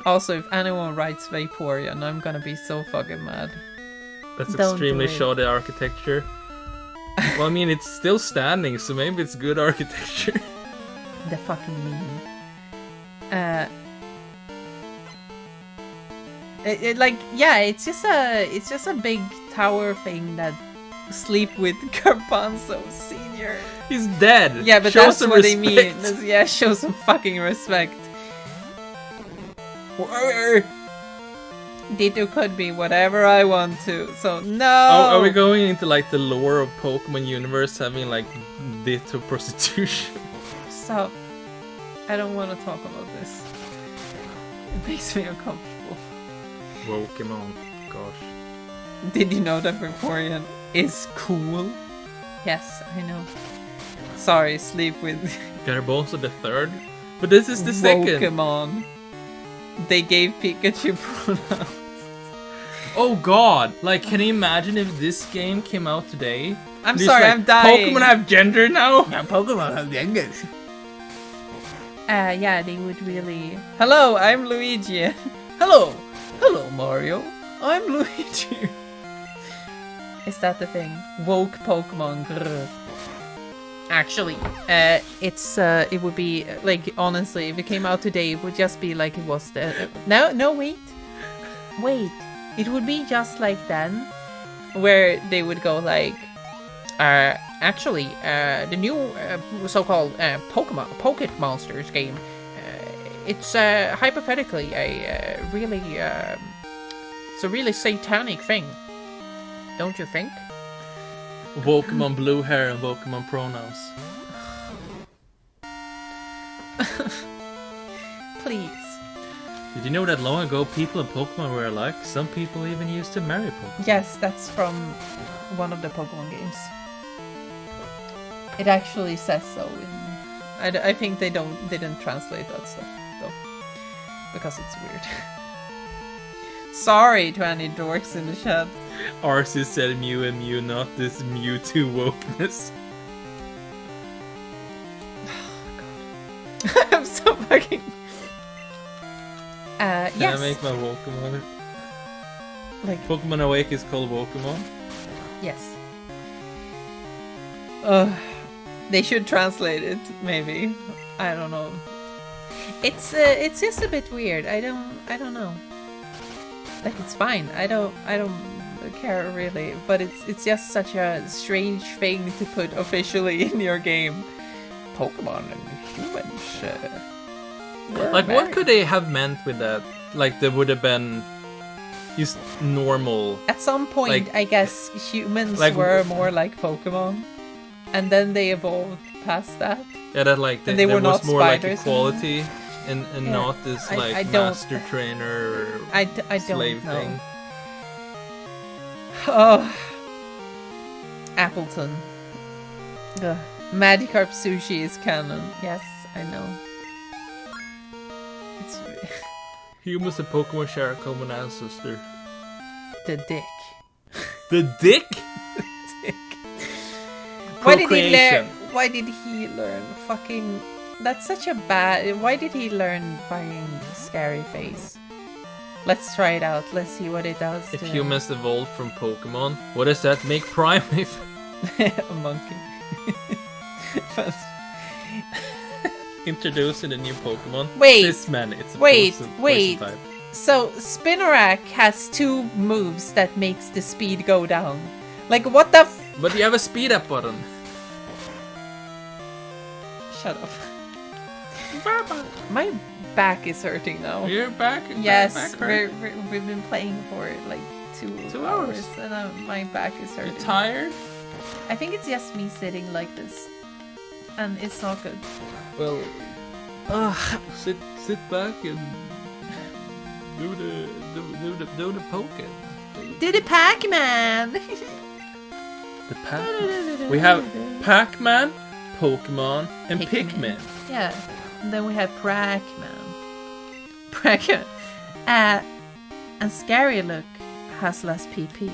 Also, if anyone writes Vaporeon, I'm gonna be so fucking mad. That's Don't extremely do it. shoddy architecture. Well, I mean, it's still standing, so maybe it's good architecture. The fucking meme. It's just a big tower thing that sleep with Garbanzo Senior. He's dead. Yeah, but Show that's some what they respect. mean. Yeah, show some fucking respect. Ditto could be whatever I want to, so no! Are we going into like the lore of Pokemon universe having like Ditto prostitution? Stop. I don't want to talk about this. It makes me uncomfortable. Pokemon, gosh. Did you know that Vaporeon is cool? Yes, I know. Sorry, sleep with Garbanzo the third? But this is the second. Pokemon. They gave Pikachu pronouns. Oh god! Like, can you imagine if this game came out today? I'm Just sorry, like, I'm dying. Pokemon have gender now? Now Pokemon have genders. Yeah, they would really... Hello, I'm Luigi. Hello! Hello, Mario. I'm Luigi. Is that the thing? Woke Pokemon. Grr. Actually, it would be, like, honestly, if it came out today, it would just be like it was the... No, wait. Wait. It would be just like then, where they would go like, actually, the new so-called Pokemon Pocket Monsters game, it's hypothetically a really, it's a really satanic thing, don't you think? Pokemon blue hair and Pokemon pronouns. Please. Did you know that long ago people in Pokemon were alike? Some people even used to marry Pokemon. Yes, that's from one of the Pokemon games. It actually says so. I think they didn't translate that stuff though, because it's weird. Sorry to any dorks in the chat. Arceus said Mew and Mew, not this Mewtwo wokeness. I'm so fucking. Can Yes. I make my Pokemon? Like Pokemon Awake is called Pokemon. yes. They should translate it, maybe. I don't know. It's just a bit weird. I don't know. Like, it's fine. I don't care really, but it's just such a strange thing to put officially in your game. Pokemon and humans. Like, what could they have meant with that? Like, there would have been just normal. At some point, like, I guess humans like, were more like Pokemon, and then they evolved past that. Yeah, that like And they were there was not more like spiders equality, and Yeah, not this like I don't- master trainer or I don't slave know. thing. Oh, Appleton. Ugh. Magikarp sushi is canon. Yes, I know. It's Humans and Pokemon share a common ancestor. the dick. The dick? Dick. Why did he Procreation. learn? Why did he learn fucking? That's such a bad. Why did he learn fucking scary face? Let's try it out. Let's see what it does. If to humans evolved from Pokemon, what does that make primate? a monkey. First. Introducing a new Pokemon. Wait. This man, it's a Wait, person wait. type. So Spinarak has 2 moves that makes the speed go down. Like what the? But you have a speed up button. Shut up. My back is hurting now. You're back. Yes, back hurt. we've been playing for like 2 hours, and my back is hurting. You're tired? I think it's just me sitting like this, and it's not good. Well, sit back and do the poking. Do the Pac-Man. The Pac-Man. We have Pac-Man, Pokemon, and Pikmin. Yeah, and then we have Pac-Man. Pac-Man. And Scary Look has less PP.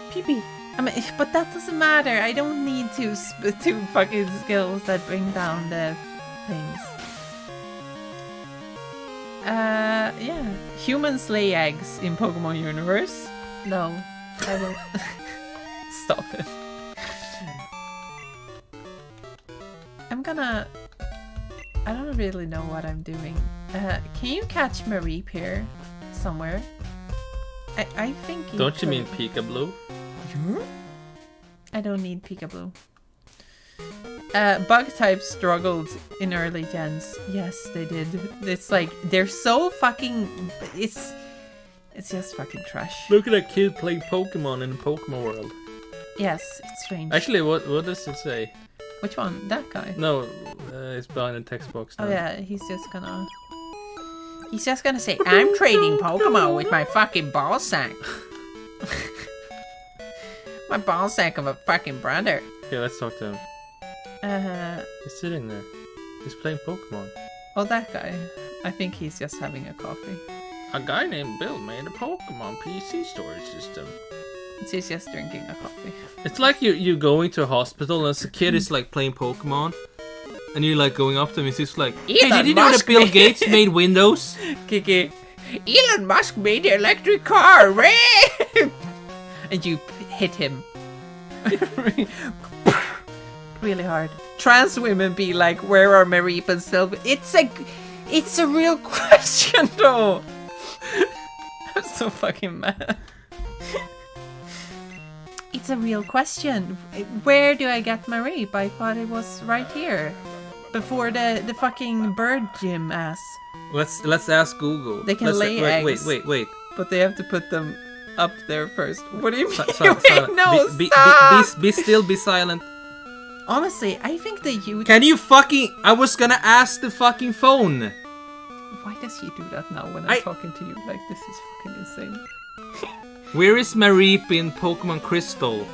PP. I mean, but that doesn't matter. I don't need two fucking skills that bring down the things. Yeah. Humans lay eggs in Pokemon Universe? No. I will. Stop it. I don't really know what I'm doing. Can you catch Mareep here? Somewhere? I think you Don't you mean could. Peekaboo? I don't need Peekaboo. Bug types struggled in early gens. Yes, they did. It's like they're so fucking. It's just fucking trash. Look at that kid playing Pokemon in the Pokemon world. Yes, it's strange. Actually, what does it say? Which one? That guy? No, it's behind the text box now. Oh yeah, he's just gonna say, I'm trading Pokemon with my fucking ball sack. My ball sack of a fucking brother. Okay, let's talk to him. He's sitting there. He's playing Pokemon. Oh, that guy. I think he's just having a coffee. A guy named Bill made a Pokemon PC storage system. He's just drinking a coffee. It's like you going to a hospital and the kid is like playing Pokemon. And you're like going up to him and he's like, hey, Elon did you know that Musk Bill made- Gates made Windows? Kiki. Elon Musk made the electric car. And you hit him. Really hard. Trans women be like, where are Mareep and Sylvie? It's a real question though. I'm so fucking mad. It's a real question. Where do I get Mareep? I thought it was right here. Before the fucking bird gym ass. Let's ask Google. They can Let's- lay eggs. Wait. But they have to put them up there first. What do you mean? Silent. No, be stop! be still, be silent. Honestly, I think the youth... Can you fucking... I was gonna ask the fucking phone. Why does he do that now when I- I'm talking to you? Like, this is fucking insane. Where is Mareep in Pokémon Crystal?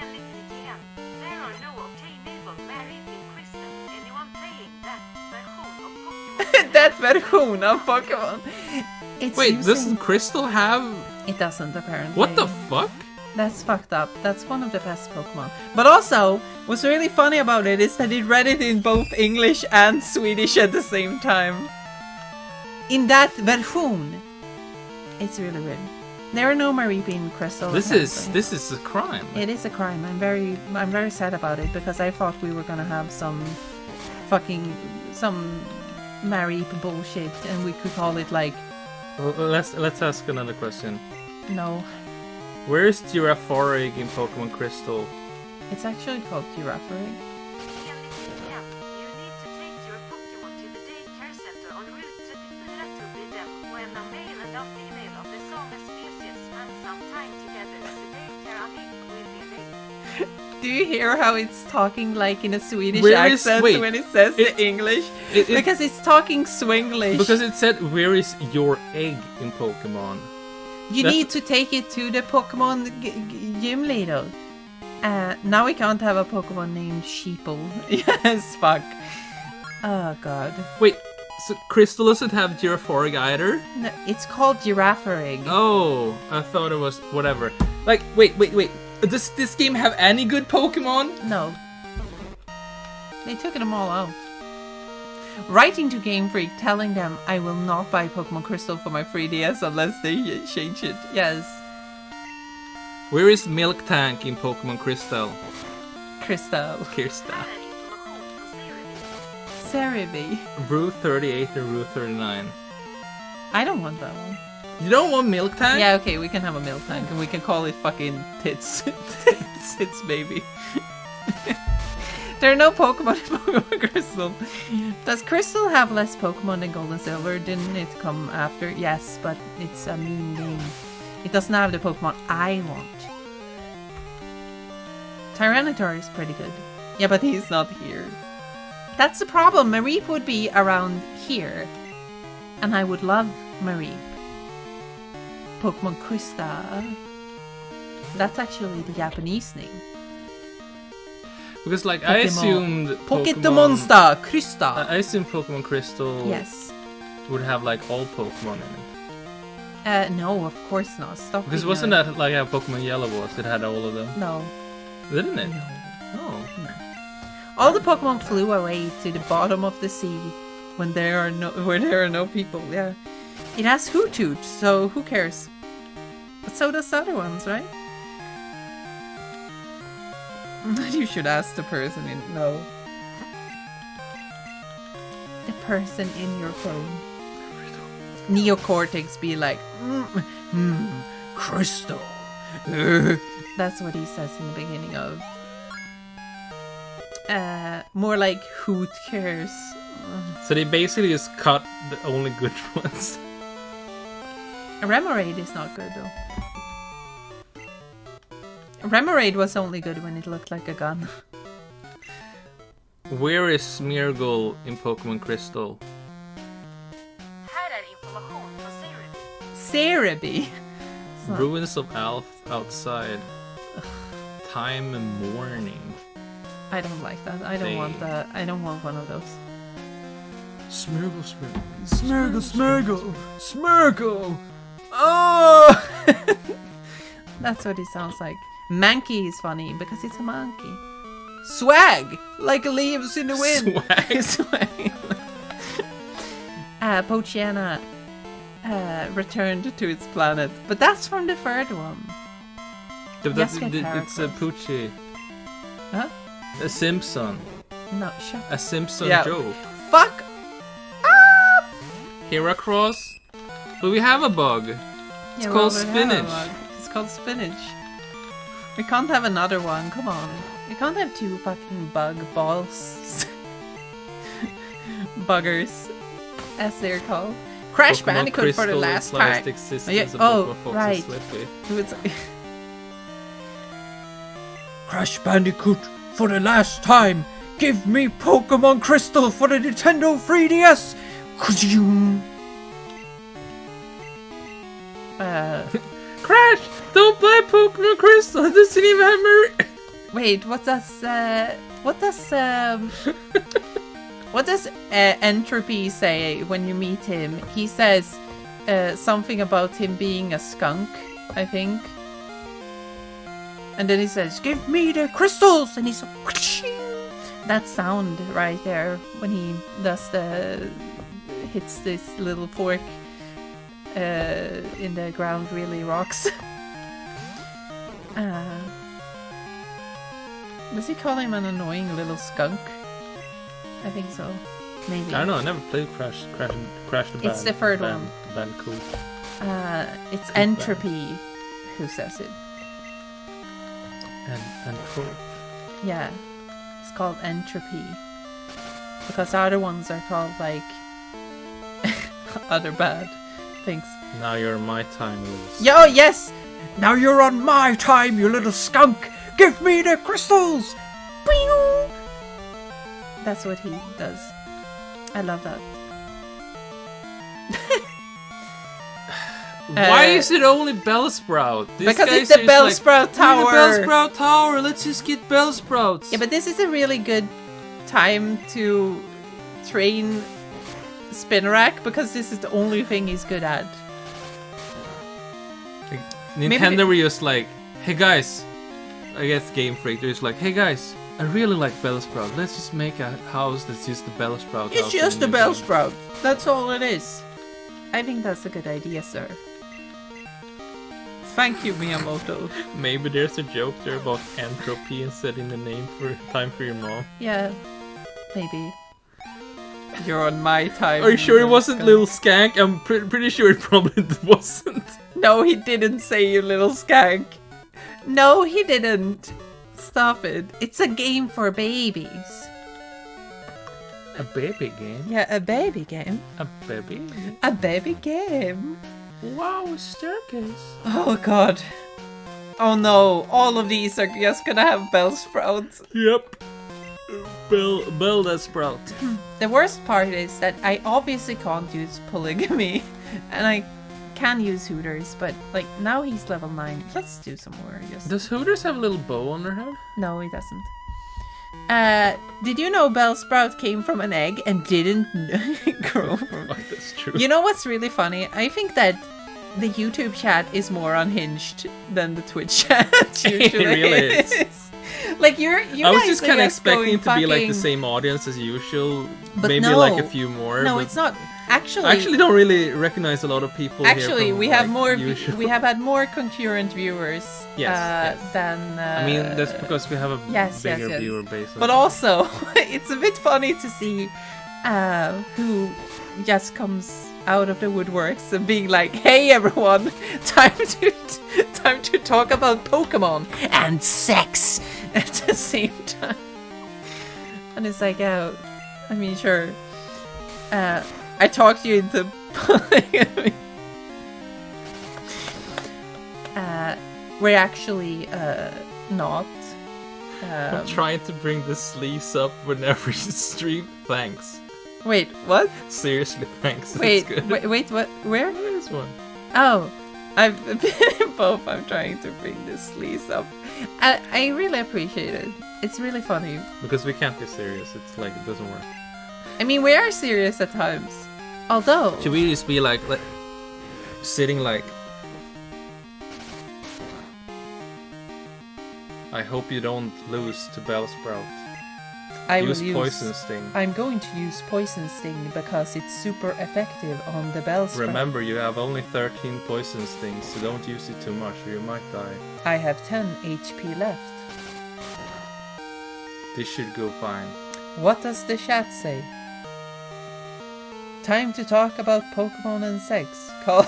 Enligt IGN, there are no obtainable Mareep Crystal. Anyone playing that version of That version Pokémon? of Pokemon. It's Wait, using... doesn't Crystal have... It doesn't, apparently. What the fuck? That's fucked up. That's one of the best Pokemon. But also, what's really funny about it is that it read it in both English and Swedish at the same time. In that version. It's really weird. There are no Mareeping Crystal. This is a crime. It is a crime. I'm very sad about it because I thought we were gonna have some Mareep bullshit and we could call it like Well, let's ask another question. no. Where is Girafarig in Pokemon Crystal? It's actually called Girafarig. Enligt Camp, you need to take your Pokémon to the daycare center en route to them when a male and a female of the same species spend some time together. The daycare amic will be late. Do you hear how it's talking like in a Swedish Where is- accent wait, when it says the it- English? It- Because it's talking Swinglish. because it said, where is your egg in Pokemon? You That's- need to take it to the Pokemon gym leader. Now we can't have a Pokemon named Sheeple. Yes, fuck. Oh god. Wait, so Crystal doesn't have Girafarig either? No, it's called Girafarig. Oh, I thought it was whatever. Like, wait. Does this game have any good Pokemon? No. They took them all out. Writing to Game Freak telling them I will not buy Pokemon Crystal for my 3DS unless they change it. Yes. Where is Milk Tank in Pokemon Crystal? Crystal. Kirsta. Här är information från Cerebi. Cerebi. Route 38 and Route 39. I don't want that one. You don't want Milk Tank? Yeah, okay, we can have a milk tank and we can call it fucking Tits. Tits baby. There are no Pokemon in Pokemon Crystal. Does Crystal have less Pokemon than Gold and Silver? Didn't it come after? Yes, but it's a mean game. It doesn't have the Pokemon I want. Tyranitar is pretty good. Yeah, but he's not here. That's the problem. Mareep would be around here. And I would love Mareep. Pokemon Crystal. That's actually the Japanese name. Because like I Pokemon. assumed Pokémonster Crystal. I assumed Pokemon Crystal Yes. would have like all Pokemon in it. No, of course not. Stop. Because being wasn't a- that like how Pokemon Yellow was? It had all of them, No. didn't it? No. Oh. All the Pokemon flew away to the bottom of the sea when there are no people. Yeah. It has Hoothoot, so who cares? But so does the other ones, right? You should ask the person in no. The person in your phone. Neocortex be like, Crystal. That's what he says in the beginning of. More like who cares? So they basically just cut the only good ones. Remoraid is not good though. Remoraid was only good when it looked like a gun. Where is Smeargle in Pokemon Crystal? Här är information från Cerebi. Cerebi. It's Ruins of Alph outside. Time and morning. I don't like that. I don't want that. I don't want one of those. Smeargle. Oh! That's what it sounds like. Mankey is funny because it's a monkey. Swag! Like leaves in the wind. Swag. Swag. Pochiana returned to its planet. But that's from the third one. Yes, get It's a Paracross. Poochie. Huh? A Simpson. No, shut A Simpson Yeah. joke. Fuck up! Heracross. But we have a bug. Yeah, called we already have a spinach. bug. It's called spinach. We can't have another one. Come on. We can't have two fucking bug balls. Buggers, as they're called. Crash Pokemon Bandicoot for the Crystal last implies time. the existence Yeah, of oh, Pokemon Fox right. and Slippy. It's- Crash Bandicoot, for the last time, give me Pokemon Crystal for the Nintendo 3DS! Kzoom. Crash! Don't buy Pokemon Crystal! It doesn't even have Wait, what does Entropy say when you meet him? He says something about him being a skunk, I think. And then he says, "Give me the crystals!" And he's so that sound right there when he does hits this little fork. in the ground really rocks. Does he call him an annoying little skunk? I think so. Maybe. I don't know. I never played Crash the Band. It's the third one. The band Cool. It's Entropy who says it. And Cool. Yeah, it's called Entropy. Because the other ones are called like other bad things. Now you're my time, Lewis. Yo, yes! Now you're on my time, you little skunk! Give me the crystals! Pew! That's what he does. I love that. Why is it only Bellsprout? This Because guy it's the says, like, Bellsprout Tower! "We're the Bellsprout Tower, let's just get Bellsprouts." Yeah, but this is a really good time to train Spinarak because this is the only thing he's good at. Nintendo were just like, hey guys, I guess Game Freak, they're just like, hey guys, I really like Bellsprout. Let's just make a house that's just the Bellsprout house. It's just a in the game." Bellsprout. That's all it is. I think that's a good idea, sir. Thank you, Miyamoto. Maybe there's a joke there about entropy instead in the name for Time for Your Mom. Yeah, maybe. You're on my time. Are you sure it little wasn't skunk. Little Skank? I'm pretty sure it probably wasn't. No, he didn't say you little skank. No, he didn't. Stop it. It's a game for babies. A baby game? Yeah, a baby game. A baby? A baby game. Wow, a staircase. Oh god. Oh no, all of these are just gonna have Bellsprouts. Yep. Bell that sprout. The worst part is that I obviously can't use polygamy, and I can use Hooters, but like now he's level 9. Let's do some more. Just Does Hooters have a little bow on their head? no, he doesn't. Did you know Bellsprout came from an egg and didn't grow from? Fuck, that's true. You know what's really funny? I think that the YouTube chat is more unhinged than the Twitch chat usually really is. Like you I was guys just are kind of just going expecting it to be like the fucking- same audience as usual. But Maybe no. like a few more. No, but it's not. Actually, I actually don't really recognize a lot of people Actually, here from, we have like, more. usual. We have had more concurrent viewers Yes. than. I mean, that's because we have a yes, bigger yes. viewer base. But also, it's a bit funny to see who just comes out of the woodworks and being like, "Hey, everyone, time to talk about Pokemon and sex at the same time." And it's like, I mean, sure. I talked you into polygamy. We're actually not. I'm trying to bring the sleaze up whenever you stream. Thanks. Wait, what? Seriously, thanks. Wait, It's good. wait, what? Where? This one. Oh, I've been in both. I'm trying to bring this sleaze up. I really appreciate it. It's really funny. Because we can't be serious. It's like it doesn't work. I mean, we are serious at times. Although, Should we just be like sitting like? I hope you don't lose to Bellsprout. I Use will Poison Sting. I'm going to use Poison Sting because it's super effective on the Bellsprout. Remember, you have only 13 Poison Stings, so don't use it too much or you might die. I have 10 HP left. This should go fine. What does the chat say? Time to talk about Pokemon and sex. Call.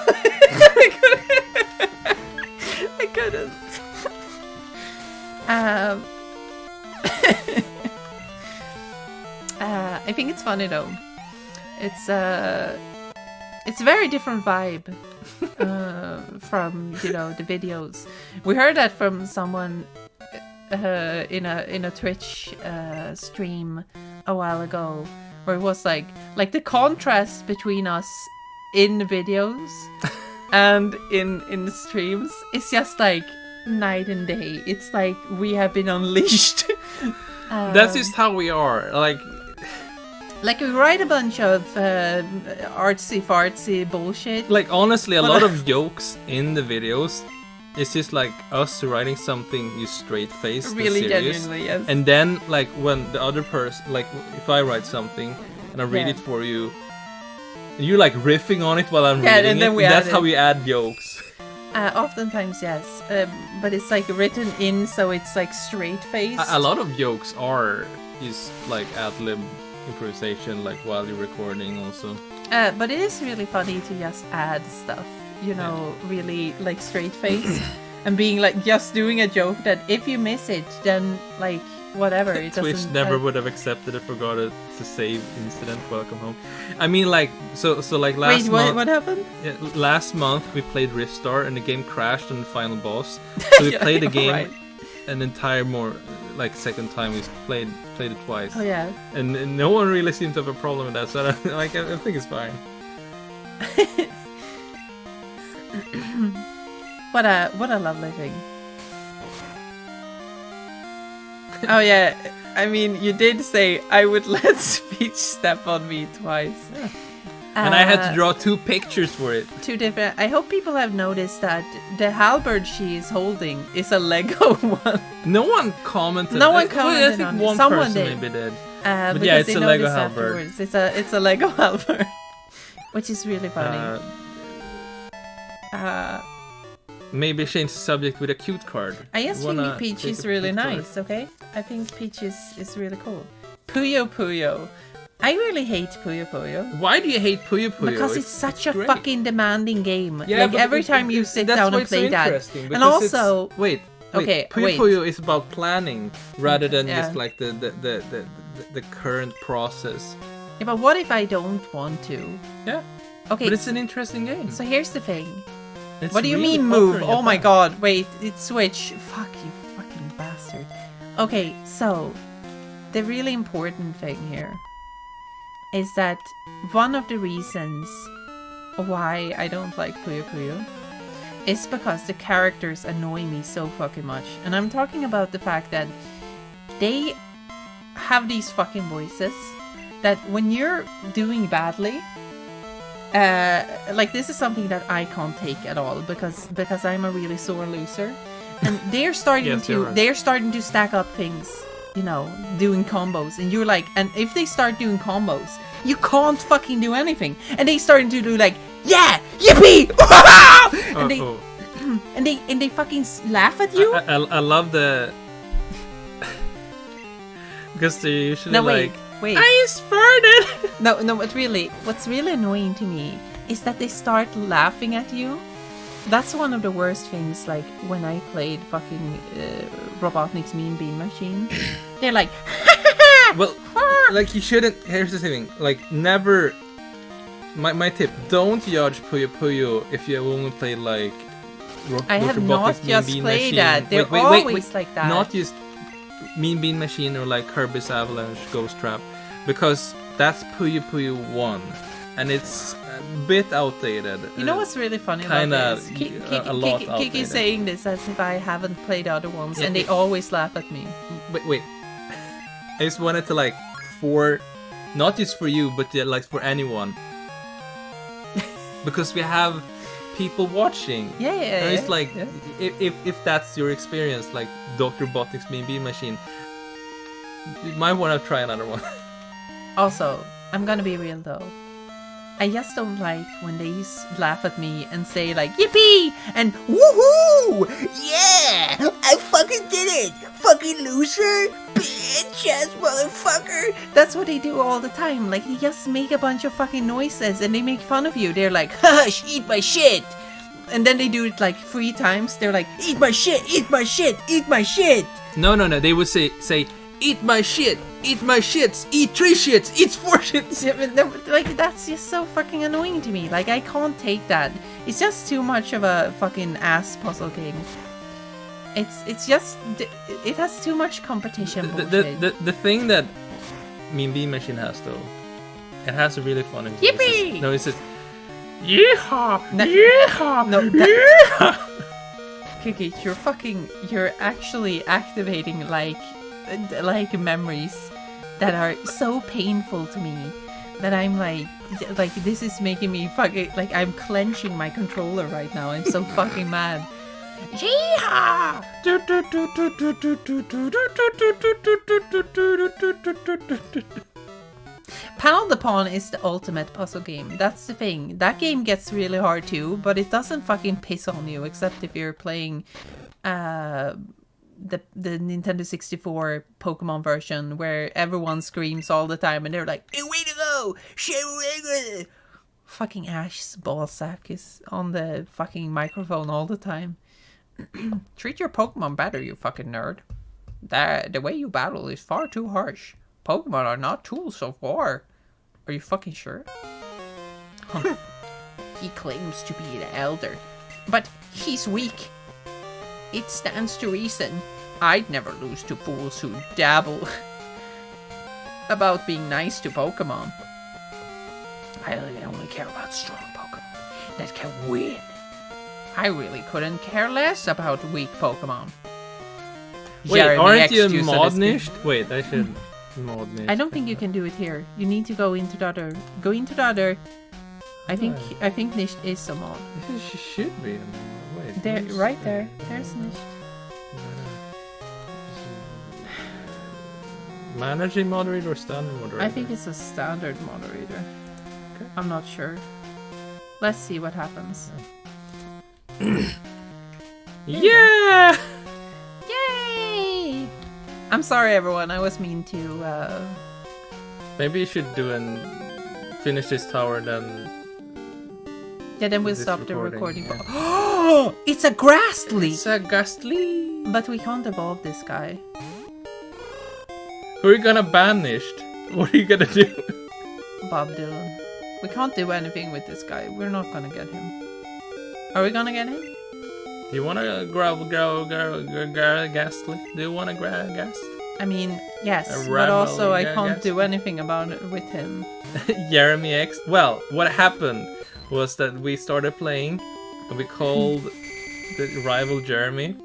I couldn't. I think it's funny though. It's a very different vibe from the videos. We heard that from someone in a Twitch stream a while ago, where it was like the contrast between us in the videos and in the streams is just like night and day. It's like we have been unleashed. That's just how we are. Like we write a bunch of artsy fartsy bullshit. Like honestly, a lot of jokes in the videos. It's just like us writing something you straight faced, Really and serious. genuinely, yes. And then like when the other person, like if I write something and I read Yeah. it for you, You like riffing on it while I'm Yeah, reading and then it. we That's add how it. we add jokes. Oftentimes, yes. But it's like written in, so it's like straight faced. A lot of jokes are just like ad-lib improvisation, like while you're recording also. But it is really funny to just add stuff, you know, really like straight face and being like just doing a joke that if you miss it, then like whatever. It Twitch doesn't. never would have accepted it. Forgot to save incident. Welcome home. I mean, like so like last Wait, month. what happened? Yeah, last month we played Ristar and the game crashed on the final boss. So we Yeah, played the game right. an entire second time. We played it twice. Oh yeah. And no one really seemed to have a problem with that. So I think it's fine. What a lovely thing. Oh yeah, I mean you did say I would let Speech step on me twice. And I had to draw 2 pictures for it. 2 different. I hope people have noticed that the halberd she is holding is a Lego one. No one commented. No one I commented think on it. one Someone person did. maybe did. But yeah, it's a Lego halberd. afterwards. It's a Lego halberd, which is really funny. Maybe change the subject with a cute card. I just Wanna think Peach take is a really cute card? nice. Okay, I think Peach is really cool. Puyo Puyo. I really hate Puyo Puyo. Why do you hate Puyo Puyo? Because it's such a great. fucking demanding game. Yeah, like but every time you sit that's down why and it's so play that. interesting, And because it's- also, wait. Okay, Puyo wait. Puyo is about planning rather than Yeah. just like the current process. yeah, but what if I don't want to? Yeah. Okay, But it's an interesting game. so here's the thing. It's What do you really mean popular move? in Oh my Japan. god, wait, it's Switch. Fuck you, fucking bastard. Okay, so the really important thing here is that one of the reasons why I don't like Puyo Puyo is because the characters annoy me so fucking much. And I'm talking about the fact that they have these fucking voices that when you're doing badly, like this is something that I can't take at all because I'm a really sore loser, and they're starting Yes, you are. they're starting to stack up things, you know, doing combos, and you're like, and if they start doing combos, you can't fucking do anything, and they starting to do like, yeah, yippee, and they Oh. and they fucking laugh at you. I love the because they usually No, like wait. I farted. No, what's really annoying to me is that they start laughing at you. That's one of the worst things, like, when I played fucking Robotnik's Mean Bean Machine. They're like, Well, like you shouldn't. Here's the thing. Like never. My tip: don't judge Puyo Puyo if you only play like. I have Robotics not Mean just Bean played Machine. that. They're Wait, always like that. Not just Mean Bean Machine or like Kirby's Avalanche Ghost Trap, because that's Puyo Puyo 1, and it's a bit outdated. You know what's really funny kinda, about this? a lot Kiki outdated. saying this as if I haven't played other ones, Yeah, and they always laugh at me. Wait. I just wanted to like not just for you, but like for anyone, because we have people watching. Yeah. And it's like, yeah. if that's your experience, like Dr. Robotnik's Mean Bean Machine, you might want to try another one. Also, I'm gonna be real though. I just don't like when they laugh at me and say like yippee and woohoo! Yeah! I fucking did it! Fucking loser! Bitch ass motherfucker! That's what they do all the time. Like, they just make a bunch of fucking noises and they make fun of you. They're like, hush, eat my shit! And then they do it like 3 times. They're like, eat my shit, eat my shit, eat my shit! No. They would say, eat my shit, eat my shits, eat 3 shits, eat 4 shits. Yeah, but like, that's just so fucking annoying to me. Like, I can't take that. It's just too much of a fucking ass puzzle game. It's just, it has too much competition bullshit. The thing that Mean Bean Machine has though, it has a really funny voices. Yippee! No, it says, yeehaw, No- yeehaw, no, yeehaw. Kiki, you're actually activating like memories that are so painful to me that I'm like this is making me fucking, like, I'm clenching my controller right now. I'm so fucking mad. Yeehaw! Pound the Pawn is the ultimate puzzle game. That's the thing. That game gets really hard too, but it doesn't fucking piss on you, except if you're playing the Nintendo 64 Pokemon version where everyone screams all the time and they're like, "Hey, way to go! Fucking Ash's ballsack is on the fucking microphone all the time. Treat your Pokemon better, you fucking nerd. The way you battle is far too harsh. Pokemon are not tools of war. Are you fucking sure?" He claims to be the elder, but he's weak. It stands to reason. I'd never lose to fools who dabble about being nice to Pokemon. I only care about strong Pokemon that can win. I really couldn't care less about weak Pokemon. Wait, Jeremy aren't X you used to mod this nished? Wait, I should mod niche. I don't think you can do it here. You need to go into the other. Go into the other. I think niche is a mod. She should be a mod. Wait. There, where's- right there. There's niche. Managing moderator or standard moderator? I think it's a standard moderator. Okay. I'm not sure. Let's see what happens. Yeah! Yay! I'm sorry, everyone. I was mean to. Maybe you should finish this tower then. Yeah, then we'll This stop the recording, recording. It's a Grastly! It's a ghastly. But we can't evolve this guy. Who are you gonna banish? What are you gonna do? Bob Dylan. We can't do anything with this guy. We're not gonna get him. Are we gonna get him? Do you wanna ghastly? Do you wanna ghast? I mean, yes. A But also, I rebel, can't yes. do anything about it with him. Jeremy X. Well, what happened was that we started playing and we called the rival Jeremy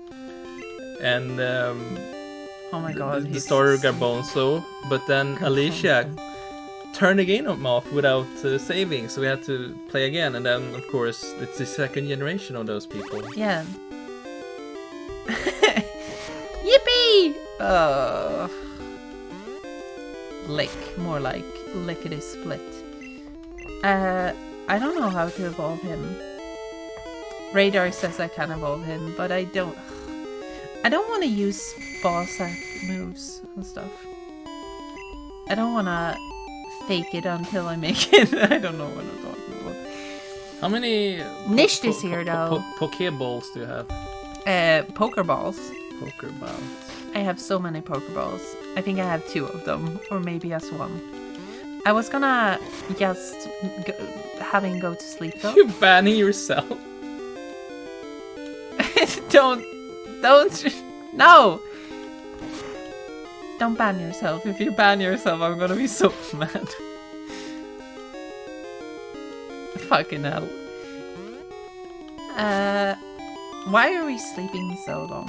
and Oh my god. the he's starter so- Garbanzo, but then Alicia turned the game off without saving, so we had to play again, and then of course it's the second generation of those people. Yeah. Yippee! Lick. More like lickety split. I don't know how to evolve him. Radar says I can evolve him, but I don't want to use ballsack moves and stuff. I don't want to fake it until I make it. I don't know what I'm talking about. How many Nisht is here, though. Pokeballs do you have? Pokeballs. Pokeballs. I have so many Pokeballs. I think I have 2 of them, or maybe just 1. I was gonna just have him go to sleep though. You banning yourself? Don't, no! Don't ban yourself. If you ban yourself, I'm gonna be so mad. Fucking hell. Why are we sleeping so long?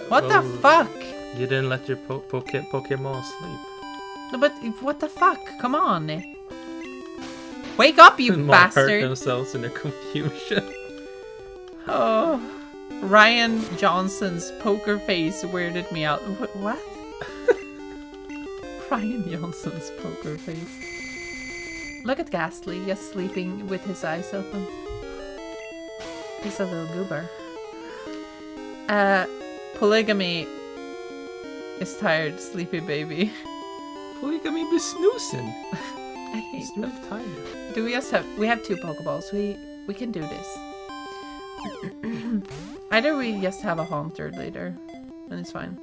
What the Oh. fuck? You didn't let your Pokemon sleep. No, but what the fuck? Come on. Wake up, you More hurt bastard. themselves in their confusion. Oh. Ryan Johnson's poker face weirded me out. What? Ryan Johnson's poker face. Look at Ghastly, just sleeping with his eyes open. He's a little goober. Polygamy is tired, sleepy baby. Polygamy be snoozing. I hate He's them. not tired. Do we just have? We have 2 Pokeballs. We can do this. Either we just have a Haunter later, and it's fine.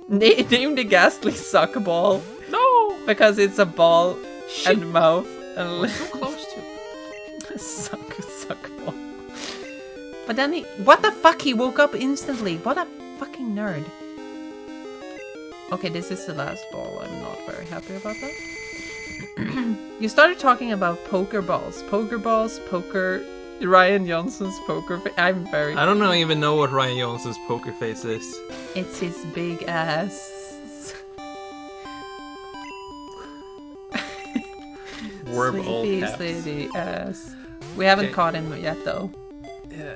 Name the Ghastly Suckball. No! Because it's a ball and mouth and We're so close to. suck ball. But then what the fuck? He woke up instantly. What a fucking nerd. Okay, this is the last ball. I'm not very happy about that. You started talking about Pokeballs. Poker. Ryan Johnson's poker face. I'm very. I don't even know what Ryan Johnson's poker face is. It's his big ass. Word all Sleepy, caps. sleepy ass. We haven't Okay. caught him yet, though. Yeah.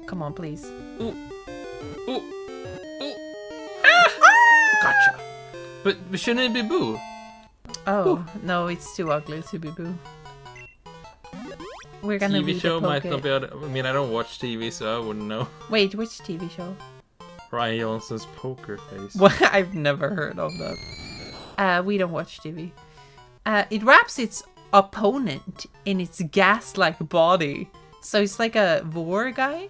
Come on, please. Ooh. Ah! Gotcha. But shouldn't it be Boo? Oh, no, it's too ugly to be boo. We're gonna TV read show the might Poké. not be able to, I mean, I don't watch TV, so I wouldn't know. Wait, which TV show? Ryan Johnson's Poker Face. Well, I've never heard of that. We don't watch TV. It wraps its opponent in its gas-like body. So it's like a vor guy?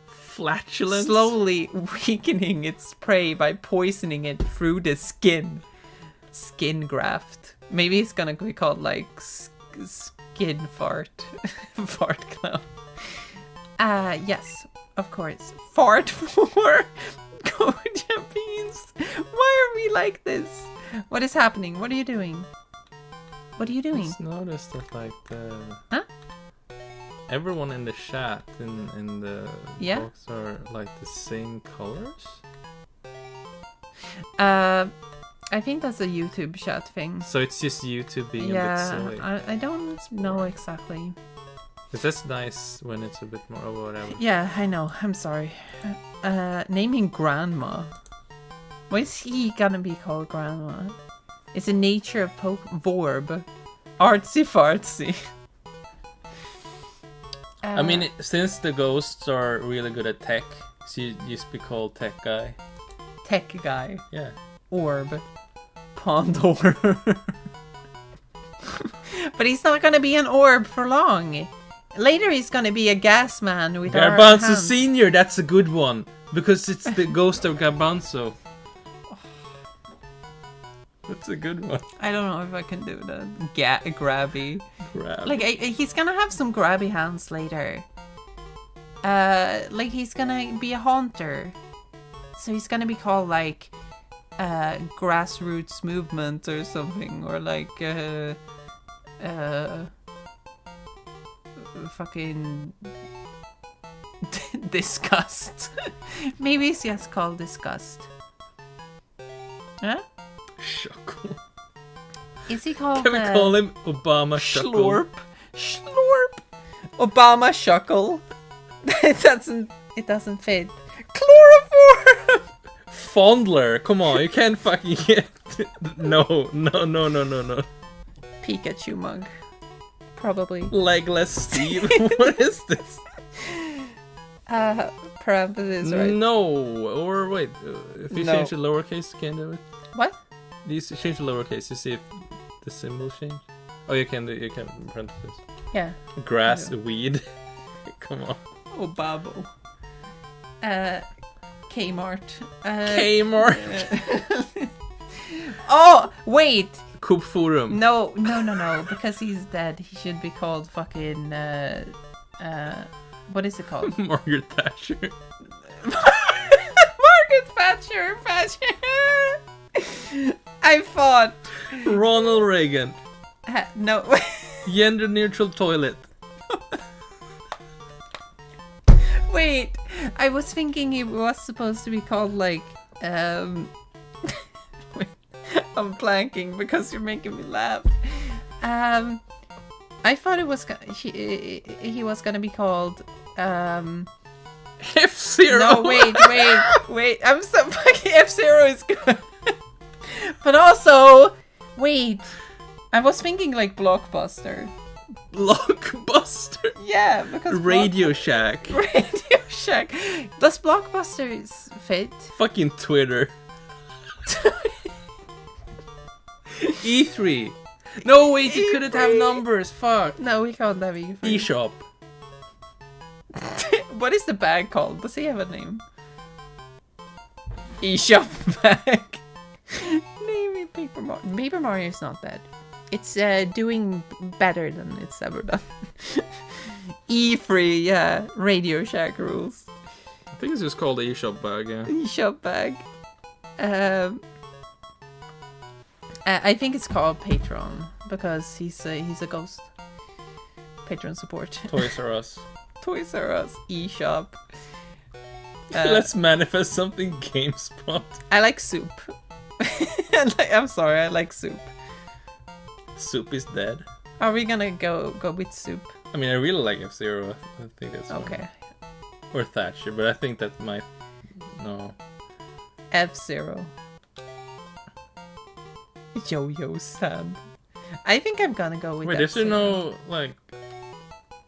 Flatulence? Slowly weakening its prey by poisoning it through the skin. Skin graft. Maybe it's gonna be called like skin fart. Fart clown. Yes, of course. Fart for Goja beans. Why are we like this? What is happening? What are you doing? What are you doing? Just noticed that like the Huh? everyone in the chat in the Yeah? box are like the same colors. I think that's a YouTube chat thing. So it's just YouTube being a bit Yeah, silly. I don't know exactly. But that's nice when it's a bit more or whatever. Yeah, I know. I'm sorry. Naming grandma. Why is he gonna be called grandma? It's a nature of Vorb. Artsy fartsy. I mean, since the ghosts are really good at tech, so you just be called tech guy. Tech guy. Yeah. Orb. Pond orb. But he's not gonna be an orb for long. Later he's gonna be a gas man with our Garbanzo hands. Senior, that's a good one because it's the ghost of Garbanzo. That's a good one. I don't know if I can do that. Grabby. Grab. Like he's gonna have some grabby hands later. Like he's gonna be a haunter, so he's gonna be called like grassroots movement or something, or like fucking disgust. Maybe it's just called disgust. Huh? Shuckle. Is he called? Can we call him Obama Shuckle? Slorp. Slorp. Obama Shuckle. It doesn't fit. Chloroform. Fondler. Come on, you can't fucking get. No. Pikachu mug. Probably. Legless Steve. What is this? Parentheses, right? No. Or wait, if you No. change the lowercase, you can do it. What? You change the lowercase to see if the symbol change. Oh, you can parentheses. Yeah. Grass, Yeah. weed. Come on. Obabo. Kmart. Kmart. Oh, wait. Coop Forum. No. Because he's dead. He should be called fucking. What is it called? Margaret Thatcher. Margaret Thatcher. I thought. Ronald Reagan. No. Gender neutral toilet. Wait. I was thinking he was supposed to be called like. Wait, I'm blanking because you're making me laugh. I thought it was he was gonna be called. F-Zero. No, wait. I'm so fucking F-Zero is good. But also, wait. I was thinking like Blockbuster. Blockbuster. Yeah, because Radio Shack. Radio Shack. Does Blockbusters fit? Fucking Twitter. E3. No, wait, you couldn't have E3. numbers. Fuck. No, we can't have E3. eShop. What is the bag called? Does he have a name? eShop bag. Name it Paper Mario. Paper Mario is not dead. It's doing better than it's ever done. E3, yeah. Radio Shack rules. I think it's just called the eShop bag, yeah. eShop bag. I think it's called Patron because he's a ghost. Patron support. Toys R Us. Toys R Us. eShop. Let's manifest something GameSpot. I like soup. I'm sorry, I like soup. Soup is dead. Are we gonna go with soup? I mean, I really like F-Zero. I think that's one. Okay. Or Thatcher, but I think that might... No. F-Zero. Yo-yo stand. I think I'm gonna go with Wait, that. is there no like?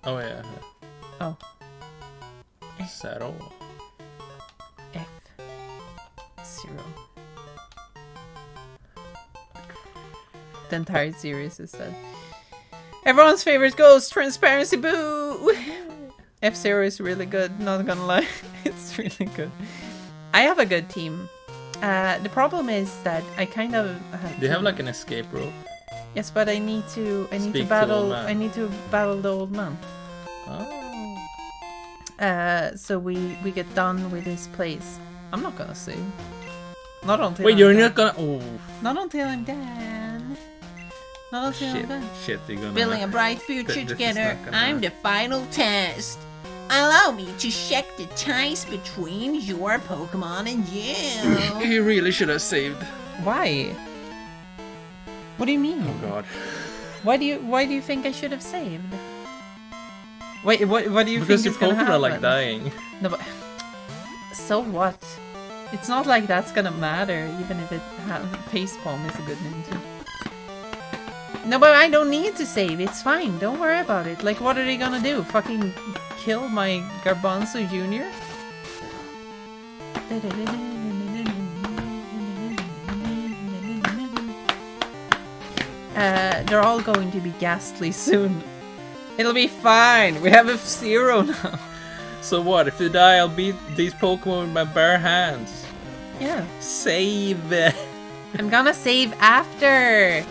Oh yeah. Oh. Zero. F0. The entire series is that. Everyone's favorite ghost, Transparency Boo! F0 is really good, not gonna lie. It's really good. I have a good team. The problem is that I kind of Do you have like an escape rope? Yes, but I need to Speak to battle old man. I need to battle the old man. Oh. So we get done with this place. I'm not gonna save. Not until Wait, I'm you're done. not gonna. Oh. Not until I'm done. Not until Shit. I'm done. Shit, you're gonna. Building a bright future This is together. not gonna I'm work. the final test. Allow me to check the ties between your Pokemon and you. You really should have saved. Why? What do you mean? Oh god. Why do you think I should have saved? Wait, what do you Because think your is gonna Pokemon happen? are like dying. No, but so what? It's not like that's gonna matter, even if it facepalm is a good name too. No, but I don't need to save. It's fine. Don't worry about it. Like, what are they gonna do? Fucking kill my Garbanzo Jr.? They're all going to be ghastly soon. It'll be fine. We have F0 now. So what? If you die, I'll beat these Pokemon with my bare hands. Yeah. Save. I'm gonna save after.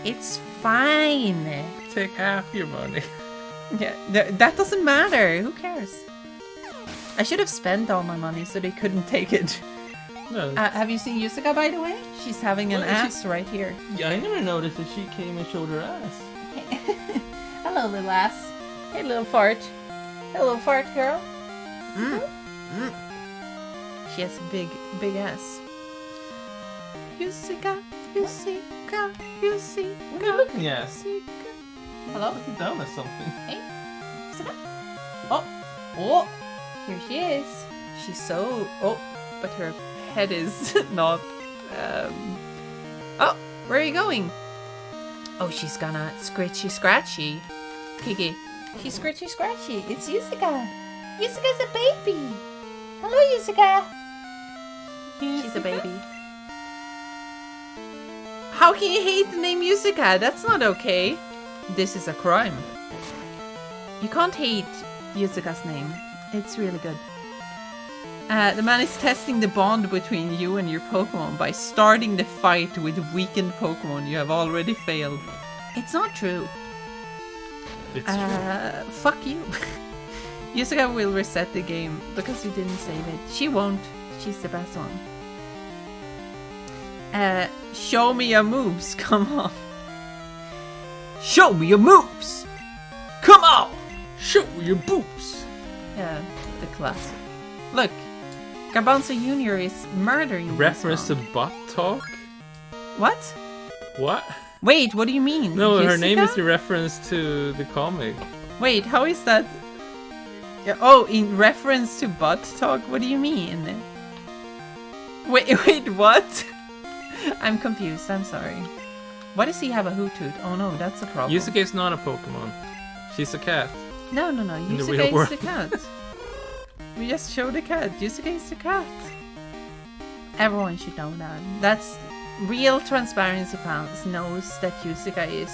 It's fine. Take half your money. Yeah, that doesn't matter. Who cares? I should have spent all my money so they couldn't take it. No. Have you seen Yusuka, by the way? She's having an Well, she- ass right here. Yeah, I never noticed that she came and showed her ass. Hello, little ass. Hey, little fart. Hey, little fart girl. She has a big ass. Yusuka, Yusuka, Yusuka. What are you looking at? Yusuka. Hello? Looking down at something. Yusuka. Oh, here she is. She's so. Oh, but her head is not. Oh, where are you going? Oh, she's gonna scratchy. Kiki. She's scratchy. It's Yusuka. Yusuka's a baby. Hello, Yusuka. She's a baby. How can you hate the name Yusuka? That's not okay. This is a crime. You can't hate Yusuka's name. It's really good. The man is testing the bond between you and your Pokemon by starting the fight with weakened Pokemon you have already failed. It's not true. It's true. Fuck you. Yusuka will reset the game because you didn't save it. She won't. She's the best one. Show me your moves. Come on. Show me your moves! Come on! Show your boobs. Yeah, the classic. Look, Garbanzo Jr. is murdering Reference to this one. butt talk? What? What? Wait, what do you mean? No, her name Yusuka? is a reference to the comic. Wait, how is that? Yeah, oh, in reference to butt talk? What do you mean? Wait, what? I'm confused. I'm sorry. Why does he have a hoot hoot? Oh no, that's a problem. Yusuke is not a Pokemon. She's a cat. No. the Yusuke real is world. the cat. We just showed the cat. Yusuke is the cat. Everyone should know that. That's real Transparency fans knows that Yusuka is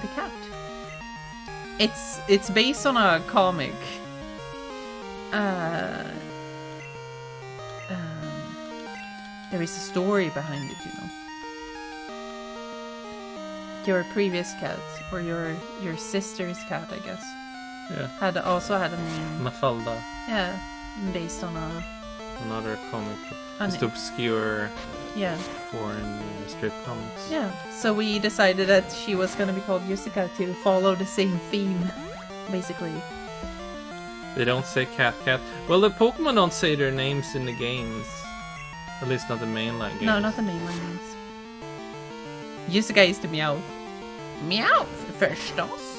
the cat. It's based on a comic. There is a story behind it, you know. Your previous cat, or your sister's cat, I guess, Yeah. also had a name. Mafalda. Yeah, based on a Another comic. An- Just obscure yeah. foreign strip comics. Yeah, so we decided that she was gonna be called Yusuka to follow the same theme, basically. They don't say cat. Well, the Pokemon don't say their names in the games. At least not the mainline games. No, not the mainline names. Yusuka is the Meow. Meow, förstås.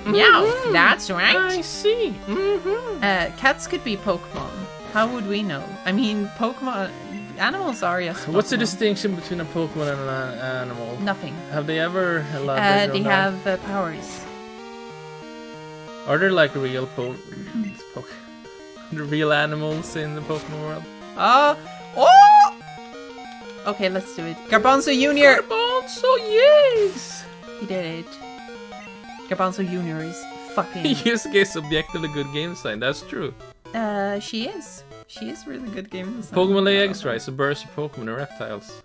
Meow, that's right. I see. Mm-hmm. Cats could be Pokemon. How would we know? I mean, Pokemon animals are yes. What's the Pokemon. distinction between a Pokemon and an animal? Nothing. Have they ever elaborated They on that? have powers. Are there like real the real animals in the Pokemon world? Oh! Okay, let's do it. Garbanzo Junior. Garbanzo, yes! He did it. Garbanzo Junior is fucking. Yusuke is objectively good game design, that's true. She is. She is really good game design. Pokemon lay eggs, right? So birds are Pokemon and reptiles.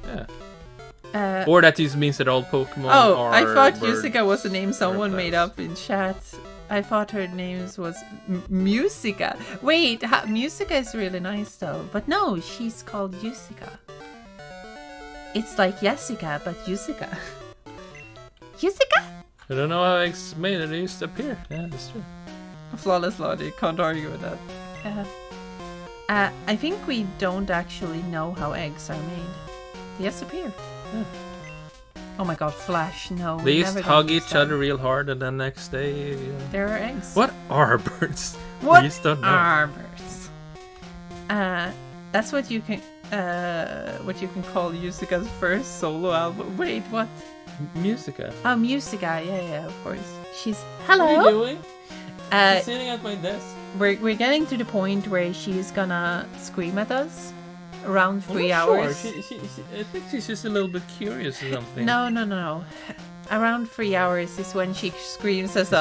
Yeah. Uh, Or that just means that all Pokemon oh, are I thought birds, Yusuka was a name someone made reptiles. up in chat. I thought her name was Musica. Wait, Musica is really nice though. But no, she's called Yusuka. It's like Jessica, but Yusuka. Yusuka? I don't know how eggs made it, they used to appear. Yeah, that's true. Flawless logic, can't argue with that. I think we don't actually know how eggs are made. They just appear. Yeah. Oh my god, Flash, no. They we're used never to gonna hug use each that. other real hard and then next day... There are eggs. What are birds? What We just don't know. are birds? That's what you can call Yusuka's first solo album. Wait, what? Musica. Oh, Musica. Yeah, of course. She's What are you hello. doing? I'm sitting at my desk. We're getting to the point where she's gonna scream at us around I'm 3 not hours. Sure. I think she's just a little bit curious or something. No. Around 3 hours is when she screams at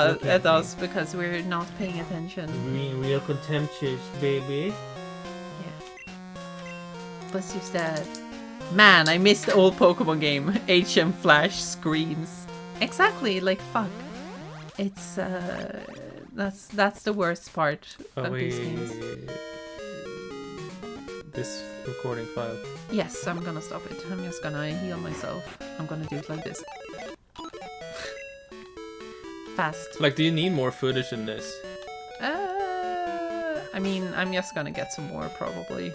us because we're not paying attention. Real contemptuous, baby. Yeah. Let's use that. Man, I missed the old Pokemon game. HM Flash screams. Exactly, like fuck. It's that's the worst part of these games. This recording file. Yes, I'm gonna stop it. I'm just gonna heal myself. I'm gonna do it like this. Fast. Like, do you need more footage in this? I mean, I'm just gonna get some more probably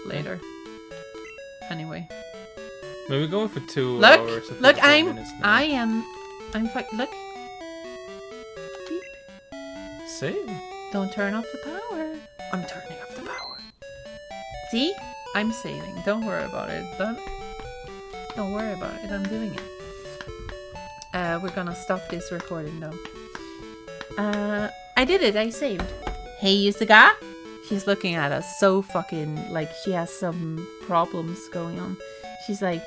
later. Anyway. Maybe going for 2 Look, hours. and look, 45 minutes now. Look. Beep. Save. Don't turn off the power. I'm turning off the power. See? I'm saving. Don't worry about it. Don't worry about it. I'm doing it. We're gonna stop this recording though. I did it. I saved. Hey, Yusuka. She's looking at us so fucking like she has some problems going on. She's like,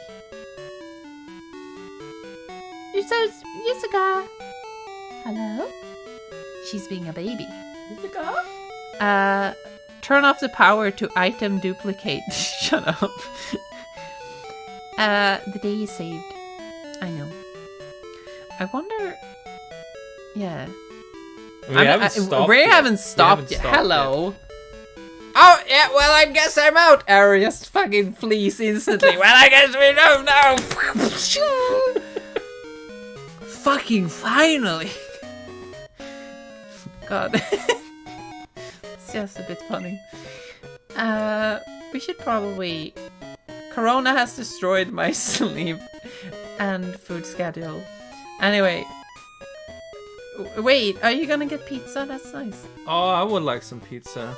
Yusuka. Hello? She's being a baby. Turn off the power to item duplicate. Shut up. The day is saved. I know. I wonder. Yeah. We haven't stopped. We yet. haven't stopped We yet. haven't stopped Hello. Oh yeah. Well, I guess I'm out. Arrow just fucking flees instantly. Well, I guess we don't know. Fucking finally. God. It's just a bit funny. We should probably... Corona has destroyed my sleep and food schedule. Anyway. Wait, are you gonna get pizza? That's nice. Oh, I would like some pizza.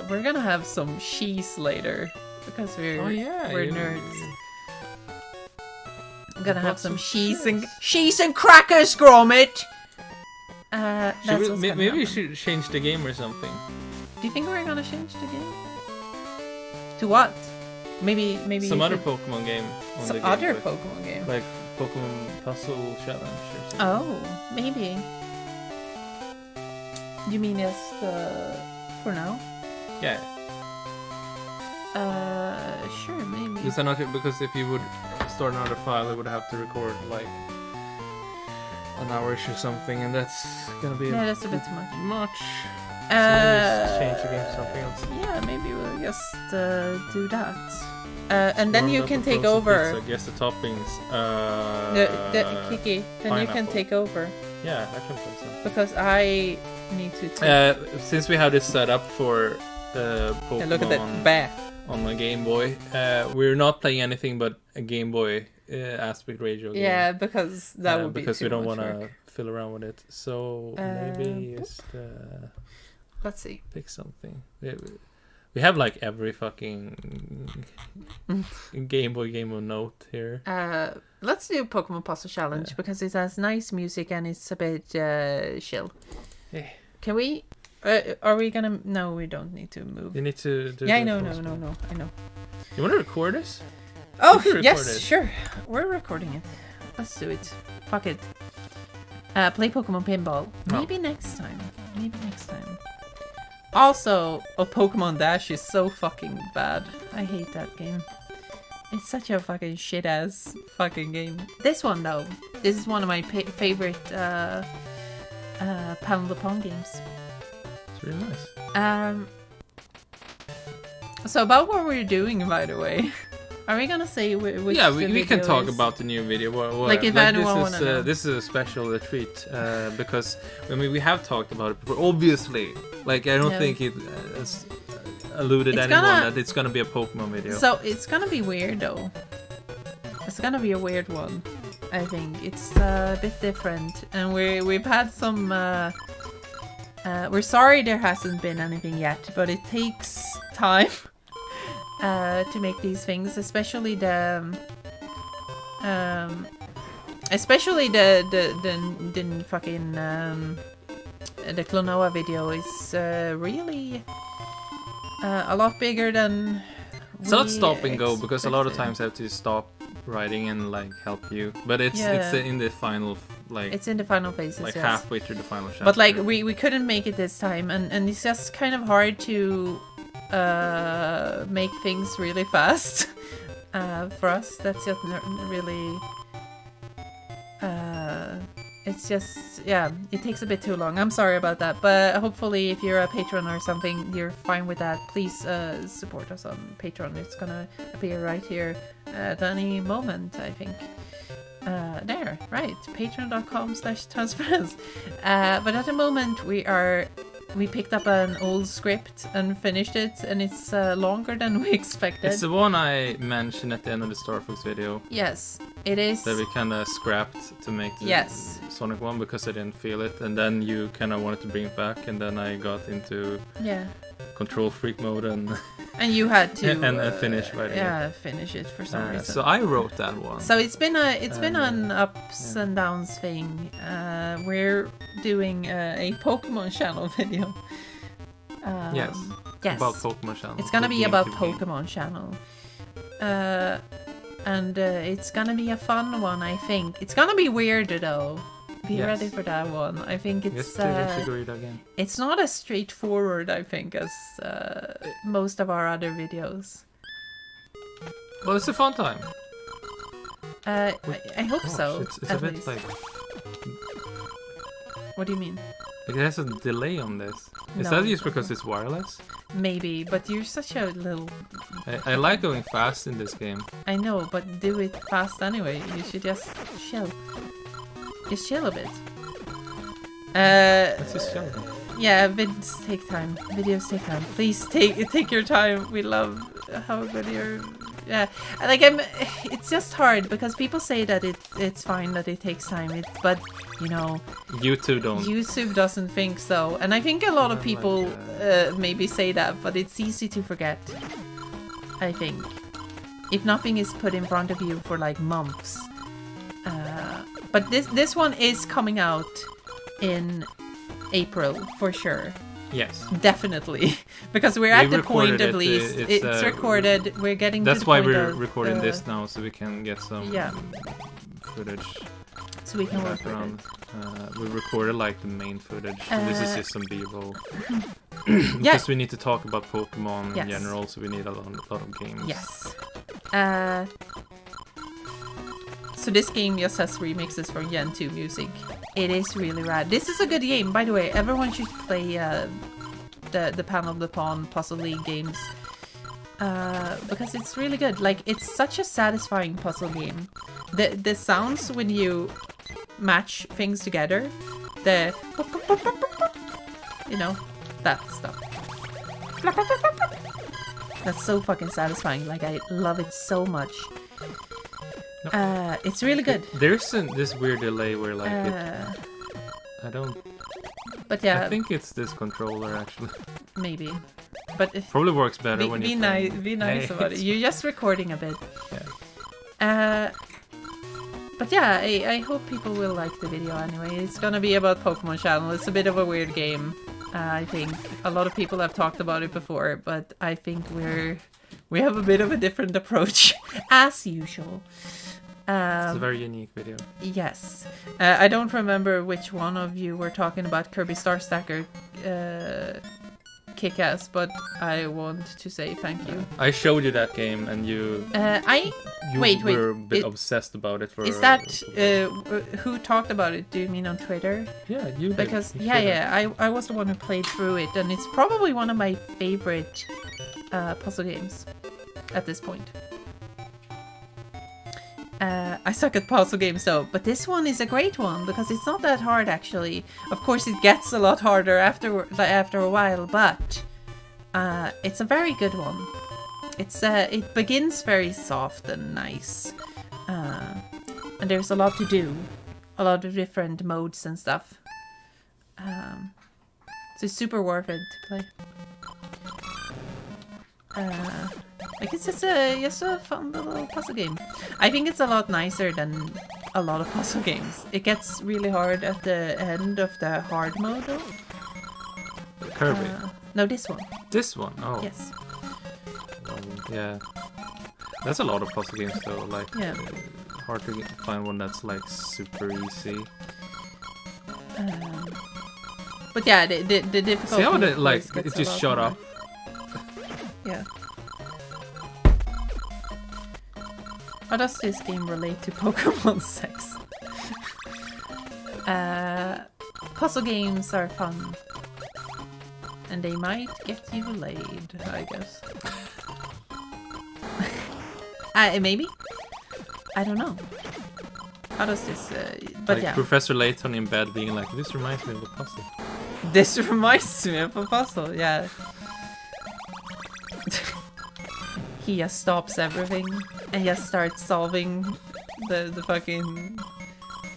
We're gonna have some cheese later. Because we're nerds. I'm gonna have some cheese and crackers, Gromit! Maybe we should change the game or something. Do you think we're gonna change the game? To what? Maybe Some you other should- Pokemon game. On Some the other Game Boy. Pokemon game. Like Pokemon Puzzle Challenge or something. Oh, maybe. You mean just for now? Yeah. Sure, maybe. Because if you would start another file, it would have to record like an hour-ish or something, and that's gonna be Yeah, that's a bit too much. much. So maybe just change the game to something else. Yeah, maybe we'll just do that. And then you Warmed can up take frozen over. Pizza, guess the toppings. Kiki, then you can pineapple. take over. Yeah, I can play something. Because I need to take... Since we have this set up for Pokemon Yeah, look at that bear. on the Game Boy, we're not playing anything but a Game Boy aspect ratio game. Yeah, because that would be because too we don't much want to work. fill around with it. So maybe boop. just Let's see. pick something. We have like every fucking Game Boy Note here. Let's do Pokemon Puzzle Challenge because it has nice music and it's a bit chill. Yeah. Can we? Are we gonna? No, we don't need to move. You need to do Yeah, I the know, first one. I know. You want to record this? Oh, can record yes, it. sure. We're recording it. Let's do it. Fuck it. Play Pokemon Pinball. Oh. Maybe next time. Also, Pokemon Dash is so fucking bad. I hate that game. It's such a fucking shit-ass fucking game. This one, though. This is one of my favorite Pound the Pong games. It's really nice. So about what we're doing, by the way. Are we gonna say which Yeah, the we can video talk is? about the new video. Like if anyone wanna know. This is a special treat because I mean we have talked about it before. Obviously, like I don't Yeah. think it has alluded It's anyone gonna- that it's gonna be a Pokemon video. So it's gonna be weird though. It's gonna be a weird one. I think it's a bit different, and we've had some. We're sorry there hasn't been anything yet, but it takes time to make these things, especially the fucking the Klonoa video is really a lot bigger than. It's not we stop and go because a lot of expected. times I have to stop writing and like help you, but it's Yeah. in the final like It's in the final phases, like yes. halfway through the final chapter. But like we couldn't make it this time, and it's just kind of hard to make things really fast for us. That's just really. It's just it takes a bit too long. I'm sorry about that, but hopefully if you're a patron or something, you're fine with that. Please support us on Patreon. It's gonna appear right here at any moment, I think. There, right, patreon.com/transference. But at the moment we picked up an old script and finished it, and it's longer than we expected. it's the one I mentioned at the end of the Star Fox video Yes, it is. that we kind of scrapped to make the Yes. Sonic one because I didn't feel it, and then you kind of wanted to bring it back, and then I got into Yeah, control freak mode and and you had to and finish writing it. Yeah, finish it for some reason. So I wrote that one. So it's been an ups and downs thing. We're doing a Pokemon channel video. Yes. Yes. About Pokemon channel. It's gonna the be about GameCube game. Pokemon channel. And it's gonna be a fun one, I think. It's gonna be weird though. Be Yes. ready for that one. I think Yes, it's figure it again. it's not as straightforward, I think, as most of our other videos. Well, it's a fun time. I hope Gosh, so. It's at a bit least. like What do you mean? it has a delay on this. Is No. that just because it's wireless? Maybe, but you're such a little. I like going fast in this game. I know, but do it fast anyway. You should just chill. Just chill a bit. Let's just chill. Yeah, vids take time. Videos take time. Please take your time. We love how good you're. Yeah, like it's just hard because people say that it's fine that it takes time. But you know, YouTube don't. YouTube doesn't think so, and I think a lot of Like, people maybe say that, but it's easy to forget. I think if nothing is put in front of you for like months. But this one is coming out in April for sure. Yes. Definitely, because we're at We the point recorded of it, least it's recorded. We're getting. That's to the why point we're of, recording this now, so we can get some Yeah. footage so we can work with background. it. We recorded like the main footage. So this is just some B-roll. Yeah. Because we need to talk about Pokemon Yes. in general, so we need a lot of games. Yes. So this game just has remixes from Gen 2 music. It is really rad. This is a good game, by the way. Everyone should play the Panel of the Pawn Puzzle League games. Because it's really good. Like, it's such a satisfying puzzle game. The sounds when you match things together. The... You know, that stuff. That's so fucking satisfying. Like, I love it so much. It's really good. There's this weird delay where like Uh, I don't. But yeah, I think it's this controller actually. maybe. but Probably works better be, when be you nice. Be nice about it. You're just recording a bit. But yeah, I hope people will like the video anyway. It's gonna be about Pokemon Channel. It's a bit of a weird game. I think a lot of people have talked about it before, but I think we have a bit of a different approach as usual. It's a very unique video. Yes. I don't remember which one of you were talking about Kirby Star Stacker Kick-Ass, but I want to say thank you. I showed you that game and you Wait. were a bit obsessed about it. Is that who talked about it? Do you mean on Twitter? Yeah, you did. Because You should have. I was the one who played through it, and it's probably one of my favorite puzzle games at this point. I suck at puzzle games though, but this one is a great one because it's not that hard actually. Of course, it gets a lot harder after a while, but it's a very good one. It begins very soft and nice, and there's a lot to do, a lot of different modes and stuff. So it's super worth it to play. I guess it's just a fun little puzzle game. I think it's a lot nicer than a lot of puzzle games. It gets really hard at the end of the hard mode though. Kirby. No, this one. This one? Oh. Yes. Yeah. That's a lot of puzzle games though. Like, Yeah. hard to find one that's like super easy. But yeah, the difficulty. See how of it like course, gets it a just lot shut more. up. Yeah. How does this game relate to Pokemon sex? Puzzle games are fun. And they might get you laid, I guess. Maybe? I don't know. How does this... but Like yeah. Professor Layton in bed being like, this reminds me of a puzzle. This reminds me of a puzzle, yeah. He just stops everything and just starts solving the fucking...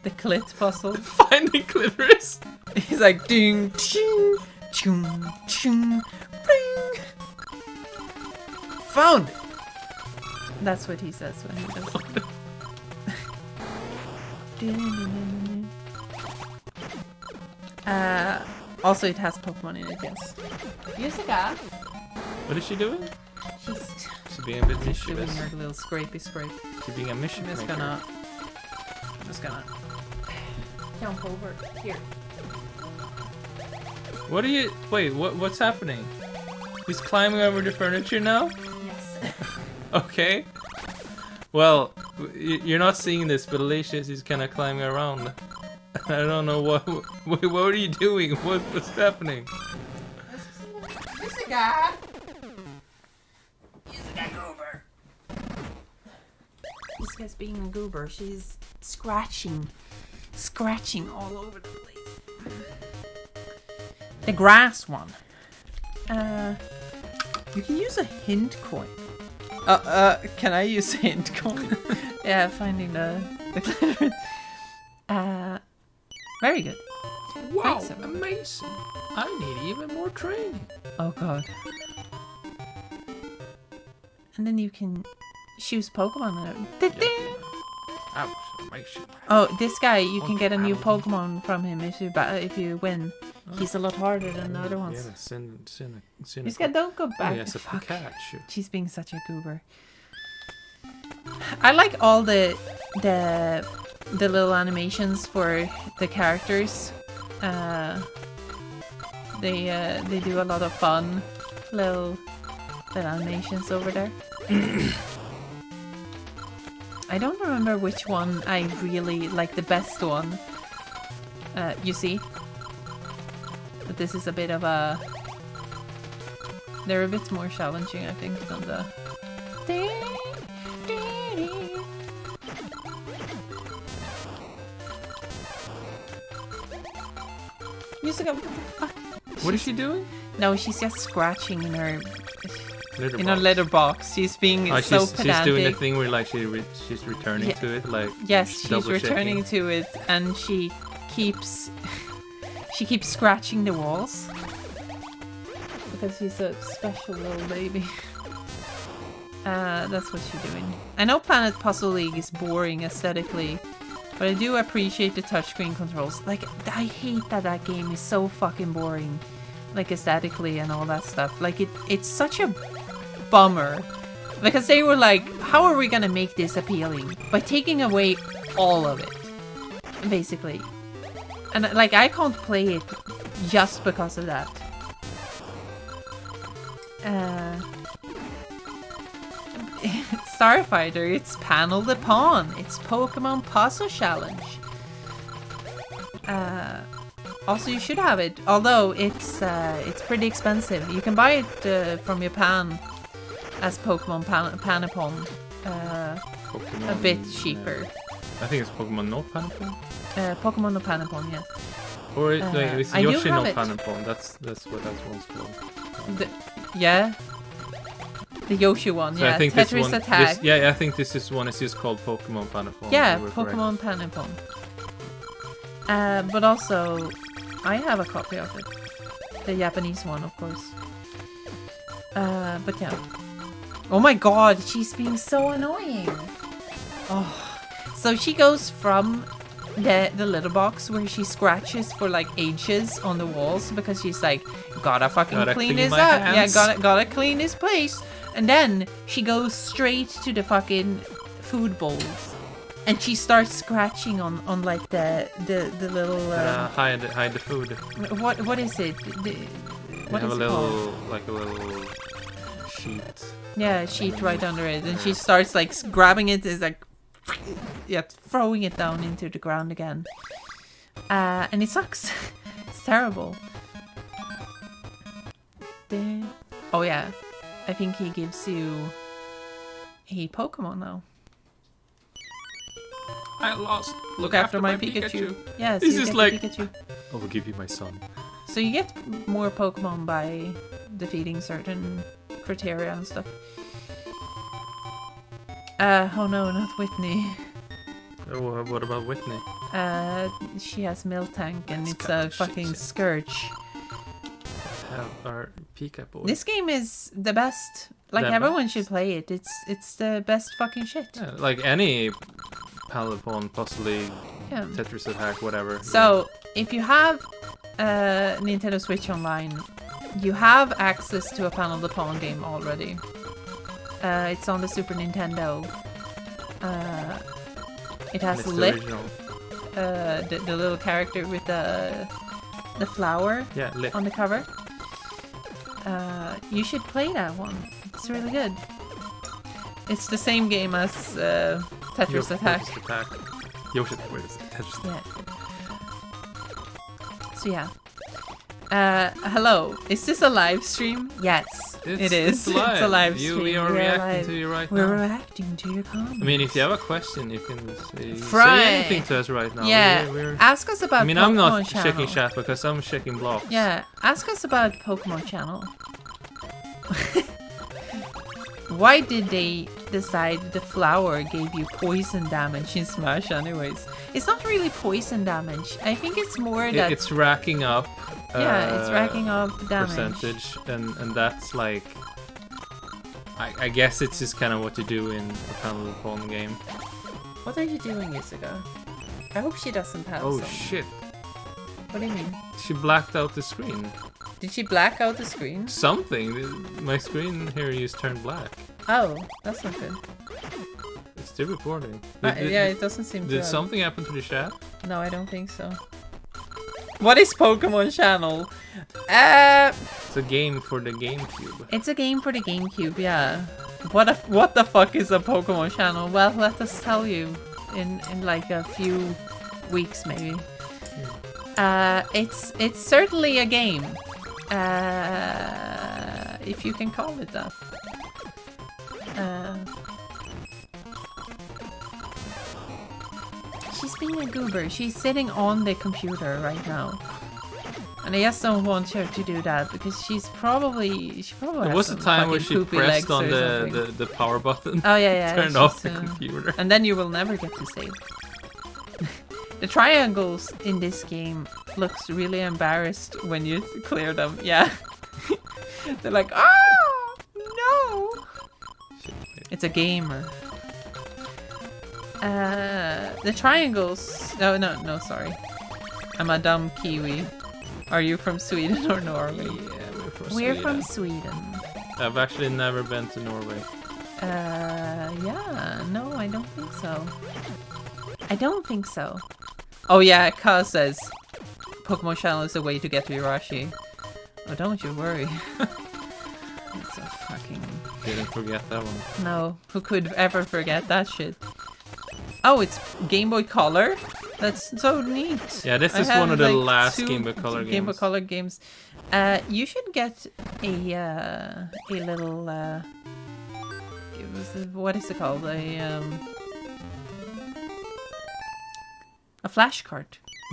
the clit puzzle. Finding clitoris! He's like ding ching chung chung ring. Found it! That's what he says when he does it. Also it has Pokemon in it, yes. Musica! What is she doing? She's She's being a bit doing mischievous. her little scrapey scrape. She's being a mischief I'm just gonna jump over here. What are you... Wait, what's happening? He's climbing over the furniture now? Yes. Okay. Well, you're not seeing this, but Alicia is kind of climbing around. I don't know what are you doing? What's happening? Musica! Goober. This guy's being a goober. She's scratching all over the place. The grass one. You can use a hint coin. Can I use a hint coin? Yeah, finding the clitoris. Very good. Wow, Thanks, everyone. amazing. I need even more training. Oh god. And then you can choose Pokemon. Ouch, amazing. Oh, this guy, you can get a new Pokemon from him if you win. He's a lot harder than the other ones. Yeah, send This guy, don't go back. Oh, yes, a Fuck. Pikachu. She's being such a goober. I like all the little animations for the characters. They do a lot of fun little animations over there. I don't remember which one I really like the best one. You see? But this is a bit of a... They're a bit more challenging, I think, than the... Musica, what the fuck? What is she doing? No, she's just scratching in her Letterbox. letterbox. She's being Oh, so she's pedantic. doing the thing where like she's returning Yeah. to it, like Yes, she's double returning checking. to it, and she keeps scratching the walls. because he's a special little baby. That's what you're doing. I know Planet Puzzle League is boring aesthetically, but I do appreciate the touchscreen controls. Like, I hate that game is so fucking boring. Like, aesthetically and all that stuff. Like, it's such a bummer. Because they were like, how are we gonna make this appealing? By taking away all of it. Basically. And, like, I can't play it just because of that. Starfighter, it's Panel the Pawn. It's Pokemon Puzzle Challenge. Also, you should have it. Although it's pretty expensive. You can buy it from Japan as Pokemon Panapon. Pokemon, A bit cheaper. I think it's Pokemon no Panapon. Pokemon no Panapon, yes. Or it's I do Yoshi have no it. Panapon. That's what that one's called. Yeah. The Yoshi one, So yeah. I think Tetris this one, Attack. I think this one is just called Pokemon Panapon. Yeah, you were correct. Pokemon Panapon. But also, I have a copy of it. The Japanese one, of course. But yeah. Oh my god, she's being so annoying. Oh. So she goes from the little box where she scratches for like ages on the walls because she's like, gotta Gotta clean clean this my up. hands. Yeah, gotta clean this place. And then she goes straight to the fucking food bowls. And she starts scratching on like the little hide the food. what is it? What have is a it called? little like a little sheet. Yeah, sheet right under it, and she starts like grabbing it, is like, yeah, throwing it down into the ground again. And it sucks. It's terrible. Oh yeah, I think he gives you a Pokemon now. I lost. Look after my Pikachu. Yes, This you is get like- the Pikachu. I will give you my son. So you get more Pokemon by defeating certain criteria and stuff. Oh no, not Whitney. Oh, what about Whitney? She has Miltank and That's it's kinda a fucking shit. Scourge. Have our Pika boy. This game is the best. Like, The everyone best. should play it. It's the best fucking shit. Yeah, like any Palapon, possibly Yeah. Tetris Attack, whatever. So, if you have Nintendo Switch Online, you have access to a Panel the Pawn game already. It's on the Super Nintendo. It has It's the Lip, original. the little character with the flower Yeah, Lip. on the cover. You should play that one. It's really good. It's the same game as Tetris Attack. Tetris Attack. Yoshi, wait, it's Tetris Attack. Yeah. So yeah. Hello. Is this a live stream? Yes, it is. It's live. It's a live stream. We are We're reacting live. to you right We're now. reacting to your comments. I mean, if you have a question, you can say Right. anything to us right now. Yeah. We're- Ask us about I mean, Pokemon I'm not Channel. checking chat because I'm checking blocks. Yeah. Ask us about Pokemon Channel. Why did they decide the flower gave you poison damage in Smash anyways? It's not really poison damage. I think it's more that... It's racking up. Yeah, it's racking up damage. Percentage, and that's like. I guess it's just kind of what you do in a Panel Pawn game. What are you doing, Isuka? I hope she doesn't have Oh some. shit! What do you mean? She blacked out the screen. Did she black out the screen? Something. My screen here just turned black. Oh, that's not good. It's still recording. Yeah, it doesn't seem to Did have. something happen to the chat? No, I don't think so. What is Pokemon Channel? It's a game for the GameCube. It's a game for the GameCube, yeah. What the fuck is a Pokemon Channel? Well, let us tell you in like a few weeks maybe. It's certainly a game. If you can call it that. She's being a goober. She's sitting on the computer right now. And I just don't want her to do that because she probably There has was a some time where fucking she poopy pressed legs on or something. the power button. Oh yeah, Turned off the computer. And then you will never get to save. The triangles in this game looks really embarrassed when you clear them. Yeah. They're like, oh no! It's a gamer. The triangles. No, sorry. I'm a dumb Kiwi. Are you from Sweden or Norway? Yeah, We're from Sweden. I've actually never been to Norway. Yeah, no, I don't think so. I don't think so. Oh yeah, Ka says Pokemon Channel is a way to get to Irashi. Oh, don't you worry. It's a fucking... Didn't forget that one. No, who could ever forget that shit? Oh, it's Game Boy Color? That's so neat. Yeah, this I is have, one of the like, last 2 Game Boy Color games. Game Boy Color games. You should get a little what is it called? A flashcard,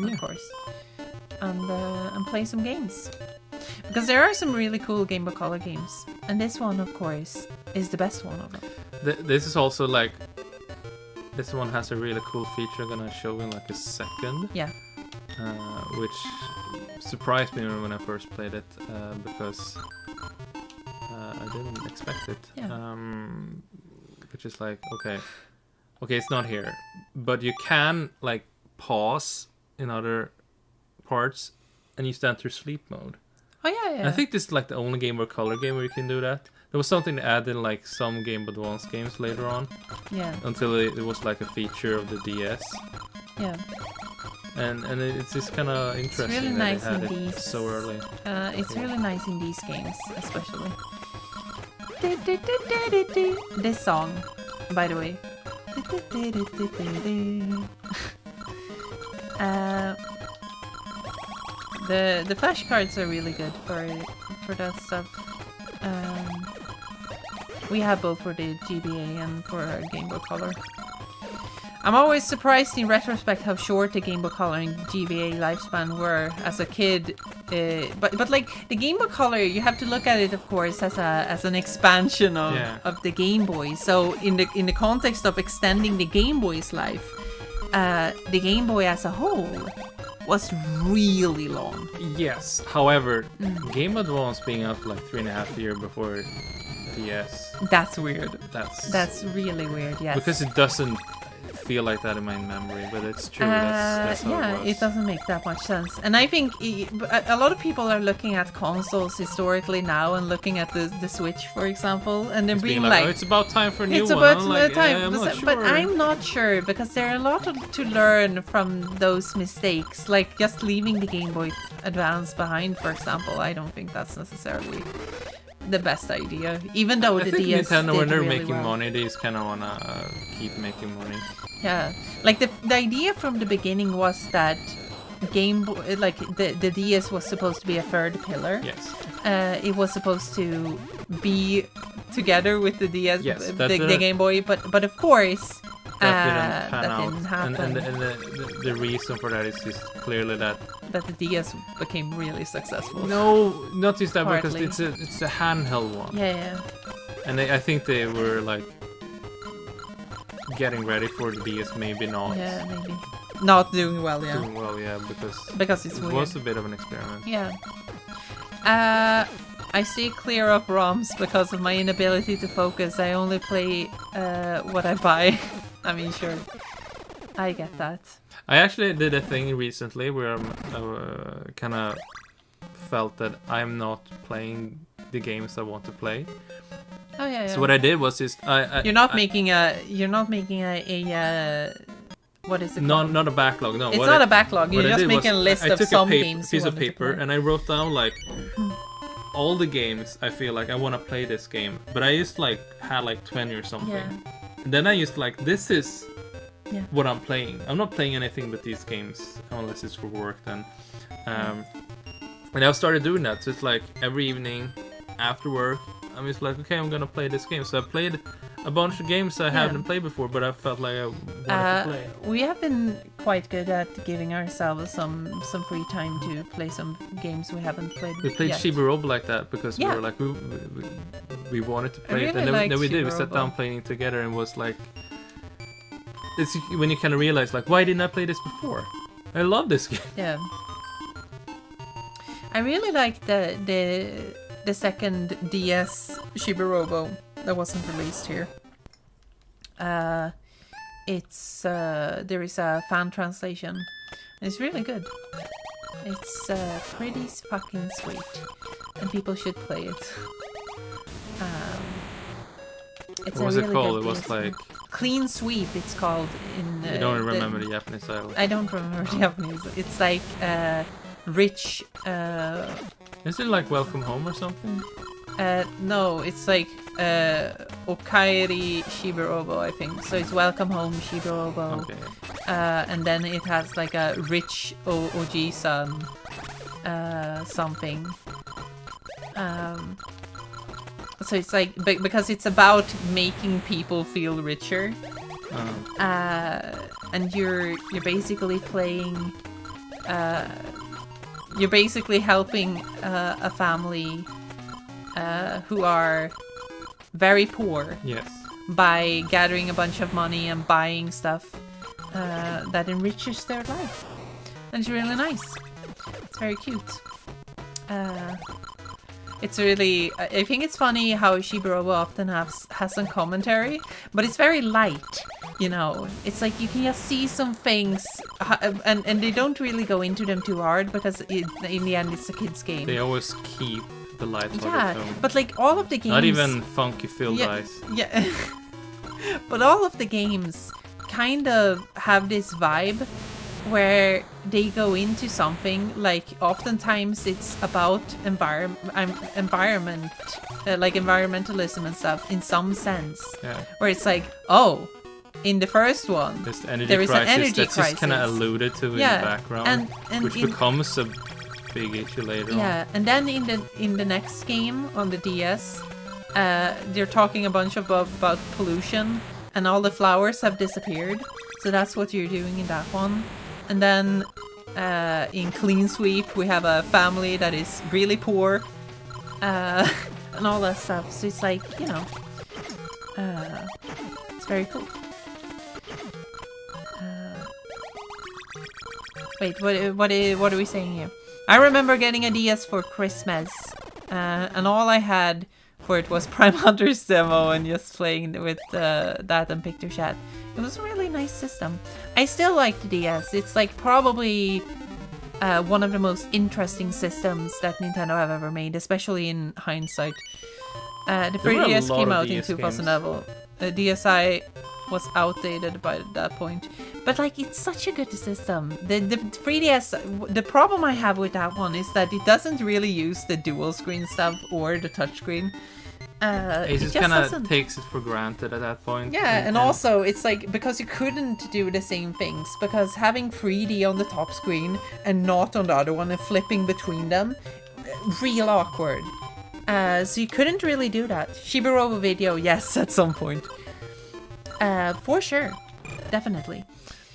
of course, and play some games. Because there are some really cool Game Boy Color games, and this one, of course, is the best one of them. This is also like, this one has a really cool feature I'm gonna show in like a second. Yeah. Which surprised me when I first played it, because I didn't expect it. Yeah. Which is like, okay, it's not here, but you can like pause in other parts, and you stand through sleep mode. Oh yeah. And I think this is like the only Game Boy Color game where you can do that. There was something to add in like some Game Boy Advance games later on. Yeah. Until it was like a feature of the DS. Yeah. And it's just kind of interesting really that nice they had in it these. so early. It's really nice in these games, especially. This song, by the way. The flashcards are really good for that stuff. We have both for the GBA and for Game Boy Color. I'm always surprised in retrospect how short the Game Boy Color and GBA lifespan were as a kid. But like the Game Boy Color, you have to look at it, of course, as an expansion of the Game Boy. So in the context of extending the Game Boy's life, the Game Boy as a whole was really long. Yes. However, Game Advance being out like 3.5 years before DS. That's weird. That's really weird. Yes. because it doesn't feel like that in my memory, but it's true. That's how yeah, it was. it doesn't make that much sense. And I think a lot of people are looking at consoles historically now and looking at the Switch, for example, and then It's being being like, oh, it's about time for a new it's one. about I'm like, time. I'm not But sure. I'm not sure because there are a lot to learn from those mistakes. Like just leaving the Game Boy Advance behind, for example. I don't think that's necessarily the best idea. Even though I the think DS Nintendo, did when they're really making well. money, they just kind of wanna keep making money. Yeah, like the idea from the beginning was that Game Boy, like the DS was supposed to be a third pillar. Yes. It was supposed to be together with the DS, Yes, the Game Boy, but of course That didn't pan out. didn't happen. And the reason for that is just clearly that. That the DS became really successful. No, not just that, because Partly. it's a handheld one. Yeah. And I think they were like getting ready for the DS, maybe not. Yeah, maybe. Not doing well, yeah. Doing well, yeah, Because it's it weird. was a bit of an experiment. Yeah. I stay clear of ROMs because of my inability to focus. I only play what I buy. I mean, sure. I get that. I actually did a thing recently where I kind of felt that I'm not playing the games I want to play. Oh yeah. So what I did was just You're not making a what is it called? not a backlog. No, It's not a backlog. You're what I just did making was a list I of took some a games. piece you of wanted to paper play. and I wrote down like all the games I feel like I want to play this game, but I just like had like 20 or something. Yeah. And then I just like, this is Yeah. what I'm playing. I'm not playing anything but these games unless it's for work then. And I've started doing that. So it's like every evening after work, I'm just like, okay, I'm gonna play this game. So I played a bunch of games I haven't played before, but I felt like I wanted to play. We have been quite good at giving ourselves some free time to play some games we haven't played. We played yet. Shiba Robo like that because Yeah. we were like, we wanted to play it, really and like then we did. We Shiba sat Robo. down playing together and was like, it's when you kind of realize like, why didn't I play this before? I love this game. Yeah. I really like the second DS Shibirobo that wasn't released here. It's there is a fan translation. It's really good. It's pretty fucking sweet, and people should play it. It's What was a it really called? good It was DS. like Clean Sweep. It's called in. you don't remember the Japanese title. I don't remember the Japanese. It's like rich. Is it like Welcome Home or something? No, it's like Okaeri Shibirobo, I think. So it's Welcome Home Shibirobo. Okay. And then it has like a rich Oji-san something. So it's like because it's about making people feel richer, and you're basically playing. You're basically helping a family who are very poor Yes. by gathering a bunch of money and buying stuff that enriches their life. And it's really nice. It's very cute. It's really... I think it's funny how Shibirobo often has some commentary, but it's very light, you know. It's like you can just see some things, and they don't really go into them too hard, because in the end it's a kid's game. They always keep the lighthearted Yeah, tone. but like all of the games... Not even funky filled eyes. Yeah. But all of the games kind of have this vibe where they go into something, like oftentimes it's about environment, like environmentalism and stuff in some sense. Yeah. Where it's like, oh, in the first one, There's the energy there is crisis an energy that's just kind of crisis. alluded to in Yeah, the background, and which in- becomes a big issue later on. Yeah, and then in the next game on the DS, they're talking a bunch about pollution, and all the flowers have disappeared. So that's what you're doing in that one. And then in Clean Sweep, we have a family that is really poor, and all that stuff. So it's like, you know, it's very cool. Wait, what are we saying here? I remember getting a DS for Christmas, and all I had for it was Prime Hunters demo and just playing with that and Picture Chat. It was a really nice system. I still like the DS. It's like probably one of the most interesting systems that Nintendo have ever made, especially in hindsight. The There were a 3DS lot came of out in DS 2011. DSi was outdated by that point. But like, it's such a good system. The 3DS, the problem I have with that one is that it doesn't really use the dual screen stuff or the touchscreen. It just kind of takes it for granted at that point. Yeah, and also it's like, because you couldn't do the same things, because having 3D on the top screen and not on the other one and flipping between them, real awkward. So you couldn't really do that. Shibirobo video, yes, at some point. For sure. Definitely.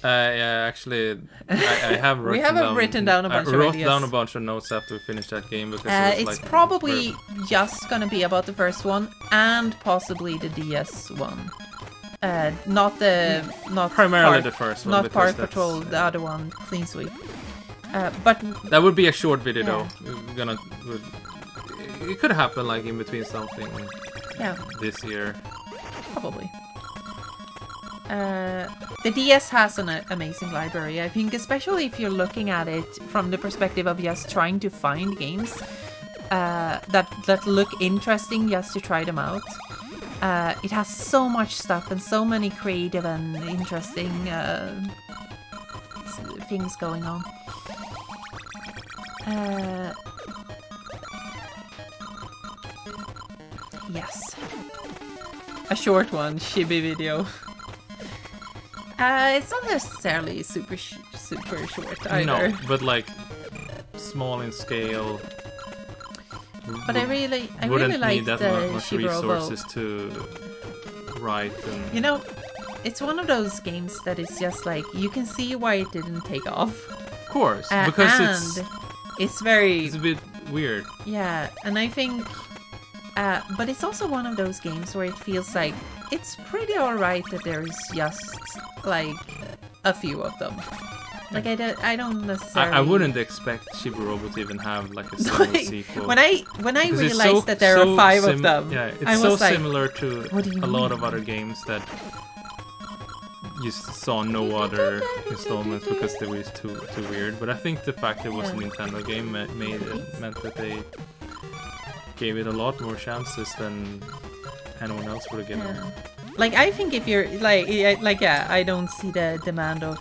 Yeah, actually, I have written We have written down a bunch of I wrote ideas. down a bunch of notes after we finished that game because it was It's like probably just gonna be about the first one and possibly the DS one. Not primarily Park- the first one. Not because Park that's- Patrol, the other one, Clean Sweep. But That would be a short video Yeah. though. It could happen like in between something yeah, this year. probably. The DS has an amazing library, I think, especially if you're looking at it from the perspective of just trying to find games that look interesting just to try them out. It has so much stuff and so many creative and interesting things going on. Yes. A short one, Shibi video. It's not necessarily super short either. No, but like small in scale. But I really wouldn't like need that the much Shibirobo. resources to write and. You know, it's one of those games that is just like, you can see why it didn't take off. Of course, because and it's very it's a bit weird. yeah, and I think, but it's also one of those games where it feels like it's pretty alright that there is just like a few of them. Like I don't necessarily. I wouldn't expect Shiburobo to even have like a single sequel. when I Because it's realized that there are 5 of them, Yeah, I it's so was like, similar to what do you a lot mean? of other games that you saw no other installments because they were too weird. But I think the fact it was a Nintendo game meant that they gave it a lot more chances than anyone else would have given. Yeah. Like I think if you're I don't see the demand of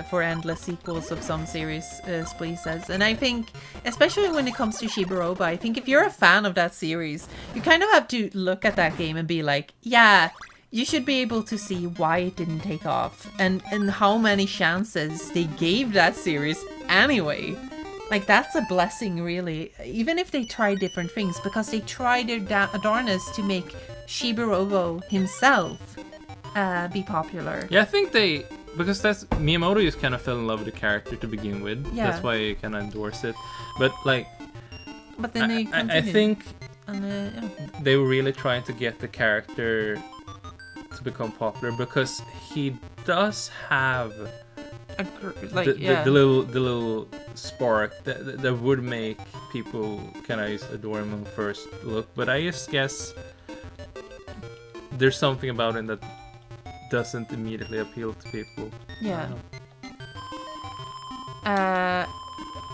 for endless sequels of some series, Splee says, and I think especially when it comes to Shiburoba, I think if you're a fan of that series, you kind of have to look at that game and be like, yeah, you should be able to see why it didn't take off and how many chances they gave that series anyway. Like that's a blessing, really, even if they try different things, because they try their darnest to make Shiburobo himself be popular. Yeah, I think because that's Miyamoto just kind of fell in love with the character to begin with. Yeah. That's why he kind of endorsed it. But like, But then they continued. I think And, they were really trying to get the character to become popular because he does have the little spark that would make people kind of adore him on first look. But I just guess there's something about him that doesn't immediately appeal to people. Yeah.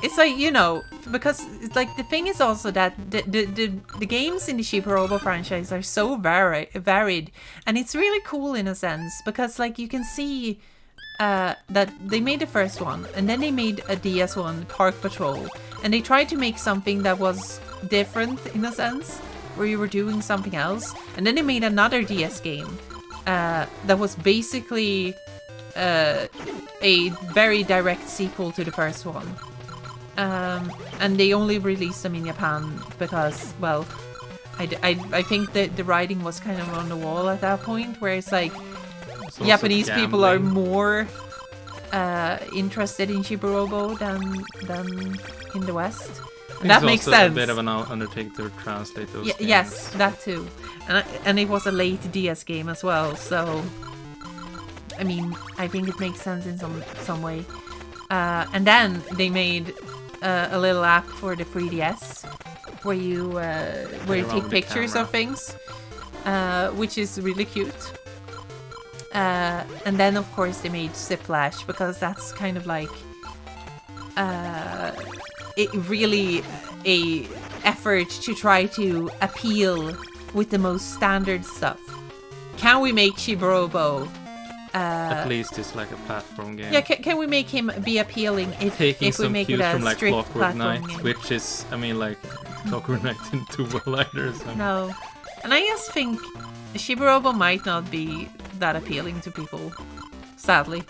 It's like, you know, because it's like the thing is also that the games in the Shiburobo franchise are so varied, and it's really cool in a sense because like you can see that they made the first one and then they made a DS one, Park Patrol, and they tried to make something that was different in a sense where you were doing something else, and then they made another DS game that was basically a very direct sequel to the first one. And they only released them in Japan because, well, I think that the writing was kind of on the wall at that point, where it's like Japanese people are more interested in Shiburobo than in the West. And that makes sense. A bit of an undertaking to translate those games. Yes, that too. And it was a late DS game as well, so I mean, I think it makes sense in some way. And then they made a little app for the 3DS where you take pictures of things, which is really cute. And then of course they made Ziplash because that's kind of like it really a effort to try to appeal with the most standard stuff. Can we make Shiburobo? At least it's like a platform game. Yeah, can we make him be appealing if we make it a from like strict Clockwork platform Knight, game? which is, I mean, like Clockwork Knight didn't do well either. So. No, and I just think Shiburobo might not be that appealing to people, sadly,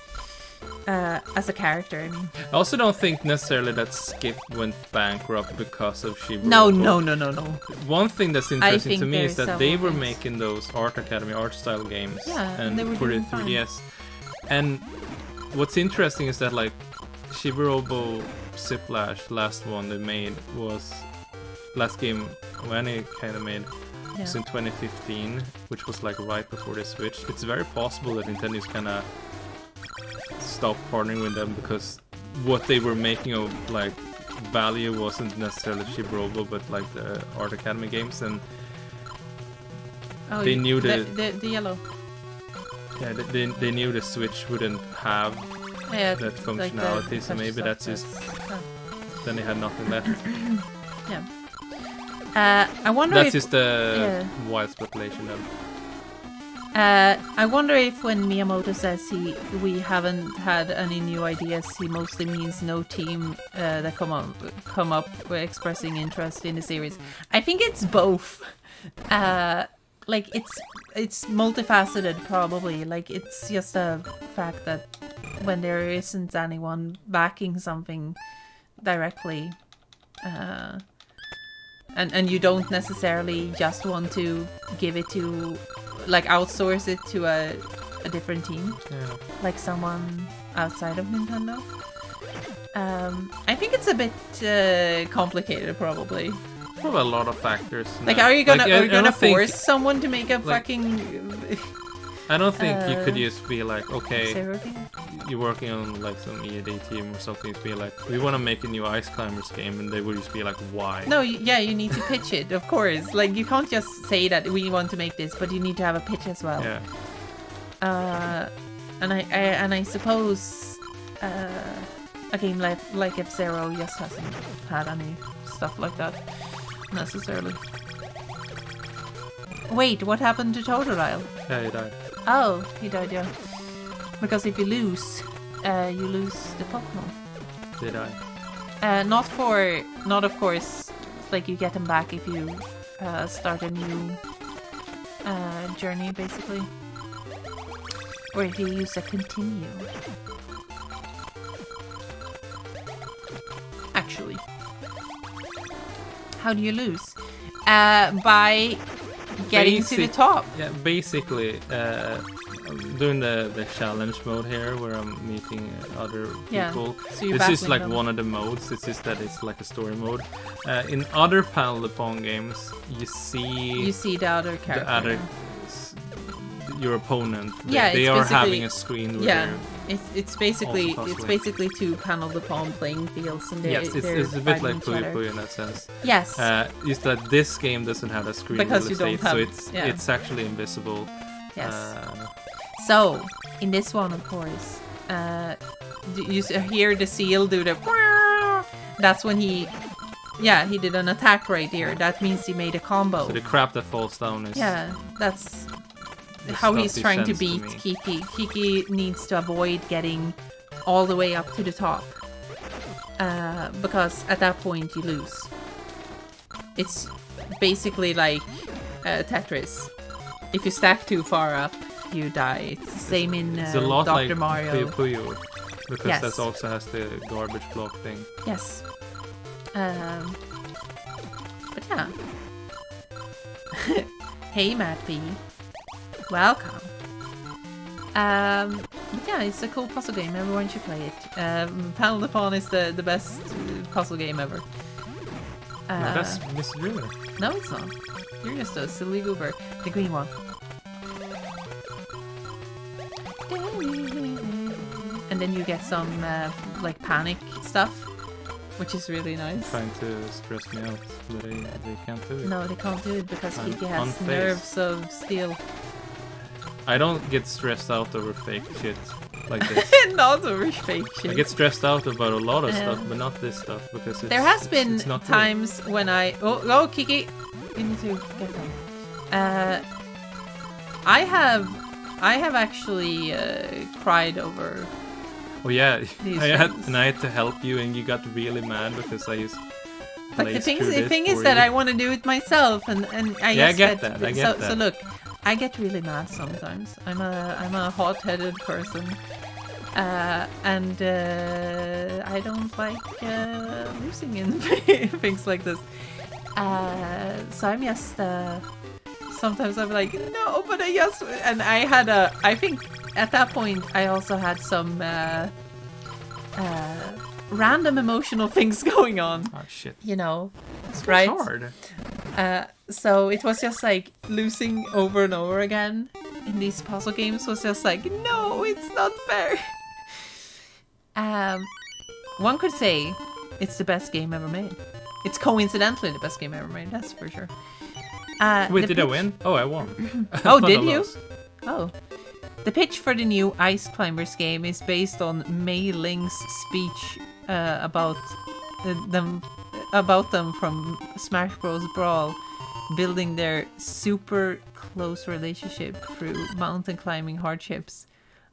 as a character. I mean, I also don't think necessarily that Skip went bankrupt because of Shiburobo. no. One thing that's interesting to me there's is that they several were things. making those Art Academy art style games and they were for the doing fine. 3DS. And what's interesting is that like Shiburobo Ziplash, last one they made was last game when it kind of made was in 2015, which was like right before the Switch. It's very possible that Nintendo's kind of stopped partnering with them because what they were making of like value wasn't necessarily Shiburobo but like the Art Academy games, and they knew the yellow. Yeah, they knew the Switch wouldn't have that functionality, like so maybe that's just then they had nothing left. Yeah. I wonder that's if just a wild speculation though. I wonder if when Miyamoto says we haven't had any new ideas, he mostly means no team that come up with expressing interest in the series. I think it's both. Like it's multifaceted probably. Like it's just a fact that when there isn't anyone backing something directly, and you don't necessarily just want to give it to, like, outsource it to a different team, like someone outside of Nintendo. I think it's a bit complicated, probably. Probably a lot of factors. Like, are you gonna force think, someone to make a fucking I don't think you could just be like, okay, Zero game? you're working on like some EAD team or something. To be like, we want to make a new Ice Climbers game, and they would just be like, why? No, you need to pitch it, of course. Like, you can't just say that we want to make this, but you need to have a pitch as well. Yeah. And I suppose a game like F-Zero just hasn't had any stuff like that necessarily. Wait, what happened to Totodile? Yeah, he died. Oh, he died, yeah. Because if you lose the Pokemon. They died. Not of course, like you get them back if you start a new journey, basically. Or if you use a continue. Actually. How do you lose? By getting to the top. Yeah, basically, I'm doing the challenge mode here, where I'm meeting other Yeah, people. so you're This is battling like them. one of the modes. It's just that it's like a story mode. In other panel upon games, you You see the other character. the other your opponent. Yeah, they it's are basically- having a screen where Yeah, they're- it's basically Also it's puzzling. basically two panel upon playing fields, and they're, yes, they're it's a bit fighting like each Puyo other. Puyo in that sense. Yes. Just that this game doesn't have a screen Because real you don't estate, have- so yeah. it's actually invisible. Yes. Uh, So, in this one, of course, you hear the seal do the... That's when he did an attack right there. That means he made a combo. so the crap that falls down is Yeah, that's the how stuff he's he trying to sends beat me. Kiki. Kiki needs to avoid getting all the way up to the top. Because at that point, you lose. It's basically like Tetris. If you stack too far up, you die. It's the same in It's a lot Dr. like Mario. Puyo Puyo, because Yes. that also has the garbage block thing. Yes. But yeah. Hey, Matt P. Welcome. Yeah, it's a cool puzzle game. Everyone should play it. Panel Upon is the best puzzle game ever. No, that's Miss River. No, it's not. You're just a silly goober. The green one. And then you get some like panic stuff, which is really nice. Trying to stress me out, but they can't do it. No, they can't do it because I'm Kiki has unfazed. nerves of steel. I don't get stressed out over fake shit like this. Not over fake shit. I get stressed out about a lot of stuff, Um, but not this stuff, because it's, There has been it's not good. times when I... Oh, Kiki! You need to get them. I have actually cried over... Oh yeah, These I had things. and I had to help you, and you got really mad because I just. Like the blazed through this thing is for that you. I want to do it myself, and I Yeah, I just get that, I get So that. look, I get really mad sometimes. I'm a hot-headed person, and I don't like losing in things like this. So I'm just sometimes I'm like, no, but I just, and I think at that point I also had some random emotional things going on, Oh shit! you know, It's right? hard. So it was just like losing over and over again in these puzzle games was just like, no, it's not fair. One could say it's the best game ever made. It's coincidentally the best game ever made, that's for sure. Wait, the did I pitch- win? Oh, I won. I Oh, thought did I you? lost. Oh. The pitch for the new Ice Climbers game is based on Mei Ling's speech about them from Smash Bros. Brawl, building their super close relationship through mountain climbing hardships.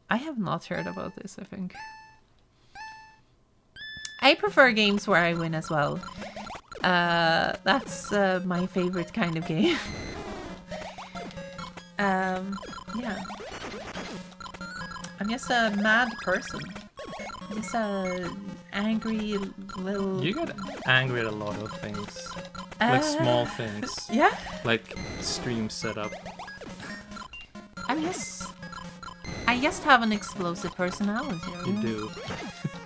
I have not heard about this, I think. I prefer games where I win as well. That's my favorite kind of game. Yeah. I'm just a mad person. Just a angry little... You get angry at a lot of things, like small things, Yeah, like stream setup. I just have an explosive personality. You do.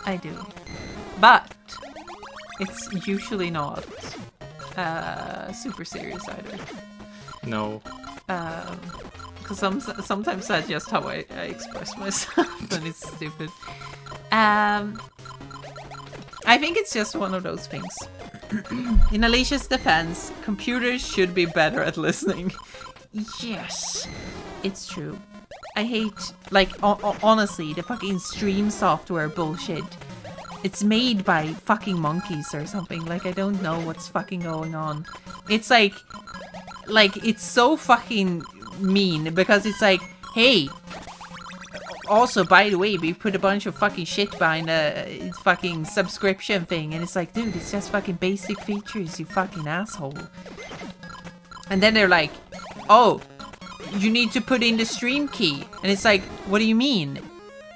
I do. But it's usually not super serious either. No. because sometimes that's just how I express myself, and it's stupid. I think it's just one of those things. In Alicia's defense, computers should be better at listening. Yes, it's true. I hate, like, honestly, the fucking stream software bullshit. It's made by fucking monkeys or something. Like, I don't know what's fucking going on. It's like, it's so fucking mean because it's like, hey, also, by the way, we put a bunch of fucking shit behind a fucking subscription thing, and it's like, dude, it's just fucking basic features, you fucking asshole. And then they're like, oh, you need to put in the stream key. And it's like, what do you mean?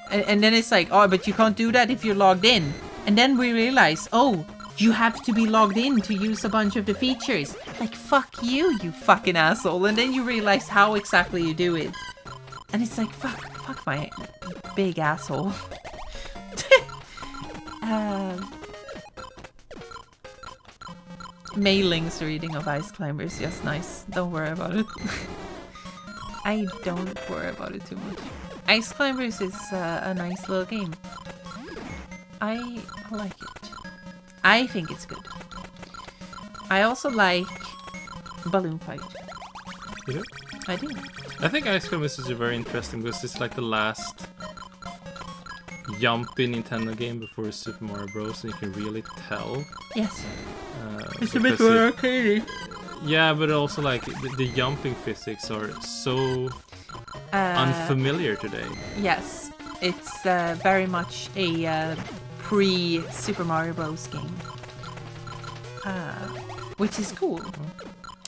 And then it's like, oh, but you can't do that if you're logged in. And then we realize, oh, you have to be logged in to use a bunch of the features. Like, fuck you, you fucking asshole. And then you realize how exactly you do it. And it's like, fuck my big asshole. Mailing's reading of Ice Climbers, yes, nice. Don't worry about it. I don't worry about it too much. Ice Climbers is a nice little game. I like it. I think it's good. I also like Balloon Fight. You do? I do. I think Ice Climbers is very interesting because it's like the last jumpy Nintendo game before Super Mario Bros. And you can really tell. Yes. It's a bit more arcadey. Yeah, but also like the jumping physics are so unfamiliar today. Yes, it's very much a pre-Super Mario Bros. Game. Which is cool.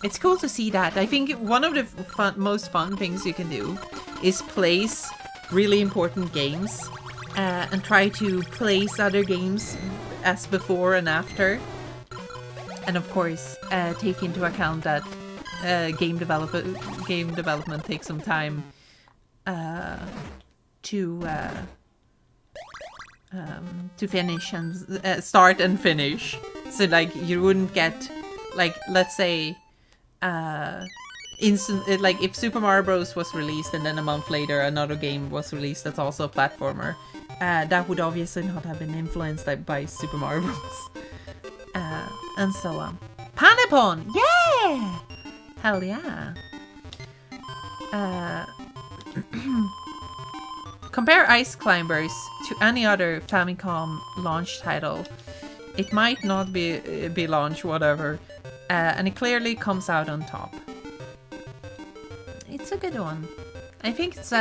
It's cool to see that. I think one of the most fun things you can do is place really important games and try to place other games as before and after. And of course, take into account that game development takes some time to finish and start and finish. So like you wouldn't get, like, let's say like if Super Mario Bros. Was released and then a month later another game was released that's also a platformer, that would obviously not have been influenced by Super Mario Bros. And so on. Panapon! Yeah! Hell yeah. Compare Ice Climbers to any other Famicom launch title. It might not be launched, whatever. And it clearly comes out on top. It's a good one. I think it's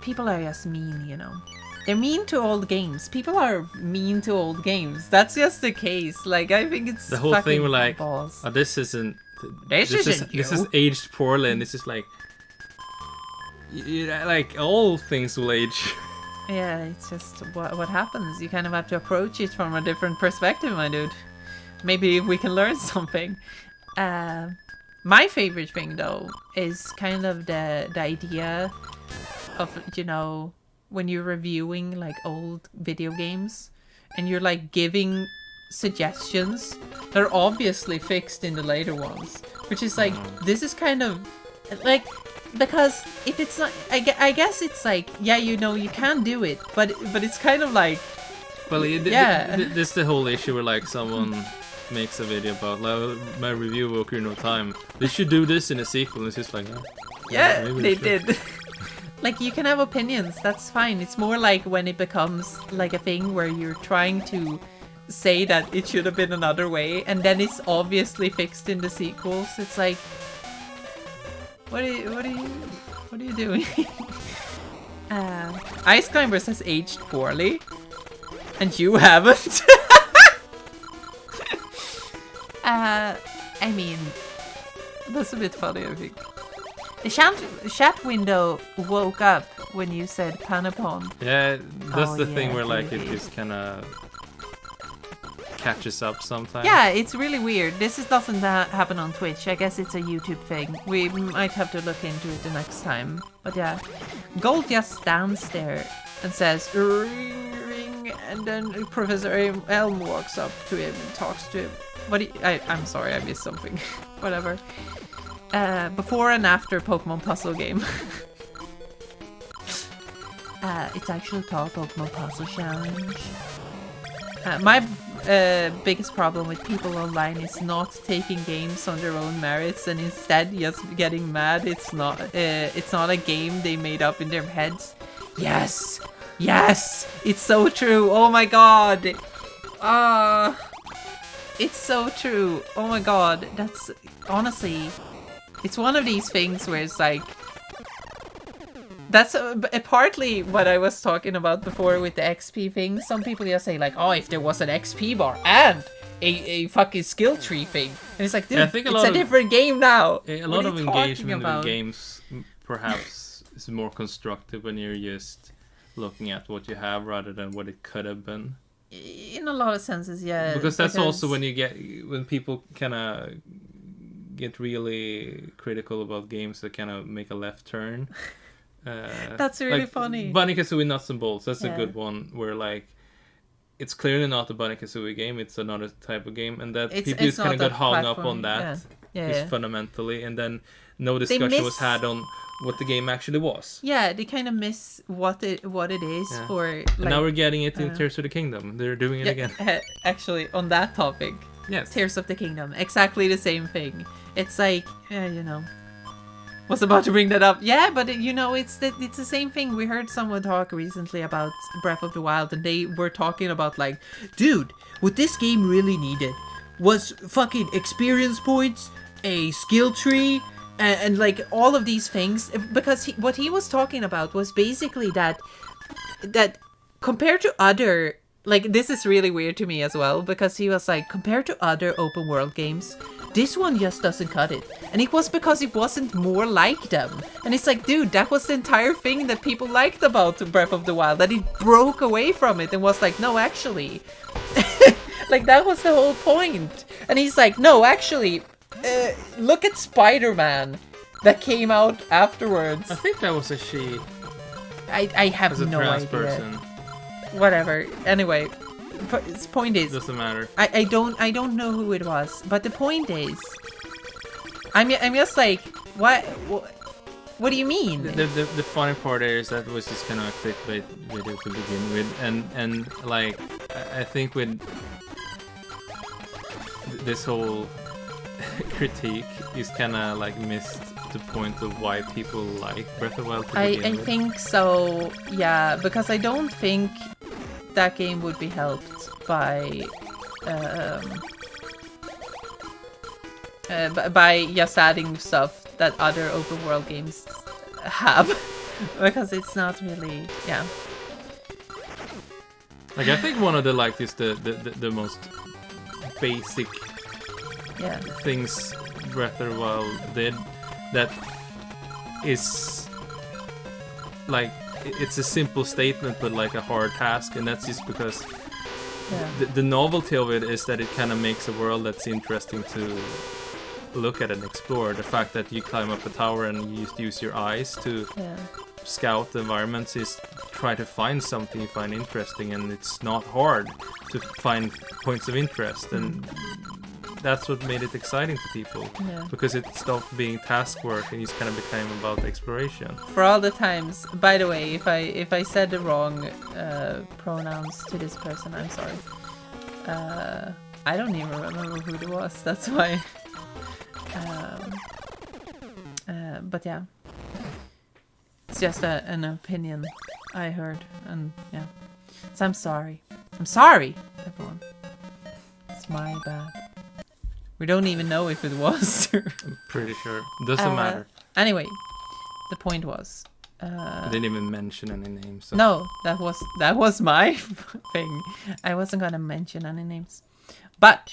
people are just mean, you know. They're mean to old games. People are mean to old games. That's just the case. Like, I think it's the whole thing. We're like, balls. oh, this isn't. This is aged poorly, and this is like, like all things will age. Yeah, it's just what happens. You kind of have to approach it from a different perspective, my dude. Maybe we can learn something. My favorite thing, though, is kind of the idea of, you know, when you're reviewing like old video games and you're like giving suggestions that are obviously fixed in the later ones, which is like, this is kind of like, because if it's not, I guess it's like, yeah, you know, you can do it, but it's kind of like, well, yeah, this is the whole issue where like someone makes a video about, like, my review will occur no time, they should do this in a sequel, and it's just like, oh, yeah, they did. Like, you can have opinions, that's fine. It's more like when it becomes like a thing where you're trying to say that it should have been another way, and then it's obviously fixed in the sequels. It's like, what are you doing? Ice Climbers has aged poorly, and you haven't. I mean, that's a bit funny, I think. The chat window woke up when you said Panapon. Yeah, that's the thing yeah, where like really. it just kind of catches up sometimes. Yeah, it's really weird. This doesn't happen on Twitch. I guess it's a YouTube thing. We might have to look into it the next time. But yeah, Gold just stands there and says ring ring, and then Professor Elm walks up to him and talks to him. I'm sorry, I missed something. Whatever. before and after Pokemon puzzle game. It's actually called Pokemon Puzzle Challenge. My biggest problem with people online is not taking games on their own merits and instead just getting mad. It's not a game they made up in their heads. Yes, it's so true. Oh my god. It's so true. Oh my god. That's honestly, it's one of these things where it's like, that's partly what I was talking about before with the XP thing. Some people just say like, oh, if there was an XP bar and a fucking skill tree thing. And it's like, dude, I think it's a different game now. A lot of engagement with games perhaps is more constructive when you're just looking at what you have rather than what it could have been. In a lot of senses, yeah. Because that's also when people kind of get really critical about games that kind of make a left turn. That's really funny. Banjo-Kazooie Nuts and Bolts, that's a good one where like it's clearly not a Banjo-Kazooie game, it's another type of game, and that people just kind of got hung up on that fundamentally, and then no discussion was had on what the game actually was. Yeah, they kind of miss what it is for. Like, and now we're getting it in Tears of the Kingdom. They're doing it again. Actually, on that topic, yes, Tears of the Kingdom, exactly the same thing. It's like, was about to bring that up. Yeah, but it's the same thing. We heard someone talk recently about Breath of the Wild, and they were talking about like, dude, what this game really needed was fucking experience points, a skill tree, and like all of these things. Because what he was talking about was basically that compared to other, like, this is really weird to me as well, because he was like, compared to other open world games, this one just doesn't cut it. And it was because it wasn't more like them. And it's like, dude, that was the entire thing that people liked about Breath of the Wild, that it broke away from it and was like, no, actually. Like, that was the whole point. And he's like, no, actually, look at Spider-Man that came out afterwards. I think that was a she. I have as a no trans idea. person. Whatever. Anyway, point is, doesn't matter. I don't know who it was, but the point is, I'm just like, what do you mean? The funny part is that was just kind of a clickbait video to begin with, and like I think with this whole critique is kind of like missed the point of why people like Breath of the Wild to begin with. I think so, yeah, because I don't think that game would be helped by just adding stuff that other open world games have, because it's not really, yeah. Like, I think one of the like is the most basic things Breath of the Wild did that is like, it's a simple statement but like a hard task, and that's just because the novelty of it is that it kind of makes a world that's interesting to look at and explore. The fact that you climb up a tower and you just use your eyes to scout the environments is try to find something you find interesting, and it's not hard to find points of interest, and that's what made it exciting to people, because it stopped being task work and just kind of became about exploration. For all the times, by the way, if I said the wrong pronouns to this person, I'm sorry. I don't even remember who it was, that's why. But yeah, it's just an opinion I heard, and yeah. So I'm sorry, everyone. It's my bad. We don't even know if it was. I'm pretty sure. Doesn't matter. Anyway, the point was, I didn't even mention any names. So. No, that was my thing. I wasn't gonna mention any names, but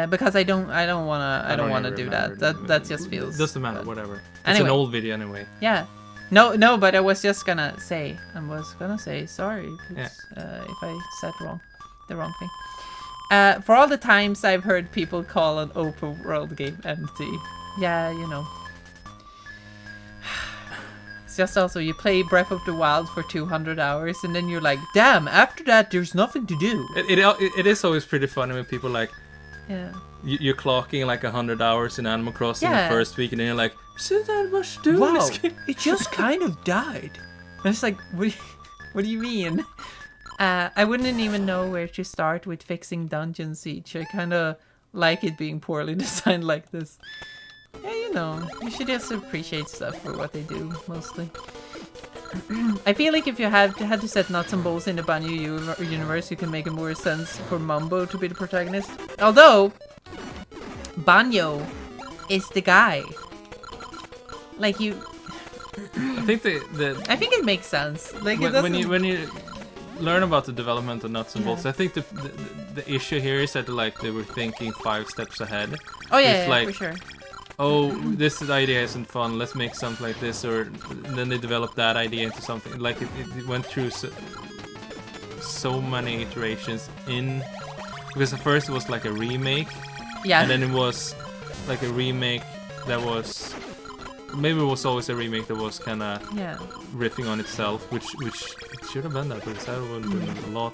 because I don't wanna do that. That just feels. Doesn't matter. Whatever. It's anyway, an old video anyway. Yeah. No. But I was just gonna say. Sorry if I said the wrong thing. For all the times I've heard people call an open world game empty. Yeah, you know. It's just also, you play Breath of the Wild for 200 hours and then you're like, damn, after that there's nothing to do. It is always pretty funny when people like, you're clocking like 100 hours in Animal Crossing Yeah. the first week, and then you're like, is that much to do in Wow, this game? it just kind of died. And it's like, what do you mean? I wouldn't even know where to start with fixing Dungeon Siege. I kind of like it being poorly designed like this. Yeah, you know, you should just appreciate stuff for what they do, mostly. I feel like if you had to set nuts and bolts in the Banjo universe, you can make it more sense for Mumbo to be the protagonist. Although, Banjo is the guy. Like you... I think I think it makes sense. Like it when doesn't... you learn about the development of nuts and Yeah. bolts, I think the issue here is that like they were thinking 5 steps ahead. Oh yeah, it's like- for sure. Oh, this idea isn't fun. Let's make something like this, or then they developed that idea into something. Like it went through so many iterations in, because at first it was like a remake, Yeah. and then it was like a remake that was maybe it was always a remake that was kind of Yeah. riffing on itself, which it should have been that, because that would have been a lot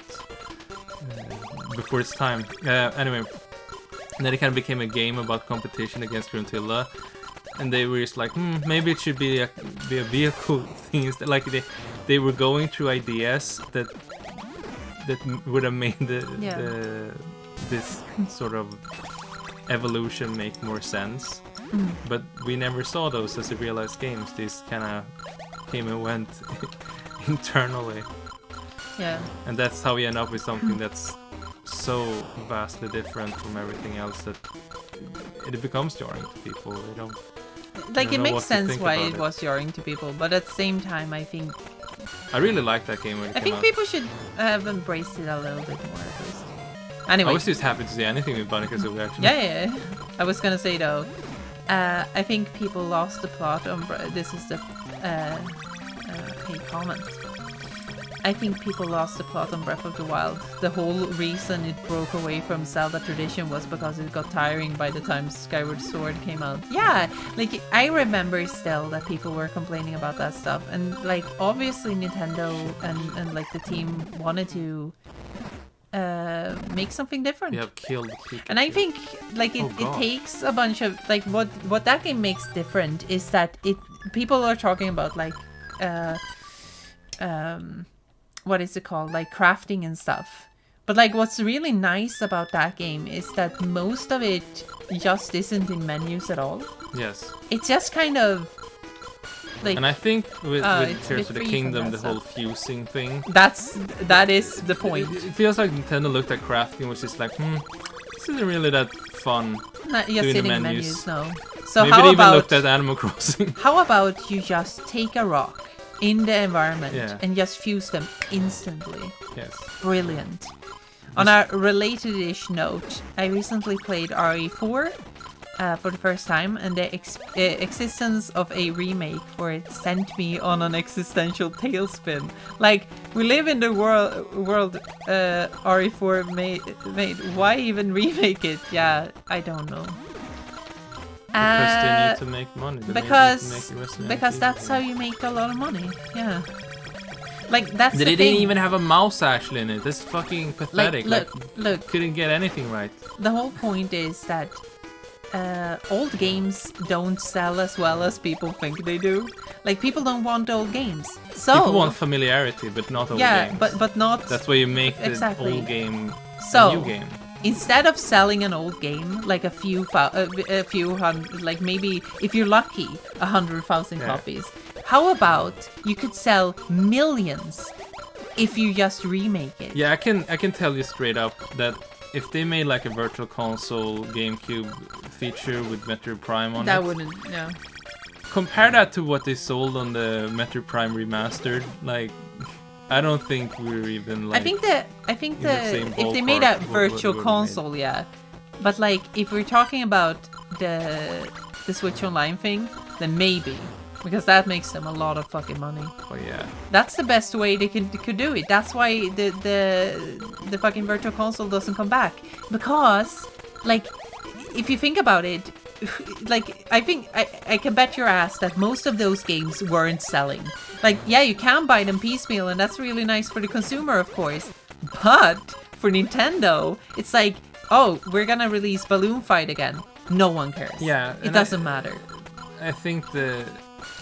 before its time. Anyway. And then it kind of became a game about competition against Gruntilda, and they were just like, maybe it should be a vehicle thing instead. Like they were going through ideas that would have made this sort of evolution make more sense. But we never saw those as a realized games. These kind of came and went internally, Yeah. and that's how we end up with something that's so vastly different from everything else that it becomes jarring to people. They don't Like don't it know makes what to sense think why about it it. was jarring to people, but at the same time, I think really like that game when it I came think out. people should have embraced it a little bit more at least. I Anyway, was just happy to see anything with Bunny because we actually yeah. I was gonna say though, I think people lost the plot on. This is the paid comment. I think people lost the plot on Breath of the Wild. The whole reason it broke away from Zelda tradition was because it got tiring by the time Skyward Sword came out. Yeah, like I remember still that people were complaining about that stuff, and like obviously Nintendo and like the team wanted to make something different. we have killed Pikachu. And I think like it God. takes a bunch of like what that game makes different is that people are talking about like what is it called, like crafting and stuff. But like what's really nice about that game is that most of it just isn't in menus at all. Yes, It's just kind of like and I think with it's a Tears bit of the free from Kingdom, that the whole stuff. fusing thing. that is the point. It feels like Nintendo looked at crafting, which is like, this isn't really that fun. Not just doing the sitting in menus. menus, no. So Maybe how they even about looked at Animal Crossing. how about you just take a rock in the environment Yeah. and just fuse them instantly? Yes. Brilliant. On a related-ish note, I recently played RE4 for the first time, and the existence of a remake for it sent me on an existential tailspin. Like, we live in the world RE4 made. Why even remake it? Yeah, I don't know. Because they need to make money. They need to Because make Resident because Evil. that's how you make a lot of money. Yeah. Like that's They the didn't thing. even have a mouse actually in it. That's fucking pathetic. Look. Couldn't get anything right. The whole point is that old games don't sell as well as people think they do. Like people don't want old games. So People want familiarity, but not old yeah, games. but not. That's why you make the Exactly. old game So- a new game. Instead of selling an old game like a few hundred, like maybe if you're lucky 100,000 Yeah. copies, how about you could sell millions if you just remake it? Yeah, I can tell you straight up that if they made like a virtual console GameCube feature with Metroid Prime on That it, wouldn't, no. compare that to what they sold on the Metroid Prime remastered, like I don't think we're even like I think the same if they made a ballpark, what virtual we made. console, yeah. But like if we're talking about the Switch Online thing, then maybe, because that makes them a lot of fucking money. oh yeah. That's the best way they could do it. That's why the fucking virtual console doesn't come back, because like if you think about it, like I think I can bet your ass that most of those games weren't selling. Like yeah, you can buy them piecemeal, and that's really nice for the consumer, of course. But for Nintendo, it's like oh, we're gonna release Balloon Fight again. No one cares. Yeah, It and doesn't matter. I think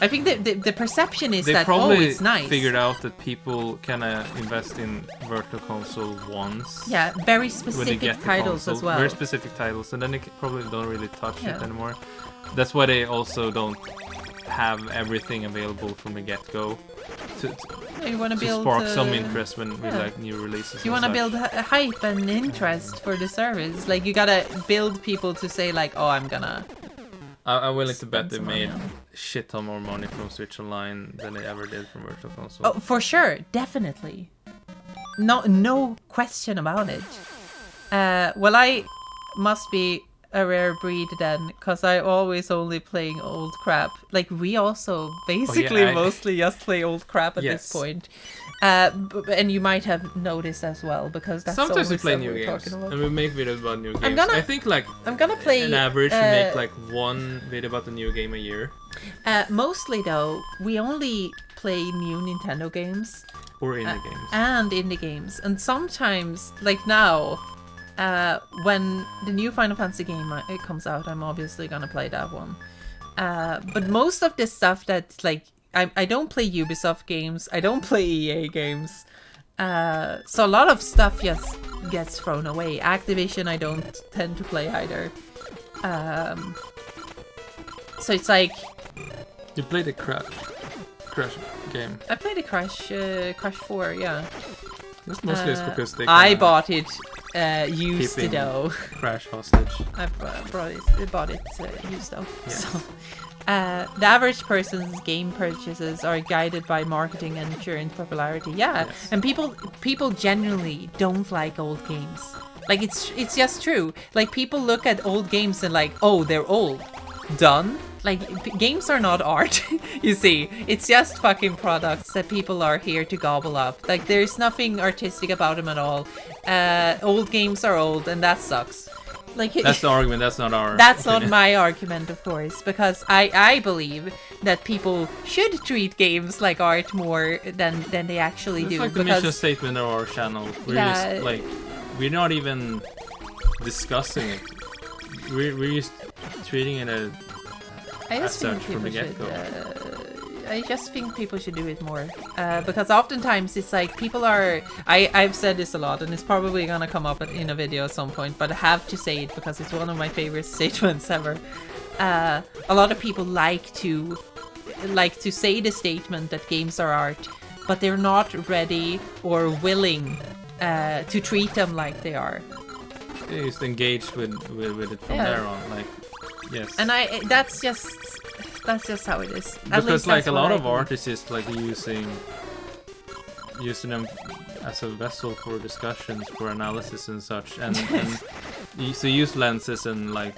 I think the perception is they that, probably it's nice. figured out that people kind of invest in Virtual Console once. Yeah, very when they specific get the titles console. as well. Very specific titles, and then they probably don't really touch Yeah. it anymore. That's why they also don't have everything available from the get-go to You want to build spark some interest with yeah. like new releases. You and want to such. build hype and interest for the service. Like, you gotta build people to say, like, oh, I'm gonna... I'm willing to bet spend they some money made on it. shit ton more money from Switch Online than they ever did from Virtual Console. Oh, for sure. Definitely. No question about it. Well, I must be a rare breed then, because I always only playing old crap. Like, we also basically mostly just play old crap at Yes. this point. And you might have noticed as well, because that's Sometimes we always play what new we're games, talking about. and we make videos about new games. gonna- I think like I'm gonna play... on average we make like one video about a new game a year, Mostly, though, we only play new Nintendo games. or indie games. And indie games. And sometimes, like now, when the new Final Fantasy game it comes out, I'm obviously gonna play that one. But most of the stuff that, like, I don't play Ubisoft games, I don't play EA games. So a lot of stuff just gets thrown away. Activision I don't tend to play either. So it's like, You played the Crash game. I played the Crash 4, yeah. That's mostly it's because they I kinda bought it used keeping- though. Crash hostage. I bought it used though. Yes. So, the average person's game purchases are guided by marketing and current popularity. Yeah, Yes. and people genuinely don't like old games. Like, it's just true. Like, people look at old games and like, oh, they're old. Done. Like, games are not art. You see, it's just fucking products that people are here to gobble up. Like, there's nothing artistic about them at all. Old games are old, and that sucks. Like, That's the argument. That's not our. that's not opinion. my argument, of course, because I believe that people should treat games like art more than they actually It's do. like the mission because statement of our channel. We're Yeah. just like, we're not even discussing it. We're just treating it as I just think such from the people should. get-go. I just think people should do it more, because oftentimes it's like people are. I've said this a lot, and it's probably gonna come up in a video at some point, but I have to say it because it's one of my favorite statements ever. A lot of people like to say the statement that games are art, but they're not ready or willing to treat them like they are. They just engage with it from Yeah. there on. Like, yes. And that's just how it is. At Because least like that's a what lot I of believe. artists is like using them as a vessel for discussions, for analysis and such, and so use lenses and like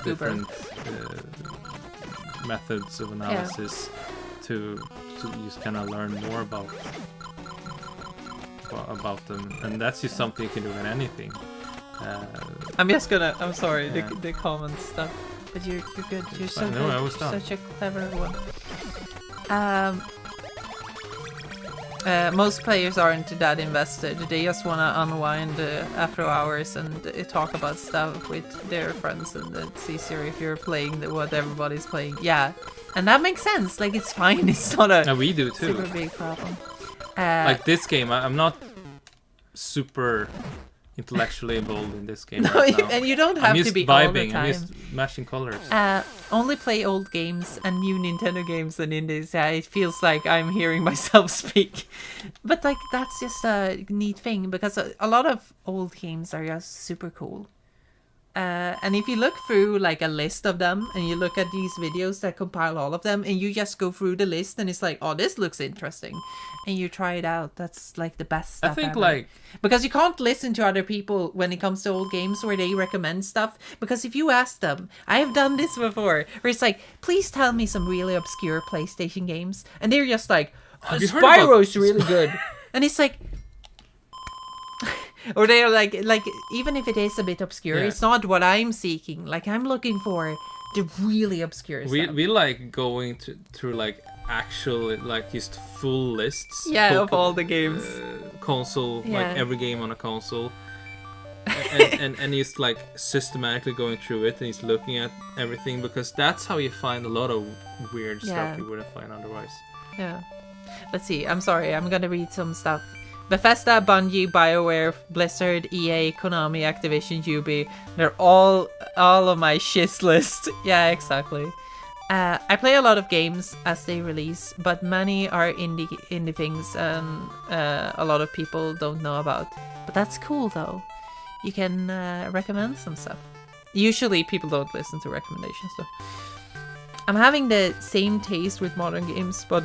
different methods of analysis to just kind of learn more about them, and that's just something you can do in anything. I'm sorry, Yeah. the comment stuff. But you're good. You're so fine. good. No, I was You're done. such a clever one. Most players aren't that invested. They just want to unwind after hours and talk about stuff with their friends, and it's easier if you're playing what everybody's playing. Yeah, and that makes sense. Like, it's fine. It's not a And we do too. super big problem. Like this game, I'm not super intellectually involved in this game No, right now. and you don't I'm have just to be vibing. all the I'm time. just matching colors. Only play old games and new Nintendo games and indies. Yeah, it feels like I'm hearing myself speak. But like, that's just a neat thing, because a lot of old games are just super cool. And if you look through like a list of them, and you look at these videos that compile all of them, and you just go through the list, and it's like, oh, this looks interesting, and you try it out. That's like the best stuff I think ever. like Because you can't listen to other people when it comes to old games where they recommend stuff. Because if you ask them, I have done this before, where it's like, please tell me some really obscure PlayStation games. And they're just like, you heard about Spyro's really good. And it's like, or they're like, even if it is a bit obscure, Yeah. it's not what I'm seeking. Like, I'm looking for the really obscure stuff. we like going through like actual like just full lists. Yeah, of all the games. Console, Yeah. like every game on a console. and he's like systematically going through it, and he's looking at everything, because that's how you find a lot of weird Yeah. stuff you wouldn't find otherwise. Yeah. Let's see. I'm sorry. I'm gonna read some stuff. Bethesda, Bungie, BioWare, Blizzard, EA, Konami, Activision, Ubi. They're all of my shiz list. Yeah, exactly. I play a lot of games as they release, but many are indie things and a lot of people don't know about. But that's cool though. You can recommend some stuff. Usually people don't listen to recommendations though. I'm having the same taste with modern games, but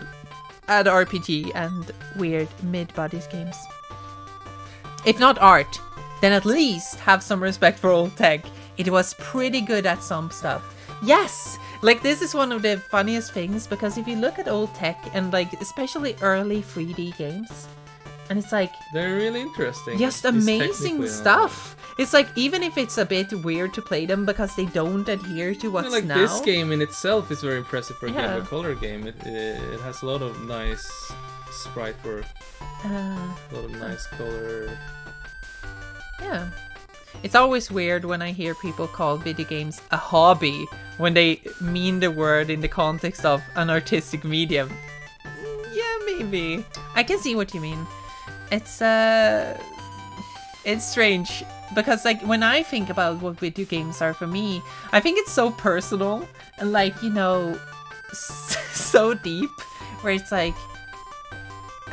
add RPG and weird mid-bodies games. If not art, then at least have some respect for old tech. It was pretty good at some stuff. Yes! Like, this is one of the funniest things, because if you look at old tech and, like, especially early 3D games, and it's like, They're really interesting. just It's amazing technically, stuff. It's like, even if it's a bit weird to play them because they don't adhere to what's like now. this game in itself is very impressive for a Yeah. Game Boy Color game. It has a lot of nice sprite work, a lot of nice color. Yeah. It's always weird when I hear people call video games a hobby when they mean the word in the context of an artistic medium. Yeah, maybe. I can see what you mean. It's strange because, like, when I think about what video games are for me, I think it's so personal and, like, you know, so deep, where it's like,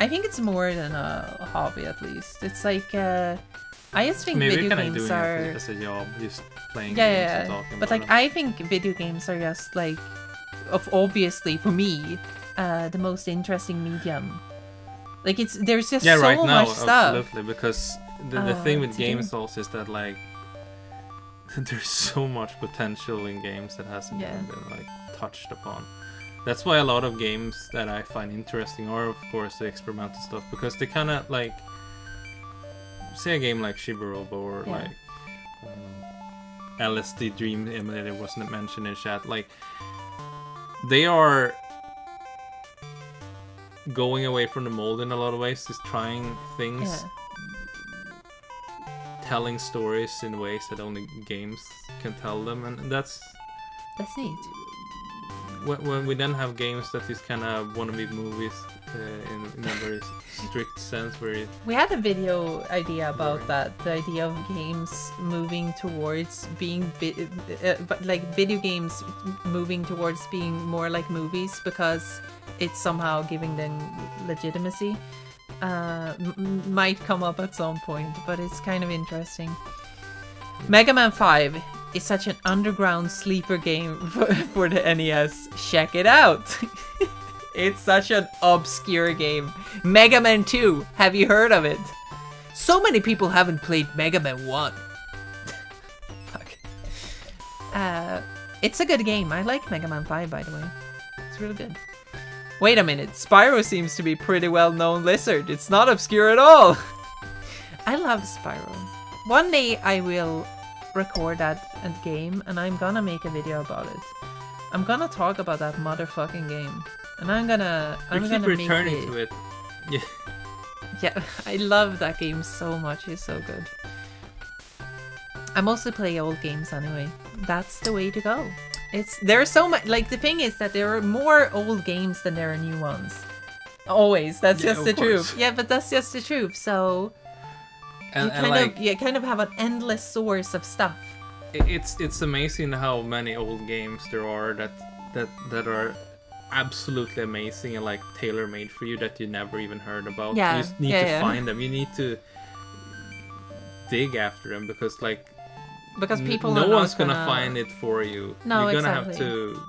I think it's more than a hobby, at least. It's like, I just think Maybe video kind of games doing are... it as a job, just playing Yeah, games yeah, and yeah. talking But about like, them. I think video games are just like, obviously for me, the most interesting medium. Like, there's just so right now, much stuff. absolutely, because the thing with to do. games also is that, like, there's so much potential in games that hasn't Yeah. even been, like, touched upon. That's why a lot of games that I find interesting are, of course, the experimental stuff, because they kind of, like, say a game like Shiburobo or Yeah. like LSD Dream Emulator wasn't mentioned in chat. Like, they are going away from the mold in a lot of ways, just trying things, Yeah. telling stories in ways that only games can tell them, and that's That's neat. when we then have games that just kind of want to be movies in a very strict sense, where We had a video idea about that. The idea of games moving towards being, like video games moving towards being more like movies because it's somehow giving them legitimacy. Might come up at some point, but it's kind of interesting. Mega Man 5 is such an underground sleeper game for the NES. Check it out. It's such an obscure game. Mega Man 2, have you heard of it? So many people haven't played Mega Man 1. Fuck. It's a good game. I like Mega Man 5, by the way. It's really good. Wait a minute. Spyro seems to be pretty well-known lizard. It's not obscure at all. I love Spyro. One day I will record that game and I'm gonna make a video about it. I'm gonna talk about that motherfucking game. And I'm gonna keep make returning to it. Yeah. Yeah, I love that game so much. It's so good. I mostly play old games anyway. That's the way to go. There are so much. Like, the thing is that there are more old games than there are new ones. Always. That's Yeah, just of the course. truth. Yeah, but that's just the truth. So And you kind of have an endless source of stuff. it's amazing how many old games there are that are absolutely amazing and like tailor-made for you that you never even heard about. Yeah, You just need yeah, to yeah. find them. You need to dig after them, because like Because people no are not one's gonna find it for you. No, You're gonna exactly. have to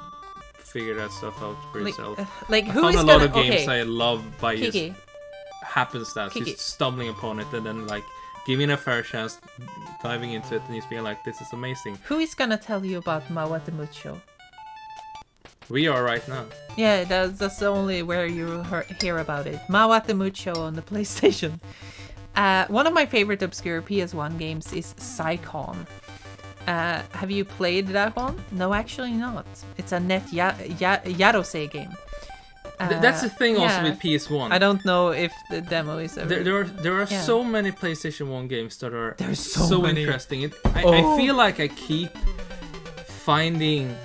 figure that stuff out for yourself. Like I who found is a lot gonna of games okay, I love by just Kiki. happenstance, Kiki. just stumbling upon it and then like giving a fair chance, diving into it, and just being like, this is amazing. Who is gonna tell you about Mawate Mucho? We are right now. Yeah, that's the only where you hear about it. Mawate Mucho on the PlayStation. One of my favorite obscure PS1 games is Psychon. Have you played that one? No, actually not. It's a net Yarosei game. That's the thing also yeah. with PS1. I don't know if the demo is ever... There are Yeah. so many PlayStation 1 games that are There's so many. interesting. I Oh. feel like I keep finding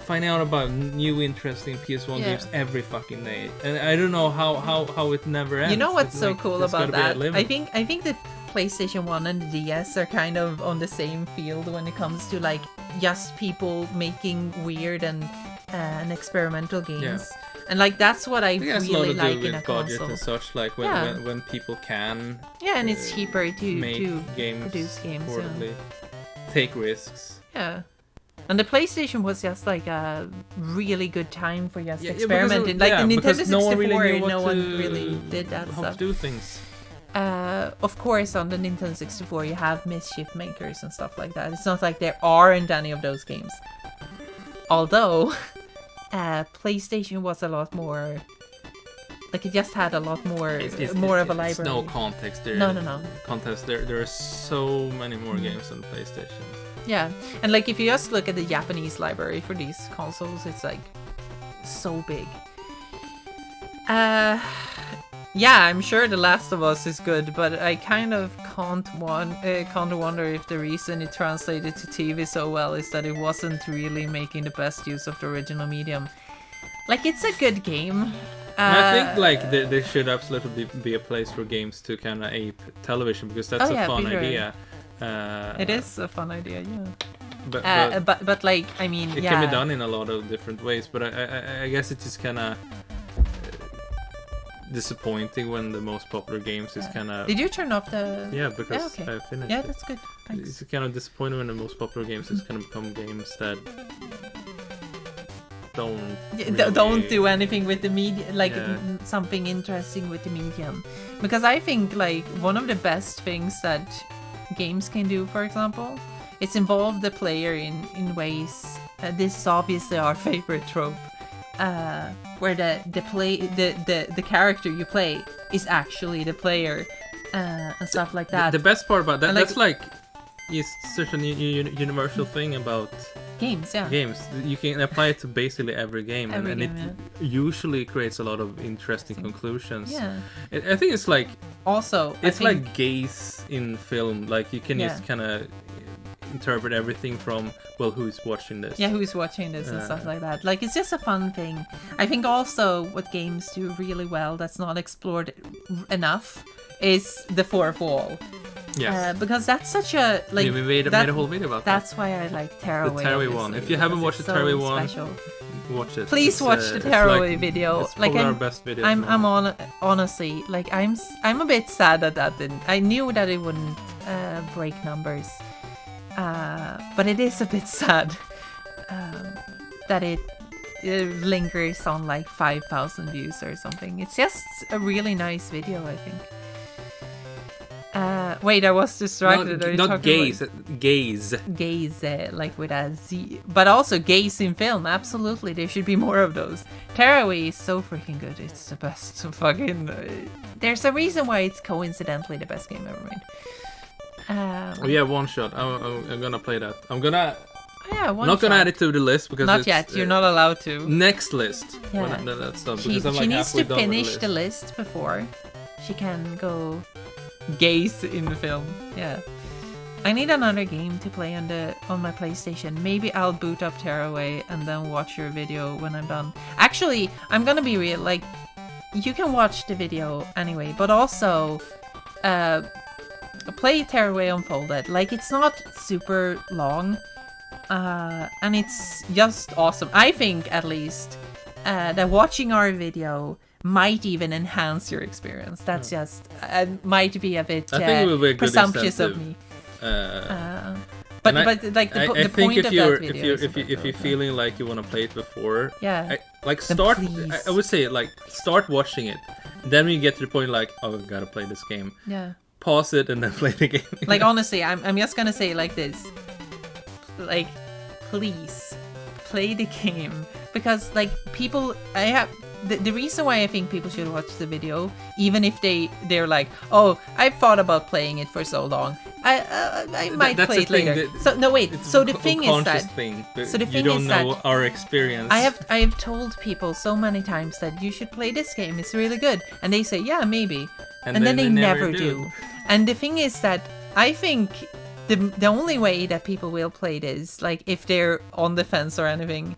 out about new interesting PS1 Yeah. games every fucking day, and I don't know how it never ends. You know what's It's so like, cool there's about gotta be a that? limit. I think the PlayStation 1 and the DS are kind of on the same field when it comes to like just people making weird and experimental games. Yeah. And like that's what I I think it has a lot really to do like in a with budget console. and such, like when, Yeah. when people can Yeah, and it's cheaper make to games produce games. Yeah. affordably, take risks. Yeah. And the PlayStation was just like a really good time for just Yeah, experimenting. because, Like the because Nintendo no 64, one really knew what no one to- really did that how stuff. to do things. Of course, on the Nintendo 64, you have mischief makers and stuff like that. It's not like there aren't any of those games. Although, PlayStation was a lot more... Like, it just had a lot more, more of a library. It's no context there. No. Context there. There are so many more games on PlayStation. Yeah, and like if you just look at the Japanese library for these consoles, it's like so big. Yeah, I'm sure The Last of Us is good, but I kind of can't wonder if the reason it translated to TV so well is that it wasn't really making the best use of the original medium. Like, it's a good game. And I think like there should absolutely be a place for games to kind of ape television, because that's Oh, a yeah, fun for sure. idea. It is a fun idea, yeah. But But like, I mean, it yeah. can be done in a lot of different ways. But I guess it's just kind of disappointing when the most popular games is kind of... Did you turn off the... Yeah, because okay. I finished Yeah, it. that's good. Thanks. It's kind of disappointing when the most popular games is kind of become games that don't Don't do anything with the media, like Yeah. something interesting with the medium. Because I think like one of the best things that games can do, for example, it's involve the player in ways. This is obviously our favorite trope, where the character you play is actually the player, and stuff like that. The best part about that, And, that's like, it's such a universal thing about games, yeah. games. You can apply it to basically every game, Every and game, it usually creates a lot of interesting conclusions. Yeah. I think it's like Also, it's I think, like gaze in film. Like you can Yeah. just kind of interpret everything from, well, who's watching this? yeah, who's watching this and stuff like that. Like, it's just a fun thing. I think also what games do really well that's not explored enough is the fourth wall. Yes. Because that's such a like. we made that- a whole video about That's why I like Tearaway. The Tearaway one. obviously, If you haven't because watched it's the Tearaway so one, special. that. Watch it. Please It's, watch the it's Tearaway like, video. It's Like, probably our I'm- best video. I'm honestly like I'm a bit sad that didn't. I knew that it wouldn't break numbers, but it is a bit sad that it lingers on like 5,000 views or something. It's just a really nice video, I think. Wait, I was distracted. Are you not talking gaze. Gaze. gaze, like with a Z, but also gaze in film. Absolutely, there should be more of those. Tearaway is so freaking good. It's the best fucking. There's a reason why it's coincidentally the best game ever made. Oh yeah, one shot. I'm gonna play that. I'm gonna. Yeah, one Not gonna shot. add it to the list because Not it's, yet. You're not allowed to. Next list. Yeah. When that's done, She because I'm like needs halfway to done with finish the list before she can go gaze in the film. Yeah. I need another game to play on my PlayStation. Maybe I'll boot up Tearaway and then watch your video when I'm done. Actually, I'm gonna be real. Like, you can watch the video anyway, but also play Tearaway Unfolded. Like, it's not super long, and it's just awesome. I think, at least, that watching our video might even enhance your experience. That's just might be a bit I think it will be a good presumptuous of incentive. me. But But like the I the think point if of you're that video is if you're okay. feeling like you want to play it before, Yeah. like Then start. please. I would say like start watching it. Then when you get to the point like, oh, I gotta play this game. Yeah. Pause it and then play the game. Like, honestly, I'm just gonna say it like this. Like, please play the game, because like people, I have the reason why I think people should watch the video, even if they're like, oh, I've thought about playing it for so long. I might that's play the it thing, later. that- So no, wait. It's So a the thing is conscious that thing. so the You thing don't is know that our experience. I have told people so many times that you should play this game. It's really good, and they say yeah, maybe, and then they never do. And the thing is that I think the only way that people will play this, like if they're on the fence or anything,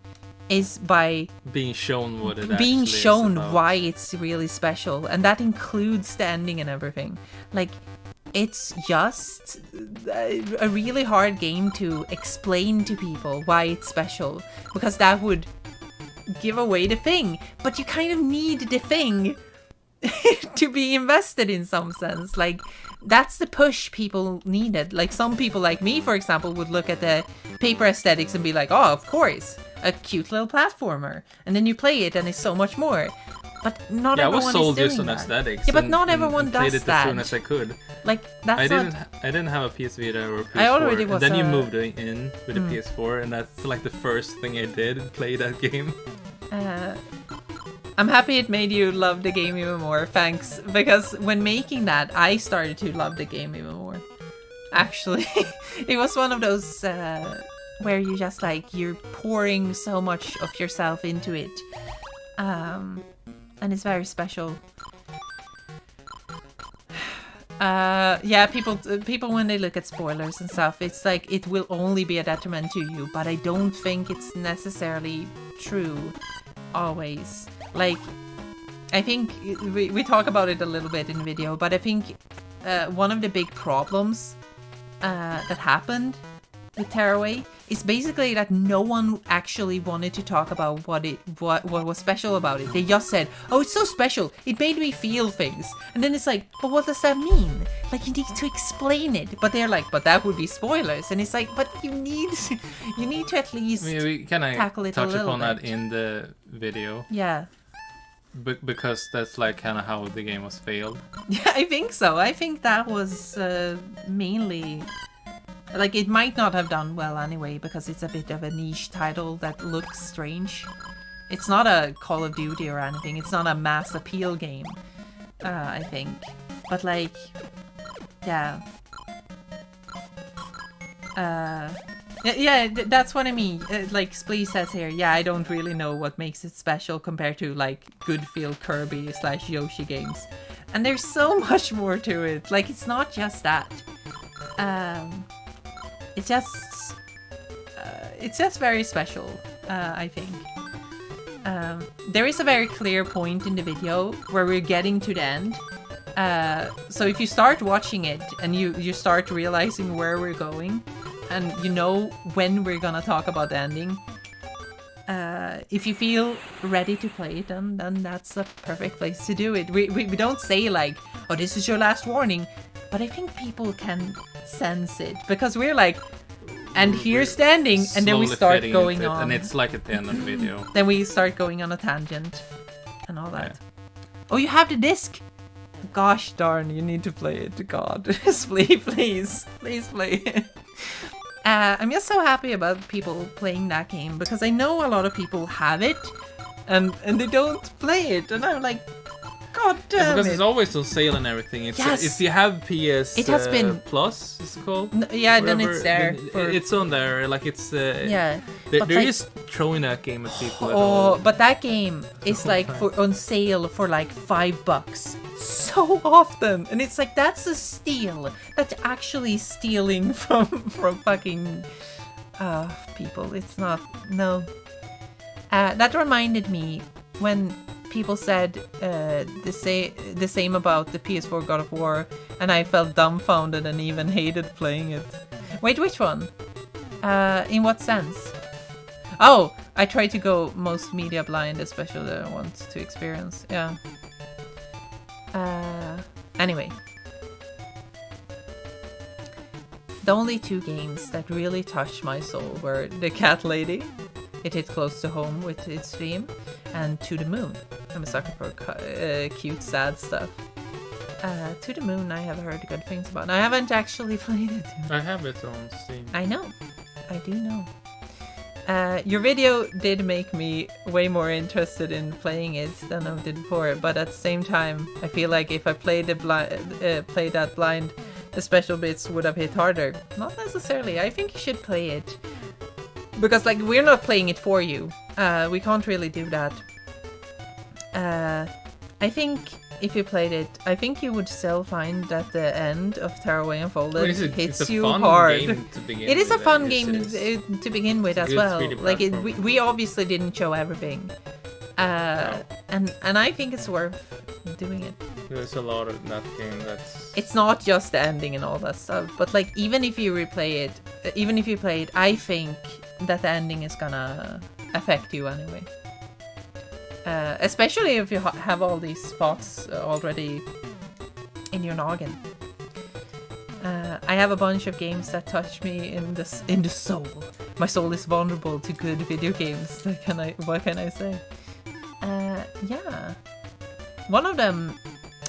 is by being shown what it being actually shown is about. why it's really special, and that includes the ending and everything. Like, it's just a really hard game to explain to people why it's special, because that would give away the thing. But you kind of need the thing to be invested in some sense. Like, that's the push people needed. Like, some people like me, for example, would look at the paper aesthetics and be like, oh, of course, a cute little platformer. And then you play it and it's so much more. But not I everyone was sold is doing just on that. aesthetics. Yeah, but and- not and- everyone and played does it that. as soon as I could. Like, that's I didn't have a PS Vita or a PS4. I already was and then you a- moved in with a PS4, and that's like the first thing I did, play that game. I'm happy it made you love the game even more, thanks. Because when making that, I started to love the game even more. Actually, it was one of those where you just like, you're pouring so much of yourself into it. And it's very special. Yeah, people when they look at spoilers and stuff, it's like it will only be a detriment to you, but I don't think it's necessarily true always. Like, I think we talk about it a little bit in the video, but I think one of the big problems that happened with Tearaway is basically that no one actually wanted to talk about what was special about it. They just said, oh, it's so special, it made me feel things. And then it's like, but what does that mean? Like, you need to explain it. But they're like, but that would be spoilers. And it's like, but you need to at least I mean, we kind tackle of it a touch little upon that bit. in the video, Yeah. because that's like kind of how the game was failed. Yeah, I think so. I think that was mainly... Like, it might not have done well anyway, because it's a bit of a niche title that looks strange. It's not a Call of Duty or anything. It's not a mass appeal game, I think. But, like, yeah. That's what I mean. Like Splee says here, yeah, I don't really know what makes it special compared to, like, good feel Kirby / Yoshi games. And there's so much more to it. Like, it's not just that. It's just very special, I think. There is a very clear point in the video where we're getting to the end. So if you start watching it and you start realizing where we're going, and you know when we're gonna talk about the ending, if you feel ready to play it, then that's the perfect place to do it. We don't say like, oh, this is your last warning, but I think people can sense it, because we're like, and here's the ending, and then we Slowly start fading going into it, on. and it's like at the end of the video. Then we start going on a tangent and all that. Oh, you have the disc! Gosh darn, you need to play it. God, please play it. I'm just so happy about people playing that game, because I know a lot of people have it and they don't play it, and I'm like, God damn Because it. it's always on sale and everything. It's Yes. if you have PS It has been- Plus, it's called. Yeah, then Whatever, it's there. then it's on there. Like it's. Yeah. They're but like- just throwing that game at people. At Oh, all. but that game is like on sale for like $5 so often, and it's like, that's a steal. That's actually stealing from fucking people. It's not. No. That reminded me when people said the same about the PS4 God of War, and I felt dumbfounded and even hated playing it. Wait, which one? In what sense? Oh, I try to go most media blind, especially the ones to experience. Yeah. Anyway. The only two games that really touched my soul were The Cat Lady. It hit close to home with its theme. And To the Moon. I'm a sucker for cute, sad stuff. To the Moon I have heard good things about. I haven't actually played it. I have it on Steam. I know. I do know. Your video did make me way more interested in playing it than I did before, but at the same time, I feel like if I play that blind, the special bits would have hit harder. Not necessarily. I think you should play it. Because, like, we're not playing it for you. We can't really do that. I think if you played it, I think you would still find that the end of Tearaway Unfolded hits it's a you fun hard. game to begin It is a with, fun I guess game it is. to begin with It's as a good well. 3D Like platformer. we obviously didn't show everything, No. and I think it's worth doing it. There's a lot of that game that's... It's not just the ending and all that stuff, but like even if you replay it, even if you play it, I think that the ending is gonna affect you anyway. Especially if you have all these thoughts already in your noggin. I have a bunch of games that touch me in the soul. My soul is vulnerable to good video games. What can I say? Yeah. One of them,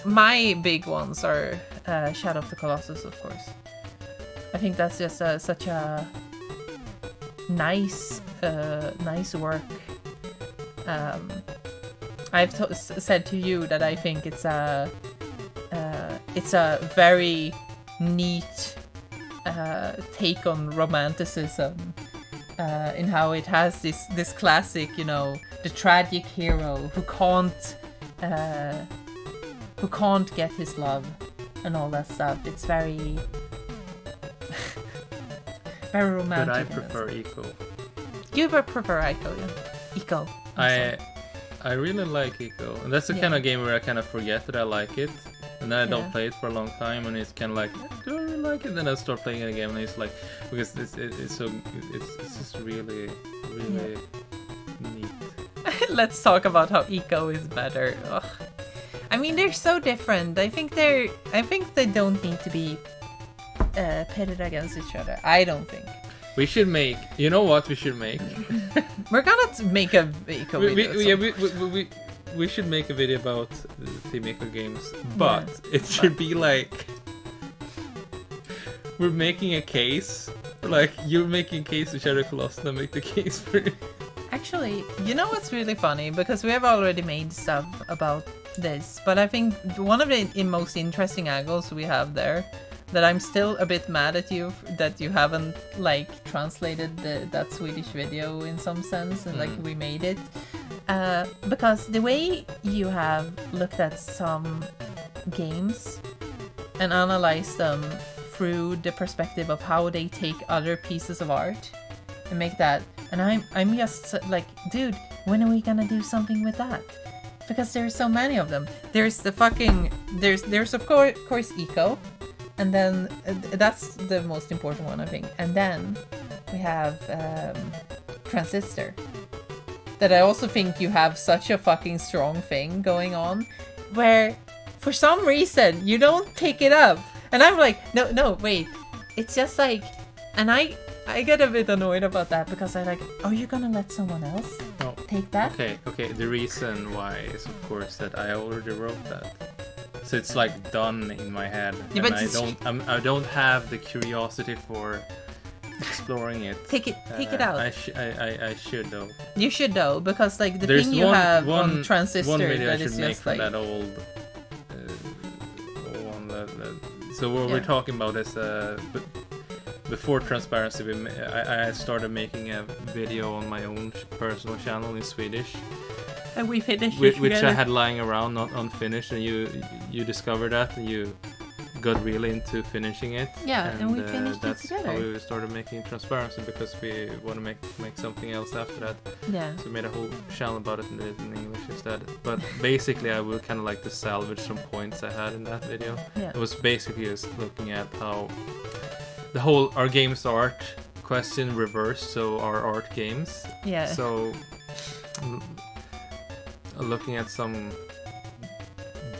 my big ones are Shadow of the Colossus, of course. I think that's just such a nice work. I've said to you that I think it's a very neat take on romanticism in how it has this classic, you know, the tragic hero who can't get his love and all that stuff. It's very very romantic. But I prefer Eco. You prefer Ico, yeah. Eco. I really like Eco, and that's the kind of game where I kind of forget that I like it, and then I don't play it for a long time, and it's kind of like, do I really like it? Then I start playing it again, and it's like, because it's just really neat. Let's talk about how Eco is better. Ugh. I mean, they're so different. I think they don't need to be pitted against each other. I don't think. We should make. You know what we should make? We're gonna make a Eco video. We should make a video about Team Eco games, but it should be like we're making a case. Like you're making a case for Shadow Colossus, and I make the case for. Actually, you know what's really funny? Because we have already made stuff about this, but I think one of the most interesting angles we have there, that I'm still a bit mad at you that you haven't like translated that Swedish video in some sense, and like we made it, because the way you have looked at some games and analyzed them through the perspective of how they take other pieces of art and make that, and I'm just like, dude, when are we gonna do something with that? Because there's so many of them. There's the fucking there's of course Eco. And then that's the most important one, I think. And then we have Transistor. That I also think you have such a fucking strong thing going on, where for some reason you don't pick it up. And I'm like, no, wait. It's just like, and I get a bit annoyed about that, because I'm like, are you gonna let someone else take that? Okay. The reason why is of course that I already wrote that. So it's like done in my head, Yeah, and I don't have the curiosity for exploring it. Take it out. I should though. You should though, because like the There's thing you have on Transistor, one video that I is should make just from like that old one. So what we're talking about is before Transparency, I started making a video on my own personal channel in Swedish. And we finished which I had lying around, not unfinished, and you discovered that, and you got really into finishing it. Yeah, and we finished it that's together. how we started making Transparency, because we want to make something else after that. Yeah. So we made a whole channel about it and did it in English instead. But basically, I would kind of like to salvage some points I had in that video. Yeah. It was basically just looking at how the whole our games art question reversed, so our art games. Yeah. So looking at some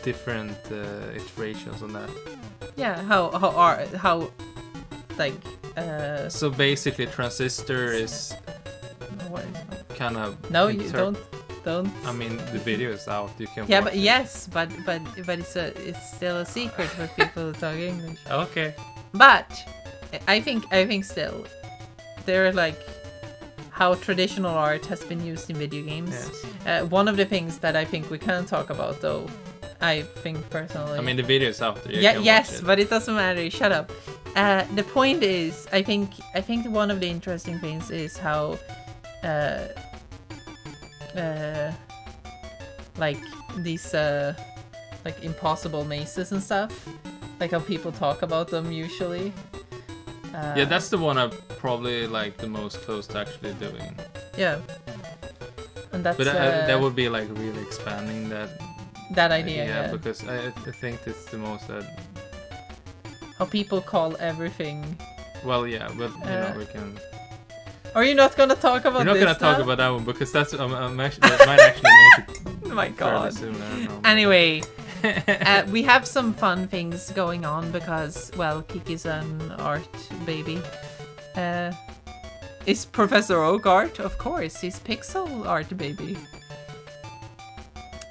different iterations on that. Yeah, how like So basically, Transistor is kind of no, you don't. I mean, the video is out. You can. Yeah, watch but it. yes, but it's still a secret for people who talk English. Okay. But I think still they're like how traditional art has been used in video games. Yes. One of the things that I think we can talk about though, I think personally. I mean, the video's out there. You Yeah, can watch yes, it. but it doesn't matter. Shut up. The point is, I think one of the interesting things is how, like these like impossible mazes and stuff, like how people talk about them usually. Yeah, that's the one I'm probably like the most close to actually doing. Yeah. And that's But that would be like really expanding that idea. idea, Yeah. because I think it's the most How people call everything. well, yeah, but you know, we can. Are you not gonna talk about We're not this gonna talk now? about that one because that's I'm actually that might actually make it Oh my fairly god. soon. I don't know. Anyway, we have some fun things going on because, well, Kiki's an art baby. Is Professor Oak art? Of course, he's pixel art baby.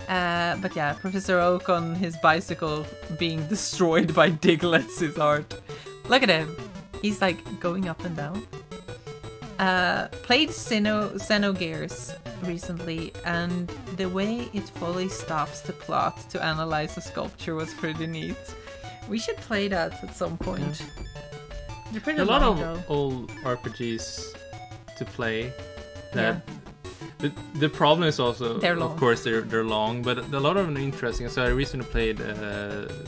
But yeah, Professor Oak on his bicycle being destroyed by Diglets is art. Look at him. He's like going up and down. Played Xenogears recently, and the way it fully stops the plot to analyze the sculpture was pretty neat. We should play that at some point. They're pretty A lot long, of though. old RPGs to play. That the problem is also, They're of long. course, they're long, but a lot of them are interesting. So I recently played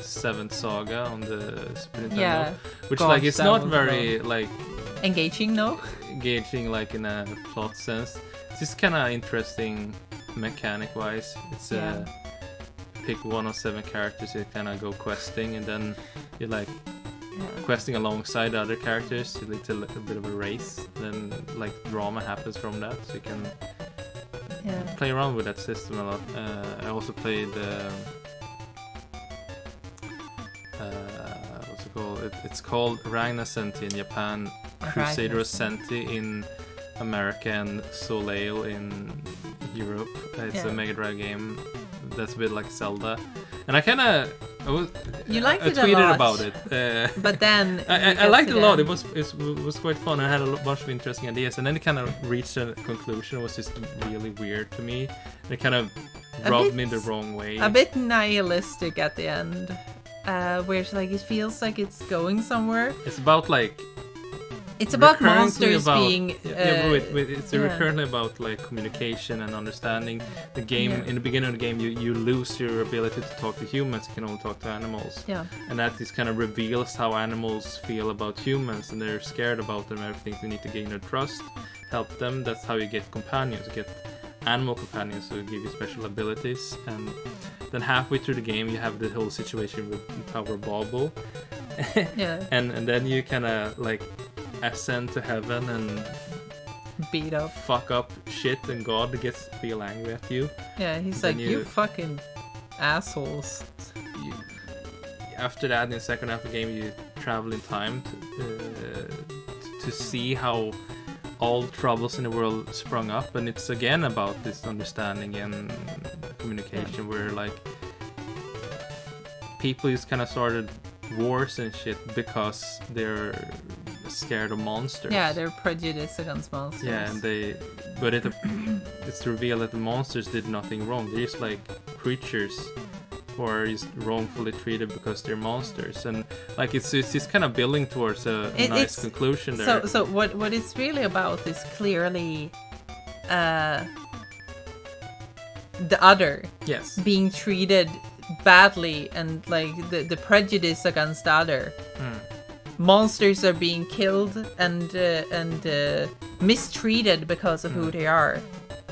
Seventh Saga on the Super Nintendo, Yeah. which God, like it's that not was very like Engaging, no? engaging like in a plot sense. It's just kind of interesting mechanic wise. It's Yeah. pick one of 7 characters, you kind of go questing, and then you like questing alongside the other characters to lead to a bit of a race. Then like drama happens from that, so you can play around with that system a lot. I also played what's it called? It's called Ragnar Senti in Japan, Crusader Ragnar Senti in America, and Soleo in Europe. It's a Mega Drive game that's a bit like Zelda, and I You liked I it a tweeted lot. about it. But then I liked it a lot. It was quite fun. I had a bunch of interesting ideas, and then it kind of reached a conclusion. It was just really weird to me. It kind of rubbed me the wrong way. a bit nihilistic at the end, where it's like it feels like it's going somewhere. It's about like It's about recurrently monsters about- being. it's recurrently about like communication and understanding. The game in the beginning of the game, you lose your ability to talk to humans. You can only talk to animals. Yeah. And that is kind of reveals how animals feel about humans, and they're scared about them and everything. So you need to gain their trust, help them. That's how you get companions. You get animal companions who give you special abilities. And then halfway through the game, you have the whole situation with Tower Bobble. Yeah. And then you kind of like ascend to heaven and Beat up. fuck up shit, and God gets real angry at you. Yeah, he's Then like, you fucking assholes. After that, in the second half of the game, you travel in time to see how all troubles in the world sprung up, and it's again about this understanding and communication, where like people just kind of started wars and shit because they're scared of monsters. Yeah, they're prejudiced against monsters. Yeah, and it's revealed that the monsters did nothing wrong. They're just like creatures who are just wrongfully treated because they're monsters, and like it's just kind of building towards a nice conclusion there. So what it's really about is clearly the other Yes. being treated badly, and like the prejudice against the other. Monsters are being killed and mistreated because of who they are,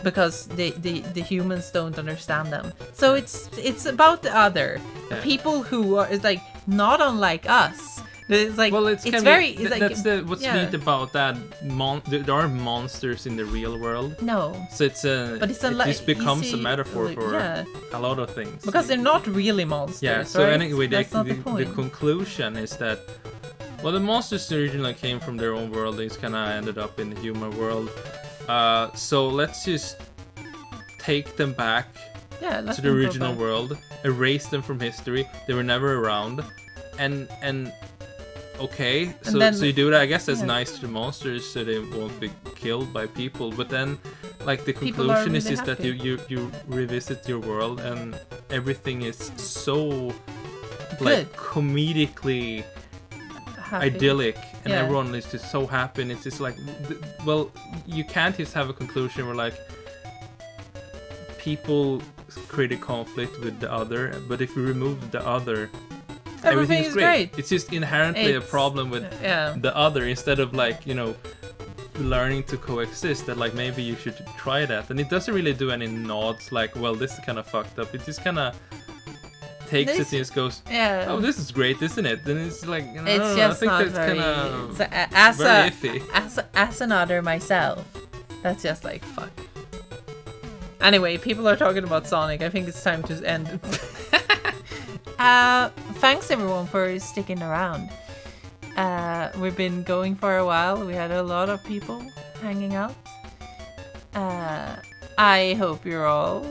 because the humans don't understand them. So it's about the other, the people who are like not unlike us. It's like Well, it's very like that's what's neat about that. There are monsters in the real world, no, so it just becomes a metaphor for a lot of things. because they're not really monsters. Yeah. So right? anyway, That's not the the point. conclusion is that, well, the monsters originally came from their own world. They just kind of ended up in the human world. So let's just take them back let to the them go original back. world, erase them from history. They were never around, and okay, so then- you do that. I guess that's nice to the monsters, so they won't be killed by people. But then, like the People are conclusion is really just that happy. you revisit your world and everything is so like comedically Happy. idyllic and Yeah. everyone is just so happy and it's just like well, you can't just have a conclusion where like people create a conflict with the other, but if you remove the other, Everything is great. It's just inherently a problem with Yeah. the other instead of like, you know, learning to coexist. That like maybe you should try that, and it doesn't really do any nods like, well, this is kind of fucked up. It just kind of takes This- it and just goes, Yeah. oh, this is great, isn't it? Then it's like, you know, I It's don't know, just I think not that's very. kind of So, as very a iffy. as an other myself, that's just like fuck. Anyway, people are talking about Sonic. I think it's time to end. Thanks everyone for sticking around. We've been going for a while. We had a lot of people hanging out. I hope you're all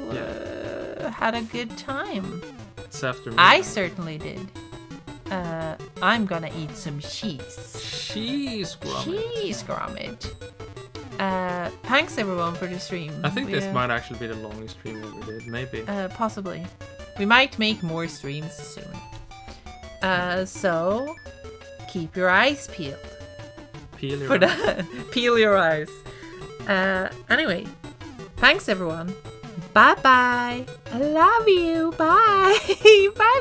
had a good time. It's after I certainly did. I'm gonna eat some cheese. cheese grommet. Cheese grommet. Thanks everyone for the stream. I think this might actually be the longest stream we ever did. Maybe. Possibly. We might make more streams soon. So keep your eyes peeled. Peel your For eyes. that. Peel your eyes. Anyway, thanks everyone. Bye bye. I love you. Bye. Bye